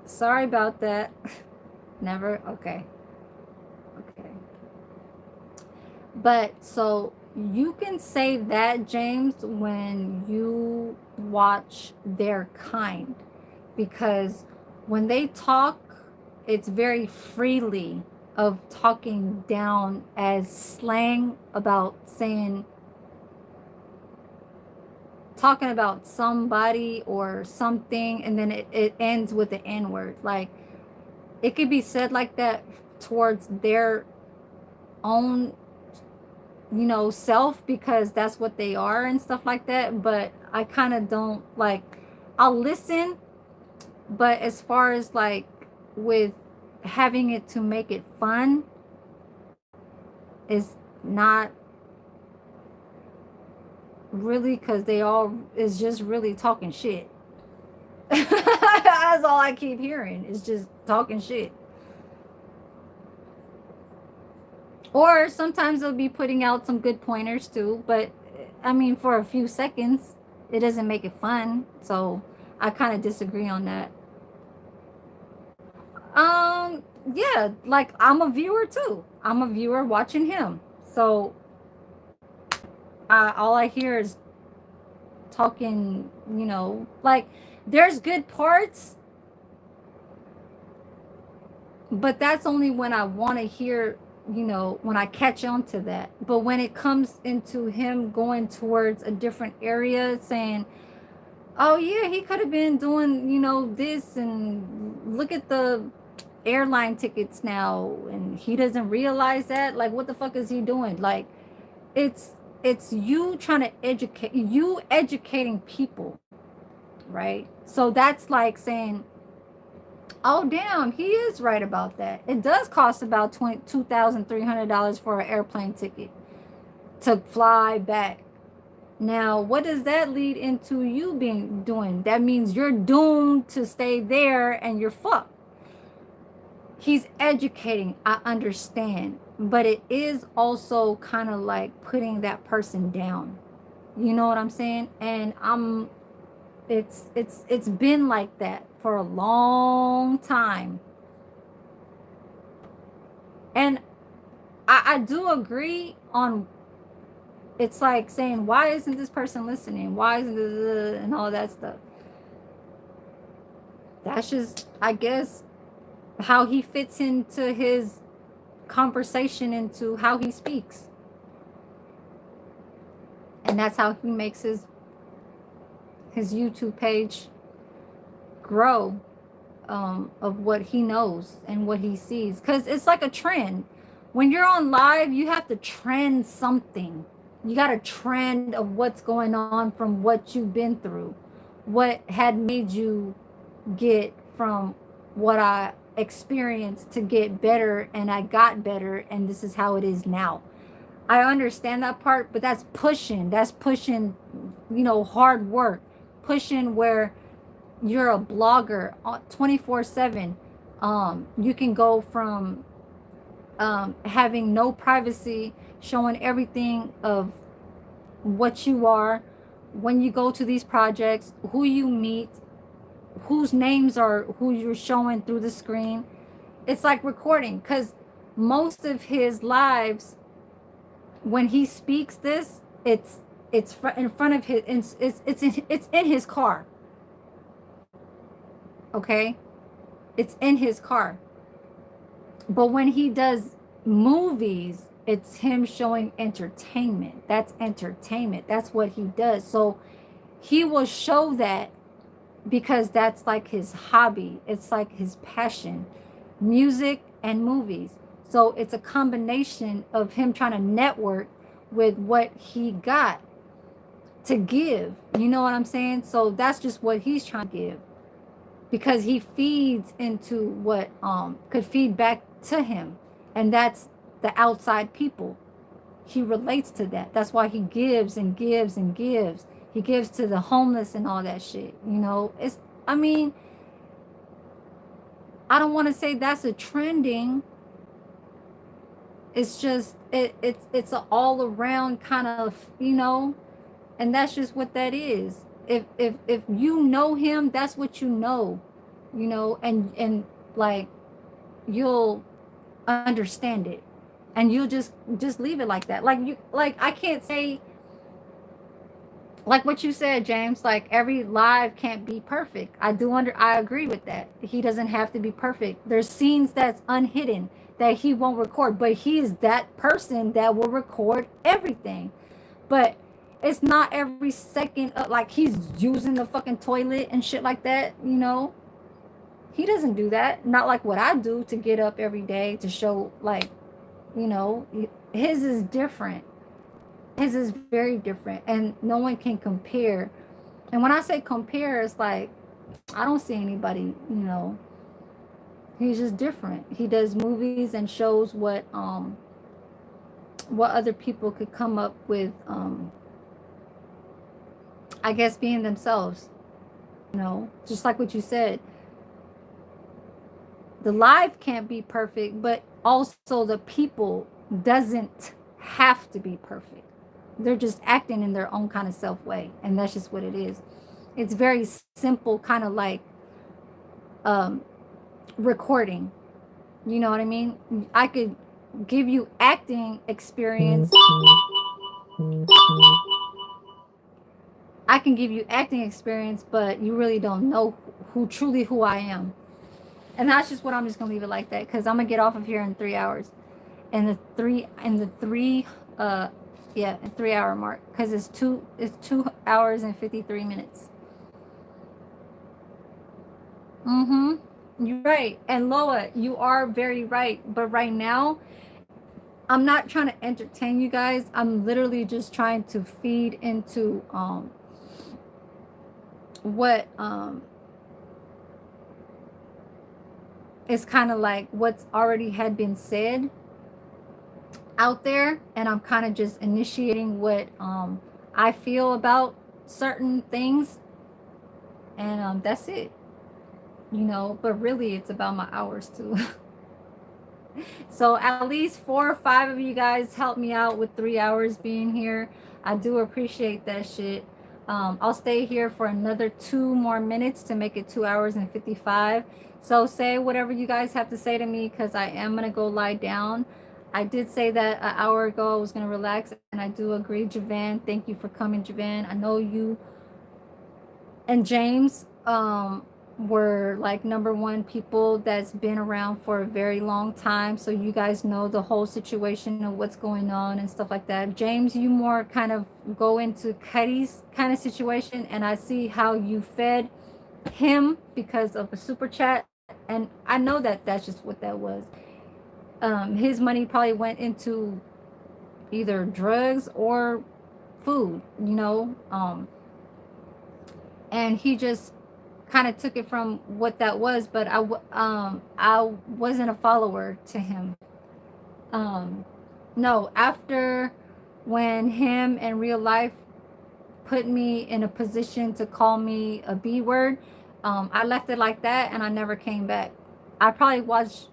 Speaker 1: Sorry about that. Never. Okay. Okay. But so you can say that, James, when you watch their kind, because when they talk, it's very freely of talking down as slang about saying, talking about somebody or something, and then it ends with the N word. Like, it could be said like that towards their own, self, because that's what they are and stuff like that. But I kind of don't like, I'll listen, but as far as like with having it to make it fun is not really, because they all is just really talking shit. That's all I keep hearing is just talking shit. Or sometimes they'll be putting out some good pointers too, but I mean, for a few seconds, it doesn't make it fun. So I kind of disagree on that. Yeah, like I'm a viewer too. I'm a viewer watching him. So all I hear is talking, like there's good parts, but that's only when I want to hear, when I catch on to that. But when it comes into him going towards a different area, saying, oh yeah, he could have been doing, this, and look at the airline tickets now, and he doesn't realize that. Like, what the fuck is he doing? Like, it's you trying to educating people, right? So that's like saying, oh damn, he is right about that. It does cost about $2,300 for an airplane ticket to fly back. Now, what does that lead into you being doing? That means you're doomed to stay there and you're fucked. He's educating, I understand, but it is also kind of like putting that person down. You know what I'm saying? And it's been like that for a long time. And I do agree on, it's like saying, why isn't this person listening? Why isn't this, and all that stuff? That's just, I guess, how he fits into his conversation, into how he speaks. And that's how he makes his YouTube page grow, of what he knows and what he sees. Because it's like a trend. When you're on live, you have to trend something. You got a trend of what's going on from what you've been through. What had made you get from what I experienced to get better, and I got better, and this is how it is now. I understand that part, but that's pushing. That's pushing, hard work. Pushing where you're a blogger 24/7. You can go from having no privacy, showing everything of what you are, when you go to these projects, who you meet, whose names are who you're showing through the screen. It's like recording, because most of his lives, when he speaks this, it's in front of his, it's in his car. Okay, it's in his car. But when he does movies, it's him showing entertainment. That's entertainment. That's what he does. So he will show that because that's like his hobby. It's like his passion, music and movies. So it's a combination of him trying to network with what he got to give. You know what I'm saying? So that's just what he's trying to give, because he feeds into what could feed back to him, and that's the outside people. He relates to that. That's why he gives and gives and gives. He gives to the homeless and all that shit. It's, I mean, I don't want to say that's a trending. It's just it's an all around kind of, and that's just what that is. If you know him, that's what you know, and like you'll understand it. and you just leave it like that. Like I can't say, like what you said, James, like every live can't be perfect. I agree with that. He doesn't have to be perfect. There's scenes that's unhidden that he won't record, but he is that person that will record everything. But it's not every second like he's using the fucking toilet and shit like that, you know. He doesn't do that. Not like what I do to get up every day to show, like, you know, his is different. His is very different, and no one can compare. And when I say compare, it's like I don't see anybody, you know. He's just different. He does movies and shows what other people could come up with, I guess being themselves, you know, just like what you said. The live can't be perfect, but also the people doesn't have to be perfect. They're just acting in their own kind of self way, and that's just what it is. It's very simple, kind of like um recording, you know what I mean. I could give you acting experience. I can give you acting experience, but you really don't know who I am. And that's just what I'm just gonna leave it like that, because I'm gonna get off of here in 3 hours. And the three yeah, 3 hour mark, because it's 2 hours and 53 minutes. You're right. And Loa, you are very right. But right now, I'm not trying to entertain you guys. I'm literally just trying to feed into what is kind of like what's already had been said out there, and I'm kind of just initiating what I feel about certain things, and that's it, you know. But really, it's about my hours too. So at least 4 or 5 of you guys helped me out with 3 hours being here. I do appreciate that shit. I'll stay here for another 2 more minutes to make it 2 hours and 55. So say whatever you guys have to say to me, because I am going to go lie down. I did say that an hour ago I was going to relax, and I do agree. Javan, thank you for coming, Javan. I know you and James were like #1 people that's been around for a very long time, so you guys know the whole situation of what's going on and stuff like that. James, you more kind of go into Cuddy's kind of situation, and I see how you fed him because of a super chat, and I know that that's just what that was. His money probably went into either drugs or food, you know, and he just kind of took it from what that was. But I wasn't a follower to him. No, after when him in real life put me in a position to call me a B word, I left it like that, and I never came back. I probably watched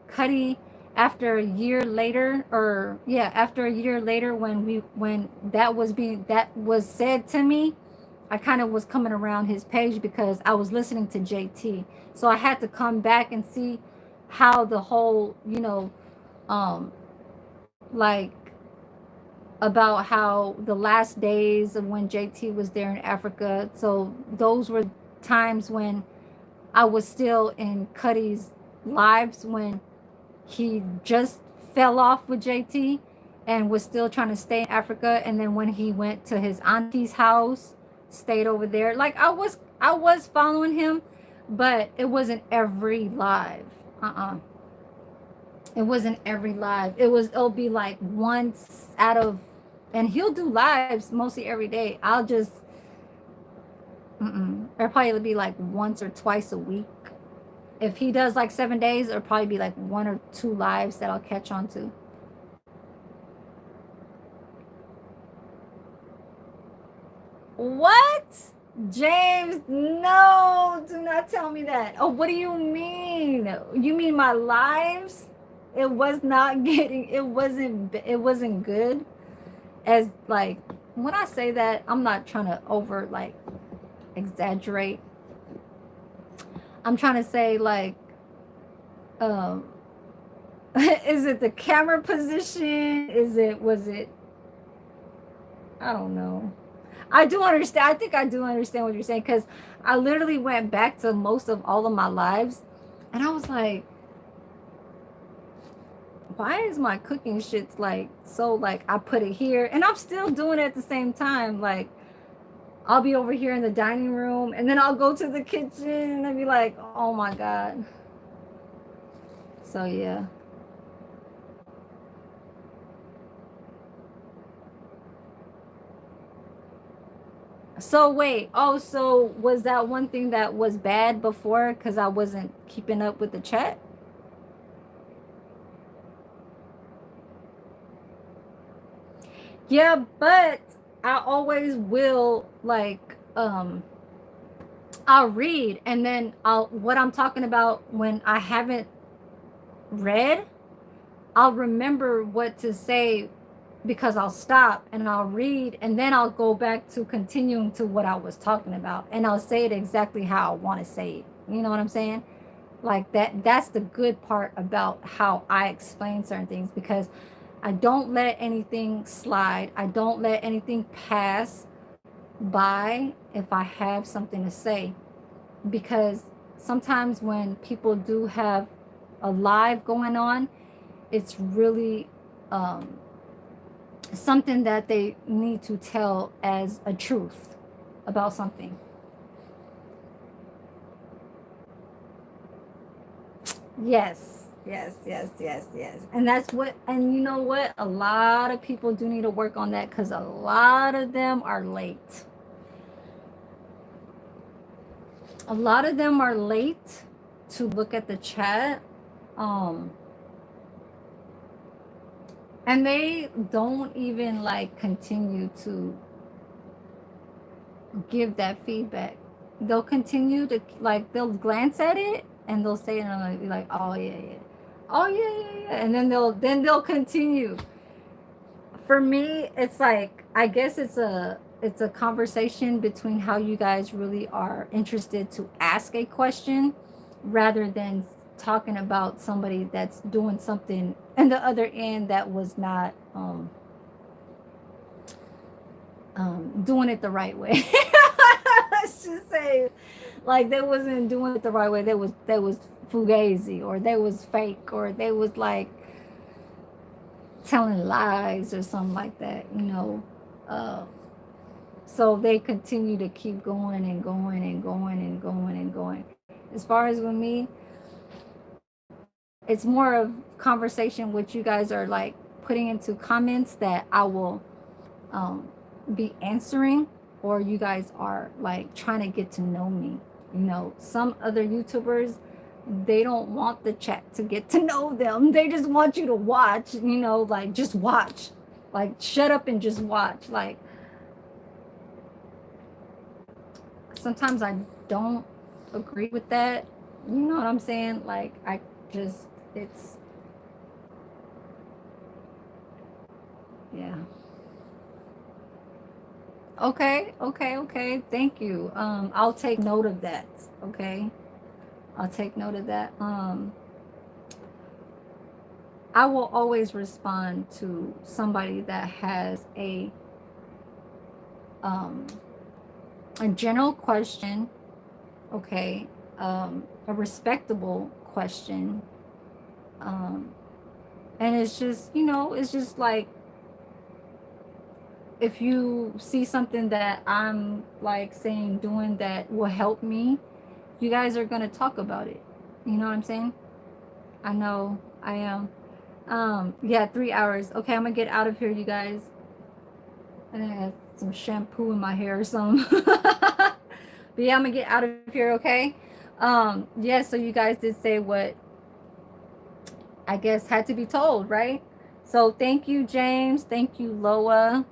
Speaker 1: Cuddy after a year later, or yeah, after a year later, when that was said to me. I kind of was coming around his page because I was listening to JT. So I had to come back and see how the whole, you know, like about how the last days of when JT was there in Africa. So those were times when I was still in Cuddy's lives, when he just fell off with JT and was still trying to stay in Africa. And then when he went to his auntie's house, stayed over there. Like I was following him, but it wasn't every live. It wasn't every live. It'll be like once out of, and he'll do lives mostly every day. I'll just it'll probably be like once or twice a week. If he does like 7 days, it'll probably be like 1 or 2 lives that I'll catch on to. What? James, no, do not tell me that. Oh, what do you mean? You mean my lives? It was not getting, it wasn't good. As like, when I say that, I'm not trying to over like exaggerate. I'm trying to say like, Is it the camera position? Was it, I don't know. I do understand. I think I do understand what you're saying because I literally went back to most of all of my lives and I was like, why is my cooking shit like so like I put it here and I'm still doing it at the same time. Like I'll be over here in the dining room and then I'll go to the kitchen and I'll be like, oh my God. So yeah. So wait, oh, so was that one thing that was bad before because I wasn't keeping up with the chat? Yeah, but I always will like I'll read and then I'll what I'm talking about when I haven't read, I'll remember what to say because I'll stop and I'll read and then I'll go back to continuing to what I was talking about and I'll say it exactly how I want to say it. You know what I'm saying? Like that's the good part about how I explain certain things because I don't let anything slide. I don't let anything pass by if I have something to say because sometimes when people do have a live going on, it's really um, something that they need to tell as a truth about something. Yes, yes, yes, yes, yes. And that's what, and you know what? A lot of people do need to work on that because a lot of them are late. A lot of them are late to look at the chat. Um, and they don't even like continue to give that feedback. They'll continue to like they'll glance at it and they'll say it and I'll be like, oh yeah, yeah. Oh yeah, yeah, yeah. And then they'll continue. For me, it's like I guess it's a conversation between how you guys really are interested to ask a question rather than talking about somebody that's doing something and the other end that was not doing it the right way. Let's just say, like they wasn't doing it the right way. They was fugazi, or they was fake, or they was like telling lies or something like that. Uh, so they continue to keep going and going and going and going and going. As far as with me, it's more of conversation which you guys are like putting into comments that I will um, be answering, or you guys are like trying to get to know me. Some other YouTubers, they don't want the chat to get to know them. They just want you to watch, like just watch. Like shut up and just watch. Like sometimes I don't agree with that. You know what I'm saying? Like I just it's yeah. Okay, okay, okay. Thank you. I'll take note of that. Okay. I'll take note of that. I will always respond to somebody that has um a general question, okay, a respectable question. Um and it's just, it's just like if you see something that I'm like saying doing that will help me, you guys are gonna talk about it. You know what I'm saying? I know I am. Yeah, 3 hours. Okay, I'm gonna get out of here, you guys. I think I have some shampoo in my hair or something. But yeah, I'm gonna get out of here, okay? Yeah, so you guys did say what I guess had to be told, right? So thank you, James. Thank you, Loa.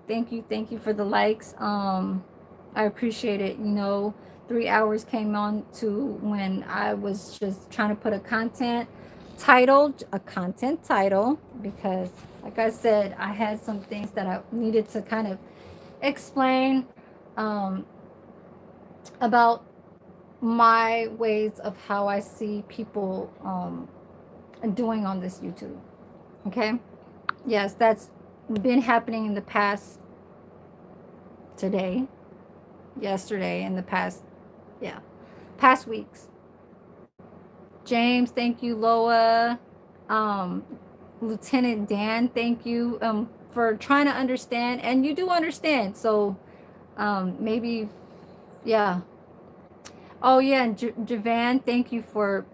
Speaker 1: Thank you for the likes. I appreciate it. 3 hours came on to when I was just trying to put a content title, because like I said, I had some things that I needed to kind of explain um, about my ways of how I see people doing on this YouTube. Okay? Yes, that's been happening in the past today, yesterday, in the past, yeah, past weeks. James, thank you. Loa, um, Lieutenant Dan, thank you for trying to understand, and you do understand. So maybe, yeah. Oh yeah, and Javan, thank you for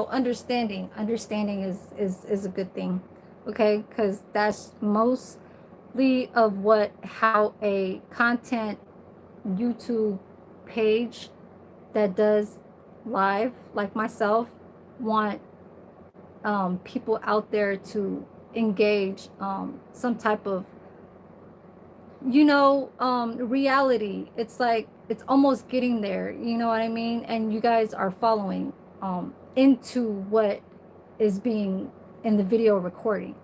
Speaker 1: understanding. Understanding is a good thing, okay? Because that's mostly of what how a content YouTube page that does live like myself want people out there to engage some type of reality. It's like it's almost getting there, you know what I mean? And you guys are following into what is being in the video recording.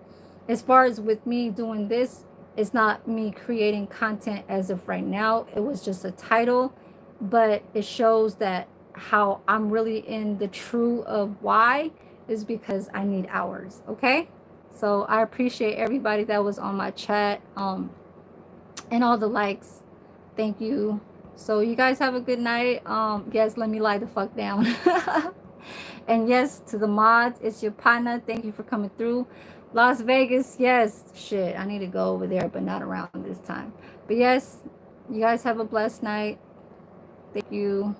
Speaker 1: As far as with me doing this, it's not me creating content as of right now. It was just a title, but it shows that how I'm really in the true of why is because I need hours. Okay, so I appreciate everybody that was on my chat and all the likes. Thank you. So you guys have a good night. Yes, let me lie the fuck down. And yes, to the mods, it's your partner. Thank you for coming through. Las Vegas, yes, shit, I need to go over there, but not around this time. But yes, you guys have a blessed night. Thank you.